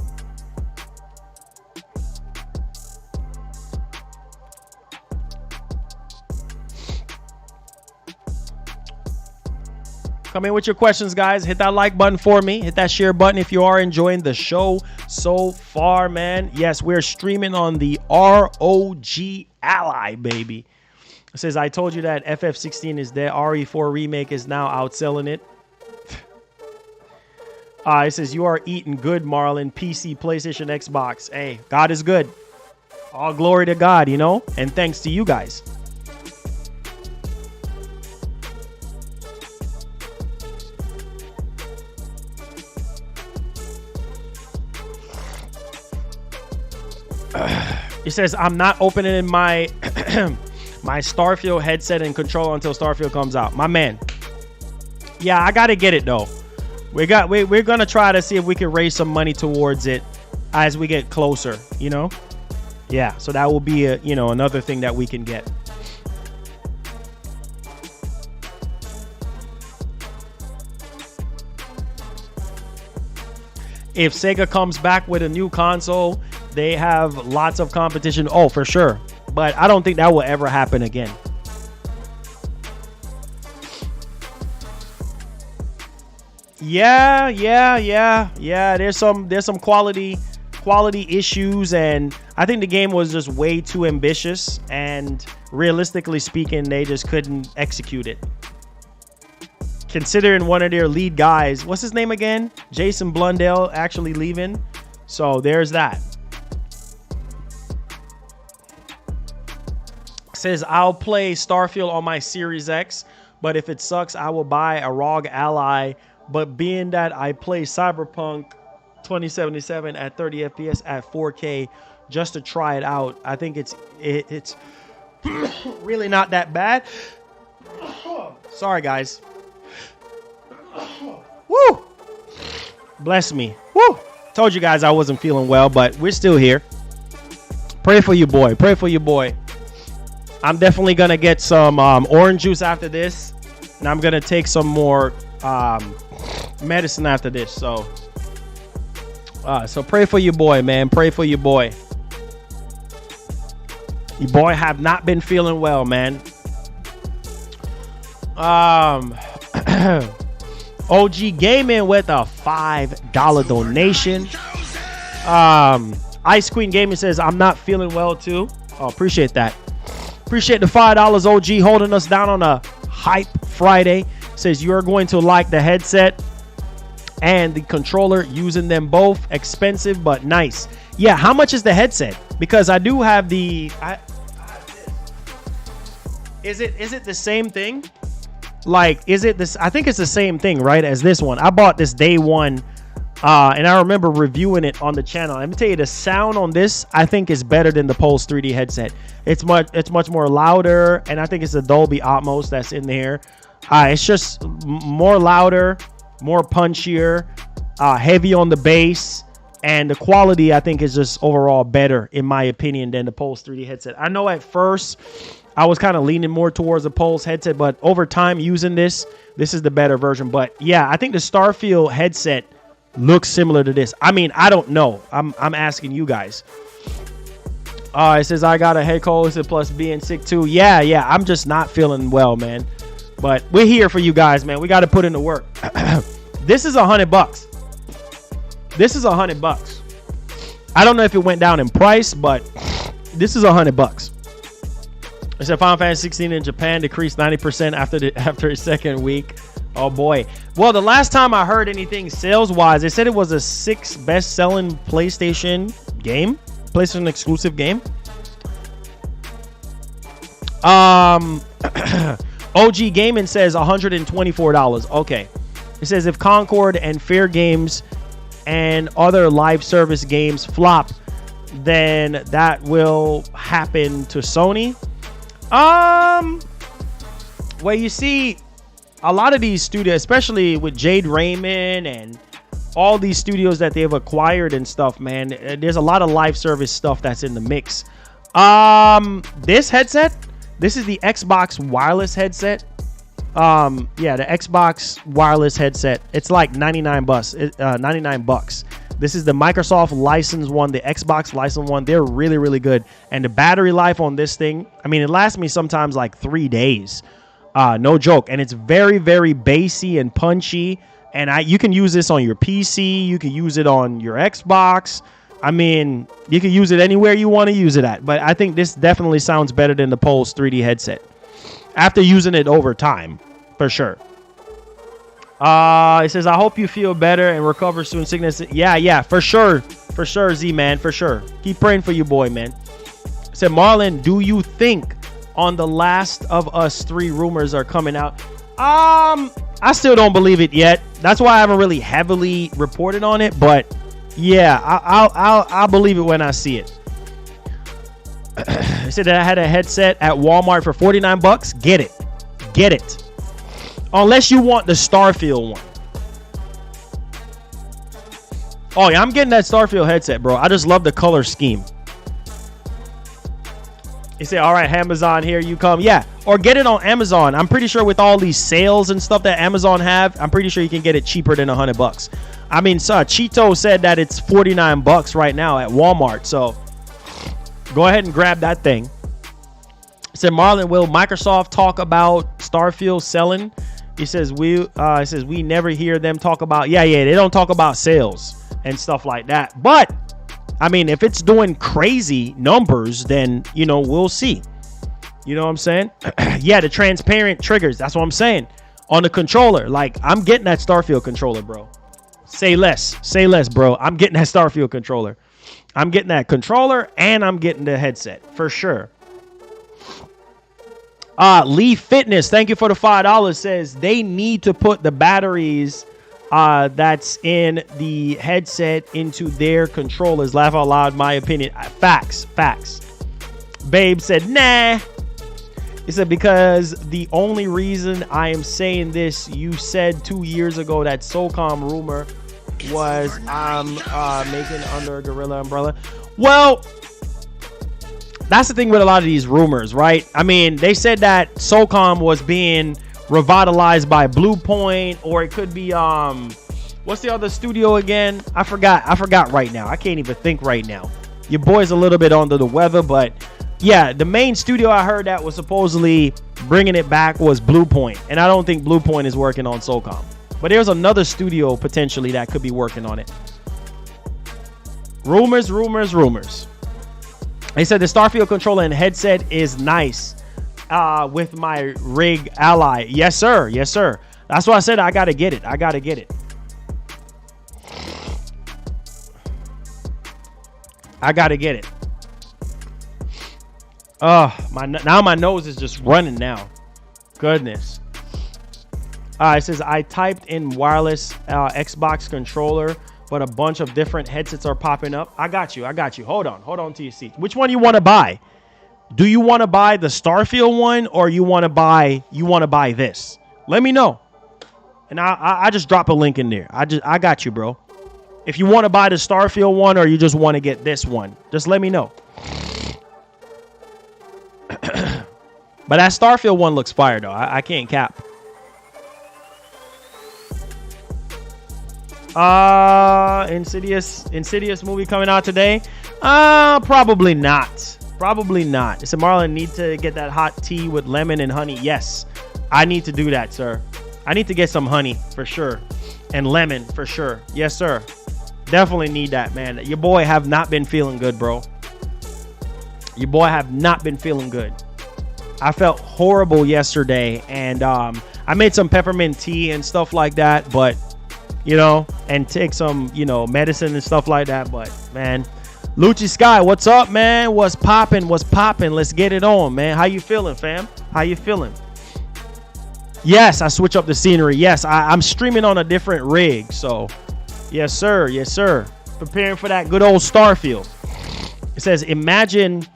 Come in with your questions, guys. Hit that like button for me. Hit that share button if you are enjoying the show so far, man. Yes, we're streaming on the ROG Ally, baby. It says, I told you that FF16 is dead. RE4 remake is now outselling it. It says, you are eating good, Marlon. PC, PlayStation, Xbox. Hey, God is good. All glory to God, you know, and thanks to you guys. It says, I'm not opening my my Starfield headset and controller until Starfield comes out. My man. Yeah, I got to get it, though. We're going to try to see if we can raise some money towards it as we get closer, you know? Yeah, so that will be, another thing that we can get. If Sega comes back with a new console, they have lots of competition. Oh, for sure. But I don't think that will ever happen again. Yeah. There's some quality issues, and I think the game was just way too ambitious, and realistically speaking, they just couldn't execute it. Considering one of their lead guys, what's his name again? Jason Blundell actually leaving. So there's that. Says, I'll play Starfield on my Series X, but if it sucks, I will buy a ROG Ally. But being that I play Cyberpunk 2077 at 30 FPS at 4K just to try it out, I think it's really not that bad. Sorry, guys. Woo! Bless me. Woo! Told you guys I wasn't feeling well, but we're still here. Pray for you, boy. Pray for you, boy. I'm definitely gonna get some orange juice after this, and I'm gonna take some more medicine after this. So pray for your boy, man. Pray for your boy. Your boy have not been feeling well, man. OG Gaming with a $5 donation. Ice Queen Gaming says, I'm not feeling well too. Oh, appreciate that. Appreciate the $5 OG holding us down on a hype Friday. Says you're going to like the headset and the controller, using them both. Expensive but nice. Yeah, how much is the headset? Because I do have the Is it the same thing? Like, is it this? I think it's the same thing, right, as this one. I bought this day one, and I remember reviewing it on the channel. Let me tell you, the sound on this, I think, is better than the Pulse 3D headset. It's much more louder, and I think it's the Dolby Atmos that's in there. It's just more louder, more punchier, heavy on the bass, and the quality, I think, is just overall better, in my opinion, than the Pulse 3D headset. I know at first I was kind of leaning more towards the Pulse headset, but over time using this is the better version. But yeah, I think the Starfield headset looks similar to this. I mean, I don't know. I'm asking you guys. It says I got a head cold. It says plus being sick too. Yeah. I'm just not feeling well, man. But we're here for you guys, man. We got to put in the work. This is $100. This is $100. I don't know if it went down in price, but this is $100. It said Final Fantasy 16 in Japan decreased 90% after its second week. Oh boy. Well, the last time I heard anything sales-wise, they said it was a 6th best-selling PlayStation game, PlayStation exclusive game. OG Gaming says $124. Okay. It says if Concord and Fair Games and other live service games flop, then that will happen to Sony. Well, you see, a lot of these studios, especially with Jade Raymond and all these studios that they've acquired and stuff, man, there's a lot of live service stuff that's in the mix. This headset, this is the Xbox wireless headset. Yeah, the Xbox wireless headset. It's like $99. This is the Microsoft licensed one, the Xbox licensed one. They're really, really good. And the battery life on this thing, I mean, it lasts me sometimes like 3 days. No joke. And it's very, very bassy and punchy. And you can use this on your PC. You can use it on your Xbox. I mean, you can use it anywhere you want to use it at. But I think this definitely sounds better than the Pulse 3D headset after using it over time, for sure. It says, I hope you feel better and recover soon. Sickness. Yeah, for sure. For sure, Z-Man, for sure. Keep praying for you, boy, man. Said Marlon, do you think on The Last of Us 3 rumors are coming out? I still don't believe it yet. That's why I haven't really heavily reported on it. But yeah, I'll believe it when I see it. He said that I had a headset at Walmart for $49. Get it. Get it. Unless you want the Starfield one. Oh yeah, I'm getting that Starfield headset, bro. I just love the color scheme. He said, all right, Amazon, here you come. Yeah, or get it on Amazon. I'm pretty sure with all these sales and stuff that Amazon have, I'm pretty sure you can get it cheaper than $100. I mean, Cheeto said that it's $49 right now at Walmart. So go ahead and grab that thing. He said, Marlon, will Microsoft talk about Starfield selling? He says, we never hear them talk about, yeah, they don't talk about sales and stuff like that. But I mean, if it's doing crazy numbers, then, you know, we'll see. You know what I'm saying? Yeah, the transparent triggers. That's what I'm saying. On the controller. Like, I'm getting that Starfield controller, bro. Say less. Say less, bro. I'm getting that Starfield controller. I'm getting that controller and I'm getting the headset for sure. Lee Fitness, thank you for the $5. Says they need to put the batteries that's in the headset into their controllers. Laugh out loud, my opinion. Facts. Babe said, nah. He said, because the only reason I am saying this, you said 2 years ago that SOCOM rumor was I'm making under a Gorilla umbrella. Well, that's the thing with a lot of these rumors, right? I mean, they said that SOCOM was being revitalized by Blue Point, or it could be what's the other studio again? I forgot right now. I can't even think right now. Your boy's a little bit under the weather, but yeah, the main studio I heard that was supposedly bringing it back was Blue Point, and I don't think Blue Point is working on SOCOM, but there's another studio potentially that could be working on it. Rumors. They said the Starfield controller and headset is nice. With my rig ally. Yes, sir. That's why I said I gotta get it. Now my nose is just running now. Goodness. It says I typed in wireless Xbox controller, but a bunch of different headsets are popping up. I got you. Hold on to your seat. Which one you want to buy? Do you want to buy the Starfield one, or you want to buy this? Let me know. And I just drop a link in there. I got you, bro. If you want to buy the Starfield one, or you just want to get this one, just let me know. But that Starfield one looks fire though. I can't cap. Insidious movie coming out today? Probably not. It's a Marlon need to get that hot tea with lemon and honey. Yes, I need to do that, sir. I need to get some honey for sure, and lemon for sure. Yes, sir. Definitely need that, man. Your boy have not been feeling good, bro. Your boy have not been feeling good. I felt horrible yesterday, and I made some peppermint tea and stuff like that, but you know, and take some, you know, medicine and stuff like that. But man, Lucci Sky, what's up, man? What's popping? Let's get it on, man. How you feeling, fam? How you feeling? Yes, I switch up the scenery. Yes, I'm streaming on a different rig. So, yes, sir. Preparing for that good old Starfield. It says, imagine.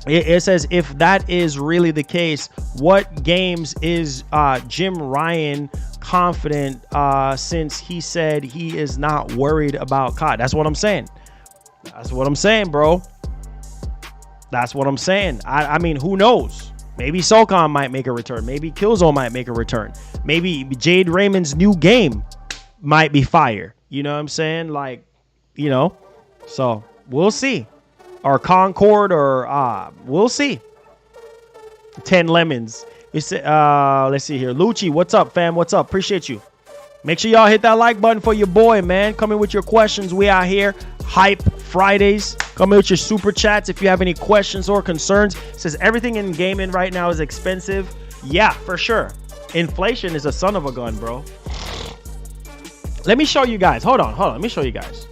It says, if that is really the case, what games is Jim Ryan confident since he said he is not worried about COD? That's what I'm saying. Bro. That's what I'm saying. I mean, who knows? Maybe SOCOM might make a return. Maybe Killzone might make a return. Maybe Jade Raymond's new game might be fire. You know what I'm saying? Like, you know. So, we'll see. Or Concord, or we'll see. 10 lemons. Let's see here. Lucci, what's up, fam? What's up? Appreciate you. Make sure y'all hit that like button for your boy, man. Come in with your questions. We out here. Hype Fridays. Come in with your super chats if you have any questions or concerns. It says everything in gaming right now is expensive. Yeah, for sure. Inflation is a son of a gun, bro. Let me show you guys. Hold on. Let me show you guys.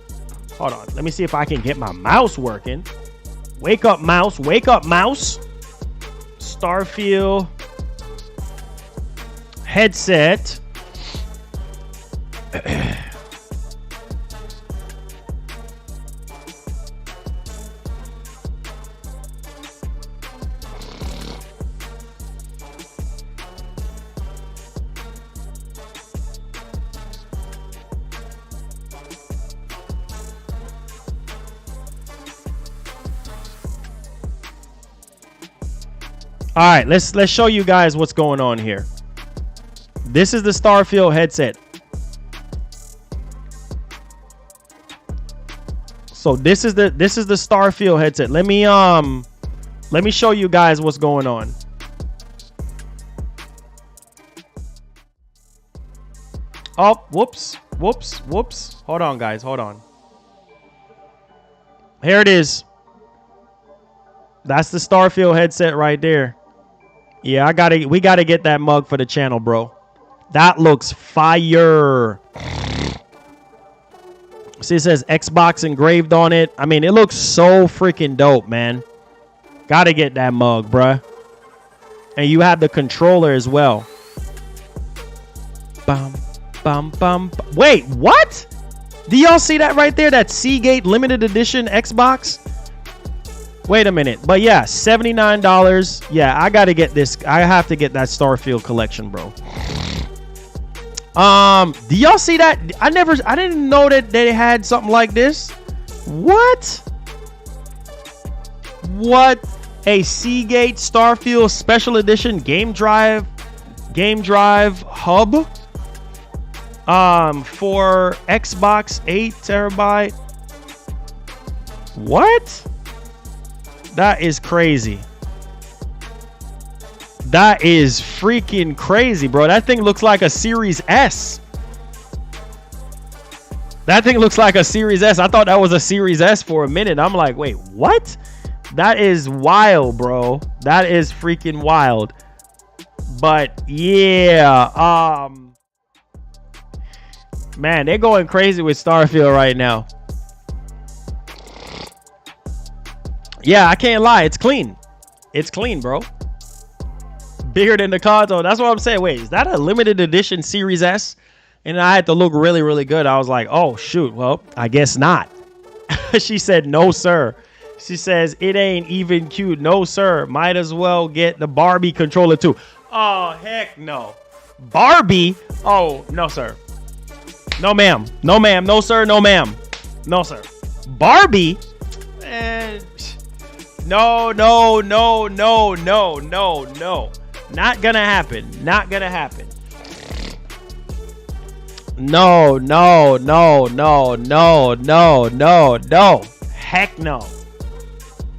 Hold on. Let me see if I can get my mouse working. Wake up, mouse. Wake up, mouse. Starfield headset. All right, let's show you guys what's going on here. This is the Starfield headset. So this is the Starfield headset. Let me show you guys what's going on. Oh, whoops. Hold on, guys. Hold on. Here it is. That's the Starfield headset right there. Yeah, we gotta get that mug for the channel, bro. That looks fire. See, it says Xbox engraved on it. I mean, it looks so freaking dope, man. Gotta get that mug, bruh. And you have the controller as well. Bum, bum, bum. Wait, what? Do y'all see that right there? That Seagate limited edition Xbox? Wait a minute. But yeah, $79. Yeah, I gotta get this. I have to get that Starfield collection, bro. Do y'all see that? I didn't know that they had something like this. What? A Seagate Starfield Special Edition game drive hub. For Xbox 8 terabyte. What? That is crazy. That is freaking crazy, bro. That thing looks like a Series S. That thing looks like a Series S. I thought that was a Series S for a minute. I'm like, wait, what? That is wild, bro. That is freaking wild. But yeah, man, they're going crazy with Starfield right now. Yeah, I can't lie. It's clean. It's clean, bro. Bigger than the console. That's what I'm saying. Wait, is that a limited edition Series S? And I had to look really, really good. I was like, oh, shoot. Well, I guess not. She said, no, sir. She says, it ain't even cute. No, sir. Might as well get the Barbie controller, too. Oh, heck no. Barbie? Oh, no, sir. No, ma'am. No, ma'am. No, sir. No, ma'am. No, sir. Barbie? No. Not gonna happen. Not gonna happen. No. Heck no.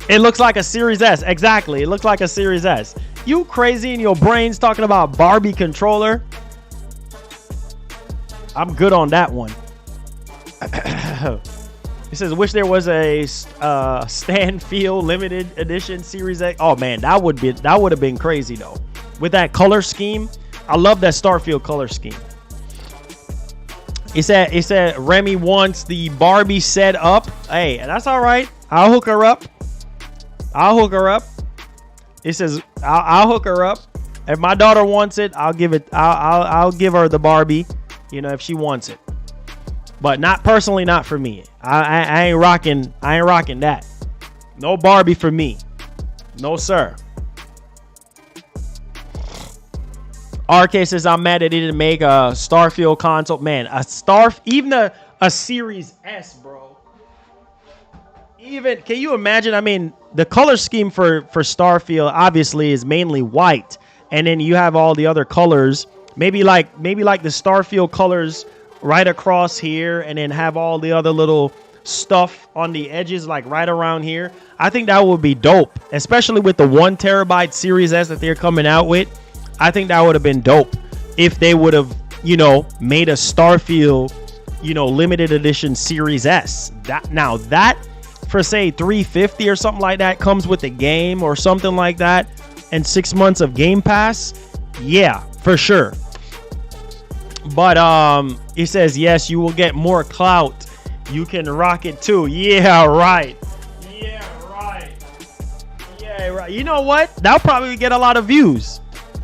It looks like a Series S. Exactly. It looks like a Series S. You crazy in your brains talking about Barbie controller? I'm good on that one. It says, wish there was a Stanfield limited edition Series X. Oh man, that would have been crazy though. With that color scheme, I love that Starfield color scheme. It said Remy wants the Barbie set up. Hey, that's all right. I'll hook her up. It says I'll hook her up. If my daughter wants it, I'll give it. I'll give her the Barbie. You know, if she wants it. But not personally, not for me. I ain't rocking that. No Barbie for me. No, sir. RK says, I'm mad that they didn't make a Starfield console. Man, even a Series S, bro. Even, can you imagine? I mean, the color scheme for Starfield obviously is mainly white. And then you have all the other colors. Maybe like the Starfield colors right across here, and then have all the other little stuff on the edges, like right around here. I think that would be dope, especially with the 1 terabyte Series S that they're coming out with. I think that would have been dope if they would have, you know, made a Starfield, you know, limited edition Series S. That for say $350 or something like that comes with the game or something like that, and 6 months of Game Pass. Yeah, for sure. But it says, yes, you will get more clout. You can rock it too. Yeah, right. Right. You know what? That'll probably get a lot of views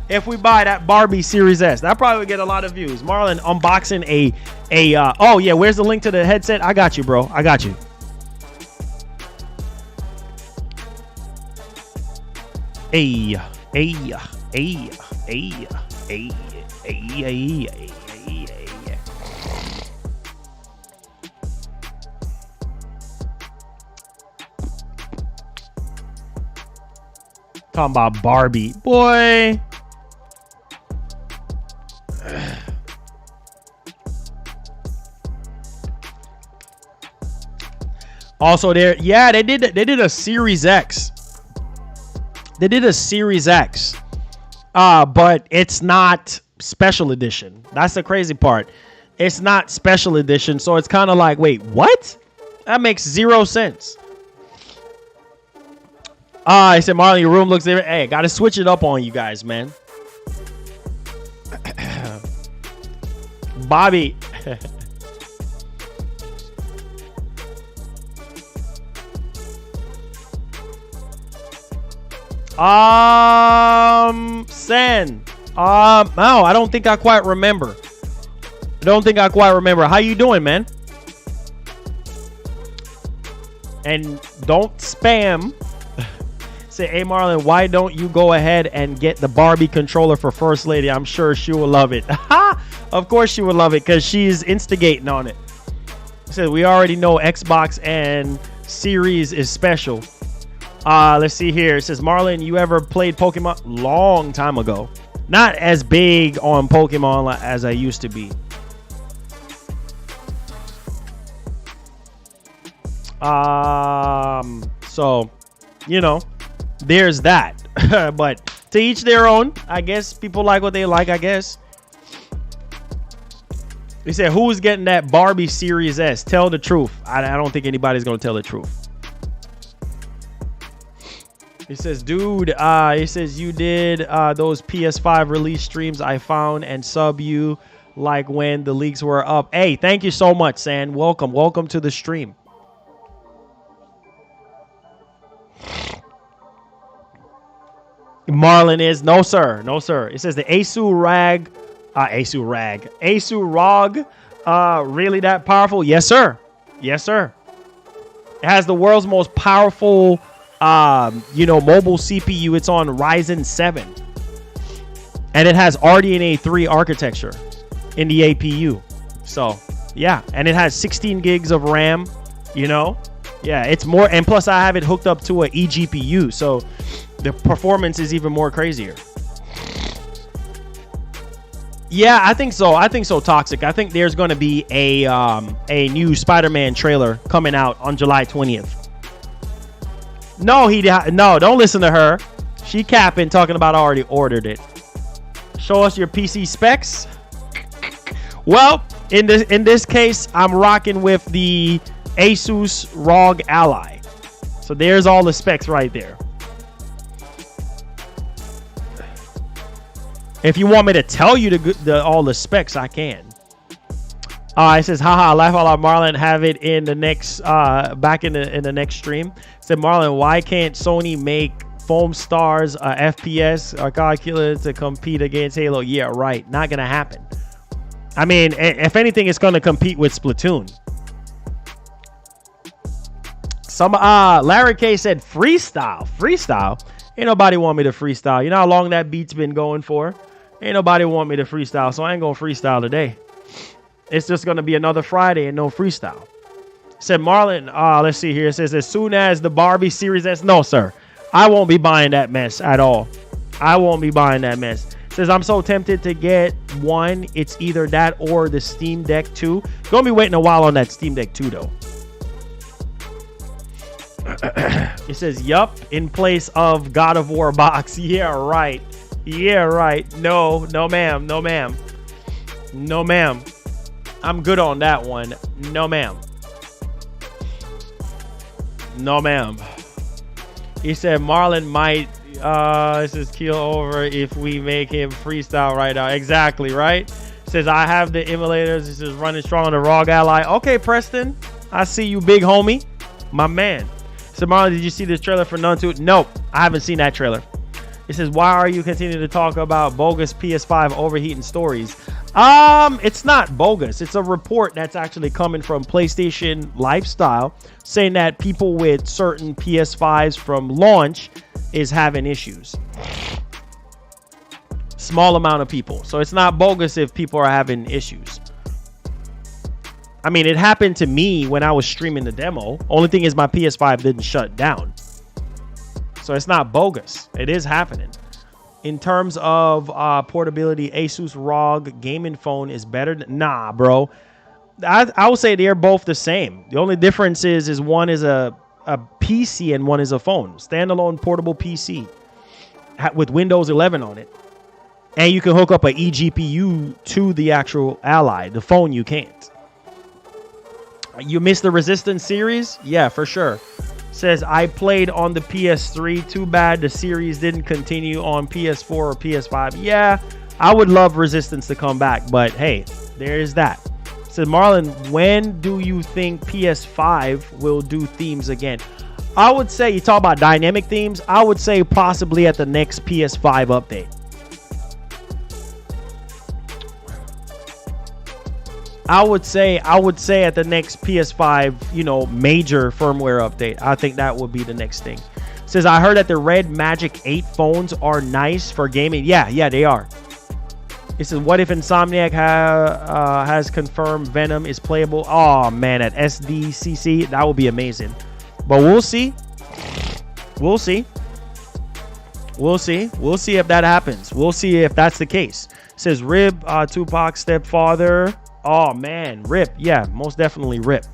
if we buy that Barbie Series S. That'll probably get a lot of views. Marlon unboxing oh yeah, where's the link to the headset? I got you, bro. I got you. Talking about Barbie, boy. Also, they did a Series X. They did a Series X, but it's not special edition. That's the crazy part. It's not special edition, so it's kind of like, wait, what? That makes 0 sense. I said, Marlon, your room looks different. Hey, gotta switch it up on you guys, man. Bobby. Sen. No, I don't think I quite remember. How you doing, man? And don't spam. Say, hey, Marlon, why don't you go ahead and get the Barbie controller for First Lady? I'm sure she will love it. Of course she would love it because she's instigating on it. Said we already know Xbox and Series is special. Let's see here. It says, Marlon, you ever played Pokemon? Long time ago. Not as big on Pokemon as I used to be. So, you know, there's that. But to each their own. I guess people like what they like, I guess. They said, who's getting that Barbie Series S? Tell the truth. I don't think anybody's going to tell the truth. He says, dude, he says, you did those PS5 release streams I found and sub you like when the leaks were up. Hey, thank you so much, San. Welcome to the stream. Marlon is no sir. It says the Asu ROG really that powerful? Yes sir. It has the world's most powerful mobile CPU. It's on Ryzen 7 and it has RDNA 3 architecture in the APU. So yeah, and it has 16 gigs of RAM. Yeah, it's more, and plus I have it hooked up to a eGPU, so the performance is even more crazier. Yeah, I think so, Toxic. I think there's going to be a new Spider-Man trailer coming out on July 20th. No, don't listen to her. She capping, talking about I already ordered it. Show us your PC specs. Well, in this case, I'm rocking with the Asus ROG Ally. So there's all the specs right there. If you want me to tell you all the specs, I can. It says, haha, laugh out loud, Marlon, have it in the next back in the next stream. Said, Marlon, why can't Sony make Foam Stars FPS or calculator to compete against Halo? Yeah, right. Not gonna happen. I mean, if anything, it's gonna compete with Splatoon. Larry K said freestyle. Ain't nobody want me to freestyle. You know how long that beat's been going for? Ain't nobody want me to freestyle, so I ain't gonna freestyle today. It's just gonna be another Friday and no freestyle. Said Marlon, let's see here. It says, as soon as the Barbie Series S. No, sir. I won't be buying that mess at all. I won't be buying that mess. Says, I'm so tempted to get one. It's either that or the Steam Deck 2. Gonna be waiting a while on that Steam Deck 2, though. It says, yup, in place of God of War box. Yeah, right. No, ma'am. I'm good on that one. No, ma'am. He said Marlon might this is kill over if we make him freestyle right now. Exactly, right? Says I have the emulators. This is running strong on the ROG Ally. Okay, Preston. I see you, big homie. My man. So Marlon, did you see this trailer for Nun 2? Nope, I haven't seen that trailer. It says, why are you continuing to talk about bogus PS5 overheating stories? It's not bogus. It's a report that's actually coming from PlayStation Lifestyle saying that people with certain PS5s from launch is having issues. Small amount of people. So it's not bogus if people are having issues. I mean, it happened to me when I was streaming the demo. Only thing is my PS5 didn't shut down. So it's not bogus. It is happening. In terms of portability, Asus ROG gaming phone is better. Nah, bro. I would say they're both the same. The only difference is one is a PC and one is a phone. Standalone portable PC with Windows 11 on it. And you can hook up an eGPU to the actual Ally. The phone you can't. You missed the Resistance series? Yeah, for sure. Says, I played on the PS3. Too bad the series didn't continue on PS4 or PS5. Yeah, I would love Resistance to come back, but hey, there is that. Says, Marlon, when do you think PS5 will do themes again? I would say, you talk about dynamic themes, I would say possibly at the next PS5 update. I would say at the next PS5, major firmware update. I think that would be the next thing. Says, I heard that the Red Magic 8 phones are nice for gaming. Yeah, they are. It says, what if Insomniac has confirmed Venom is playable? Oh, man, at SDCC, that would be amazing. But we'll see. We'll see. We'll see. We'll see if that happens. We'll see if that's the case. It says, Rib, Tupac, stepfather. Oh, man. RIP. Yeah, most definitely RIP.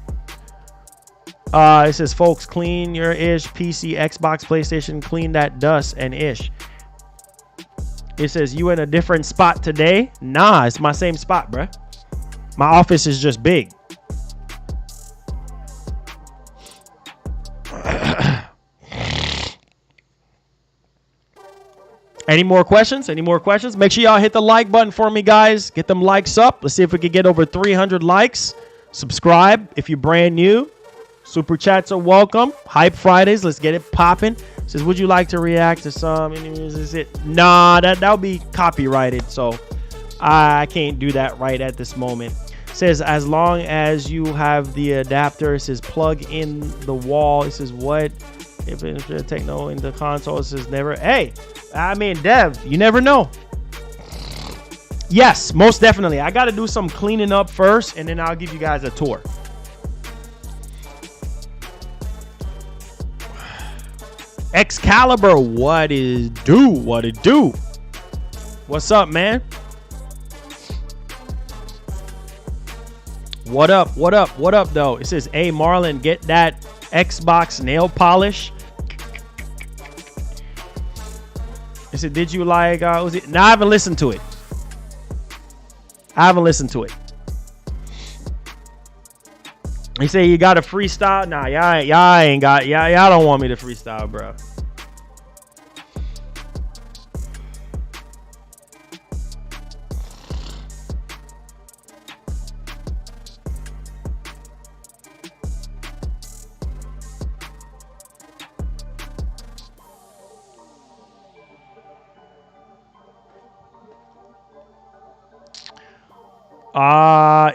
It says, folks, clean your ish. PC, Xbox, PlayStation, clean that dust and ish. It says, you in a different spot today? Nah, it's my same spot, bruh. My office is just big. Any more questions? Any more questions? Make sure y'all hit the like button for me, guys. Get them likes up. Let's see if we can get over 300 likes. Subscribe if you're brand new. Super chats are welcome. Hype Fridays. Let's get it popping. Says, would you like to react to some? Is it? Nah, that would be copyrighted. So I can't do that right at this moment. Says, as long as you have the adapter. It says, plug in the wall. It says, what? If it's techno in the console, it says never. Hey, I mean, Dev, you never know. Yes, most definitely. I got to do some cleaning up first, and then I'll give you guys a tour. Excalibur, what it do? What it do? What's up, man? What up? What up? What up, though? It says, hey, Marlon, get that Xbox nail polish. I said, did you like, was it? No, I haven't listened to it. I haven't listened to it. He said, you got a freestyle? Nah, y'all ain't got, y'all don't want me to freestyle, bro.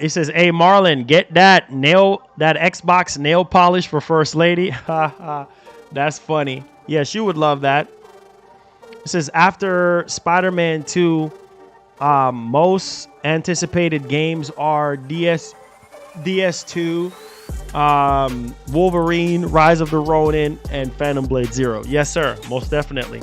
It says, hey, Marlon, get that Xbox nail polish for First Lady. That's funny. Yeah, she would love that. It says, after Spider-Man 2, most anticipated games are DS2, Wolverine, Rise of the Ronin, and Phantom Blade Zero. Yes, sir. Most definitely.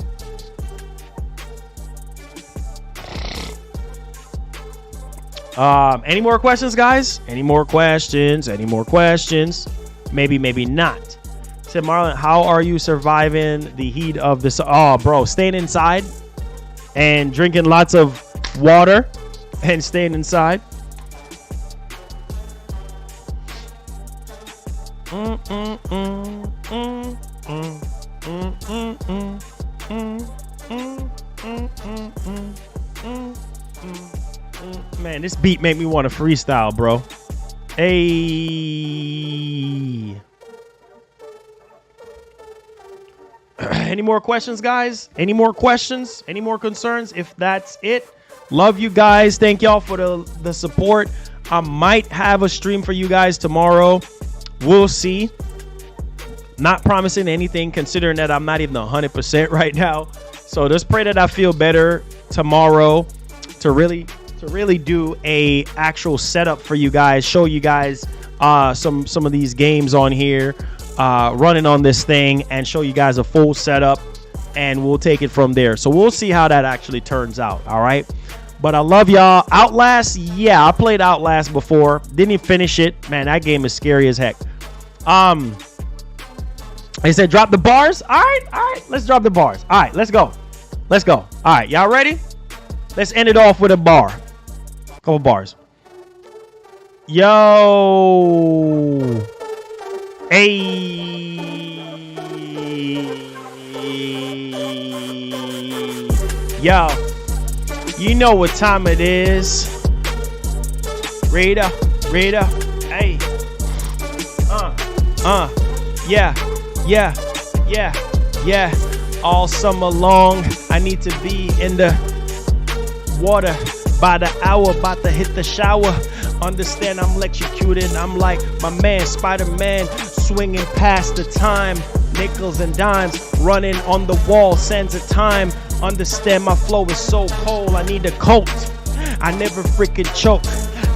Any more questions, guys? Any more questions? Any more questions? Maybe, maybe not. Said, Marlon, how are you surviving the heat of this? Oh, bro, staying inside and drinking lots of water and staying inside. Man, this beat made me want to freestyle, bro. Hey. Any more questions, guys? Any more questions? Any more concerns? If that's it, love you guys. Thank y'all for the support. I might have a stream for you guys tomorrow. We'll see. Not promising anything, considering that I'm not even 100% right now. So just pray that I feel better tomorrow to really do a actual setup for you guys, show you guys some of these games on here, running on this thing, and show you guys a full setup, and we'll take it from there. So we'll see how that actually turns out. All right, but I love y'all. Outlast, yeah, I played Outlast before, didn't even finish it. Man, that game is scary as heck. They said drop the bars. All right, let's drop the bars. All right, let's go. All right, y'all ready? Let's end it off with a bar. Couple bars. Yo. Hey. Yo. You know what time it is. Rita. Hey. Yeah. All summer long, I need to be in the water by the hour, about to hit the shower. Understand I'm electrocuted. I'm like my man Spider-Man, swinging past the time. Nickels and dimes running on the wall, sands of time. Understand my flow is so cold, I need a coat. I never freaking choke.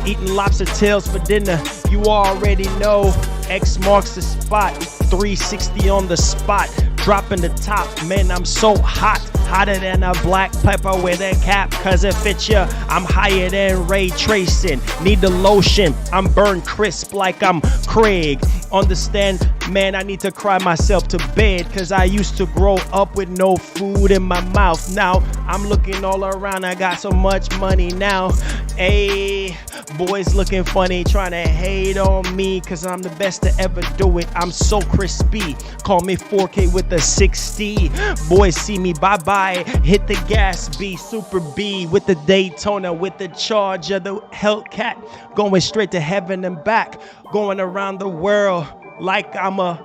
Eating lobster tails for dinner, you already know. X marks the spot, 360 on the spot. Dropping the top, man, I'm so hot. Hotter than a black pepper with a cap, cause it fits ya. I'm higher than ray tracing. Need the lotion, I'm burned crisp like I'm Craig. Understand, man, I need to cry myself to bed, cause I used to grow up with no food in my mouth. Now I'm looking all around, I got so much money now. Ayy, boys looking funny, trying to hate on me, cause I'm the best to ever do it. I'm so crispy, call me 4K with the 60. Boys see me, bye-bye, hit the gas, B, Super B, with the Daytona, with the Charger, the Hellcat, going straight to heaven and back, going around the world like I'm a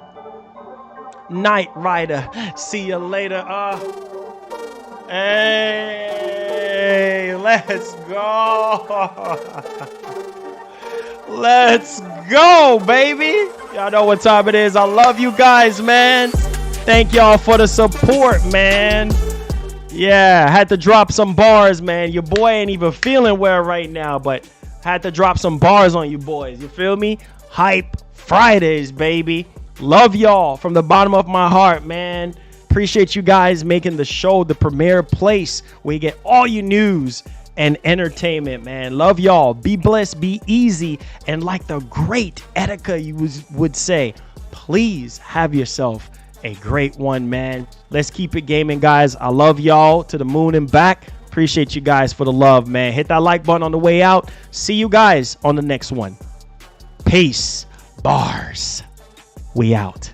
night rider. See you later. Hey, let's go. Let's go, baby. Y'all know what time it is. I love you guys, man. Thank y'all for the support, man. Yeah, had to drop some bars, man. Your boy ain't even feeling well right now, but had to drop some bars on you boys. You feel me? Hype Fridays, baby. Love y'all from the bottom of my heart, man. Appreciate you guys making the show the premier place where you get all your news and entertainment, man. Love y'all. Be blessed, be easy, and like the great Etika would say, please have yourself a great one, man. Let's keep it gaming, guys. I love y'all to the moon and back. Appreciate you guys for the love, man. Hit that like button on the way out. See you guys on the next one. Peace. Bars. We out.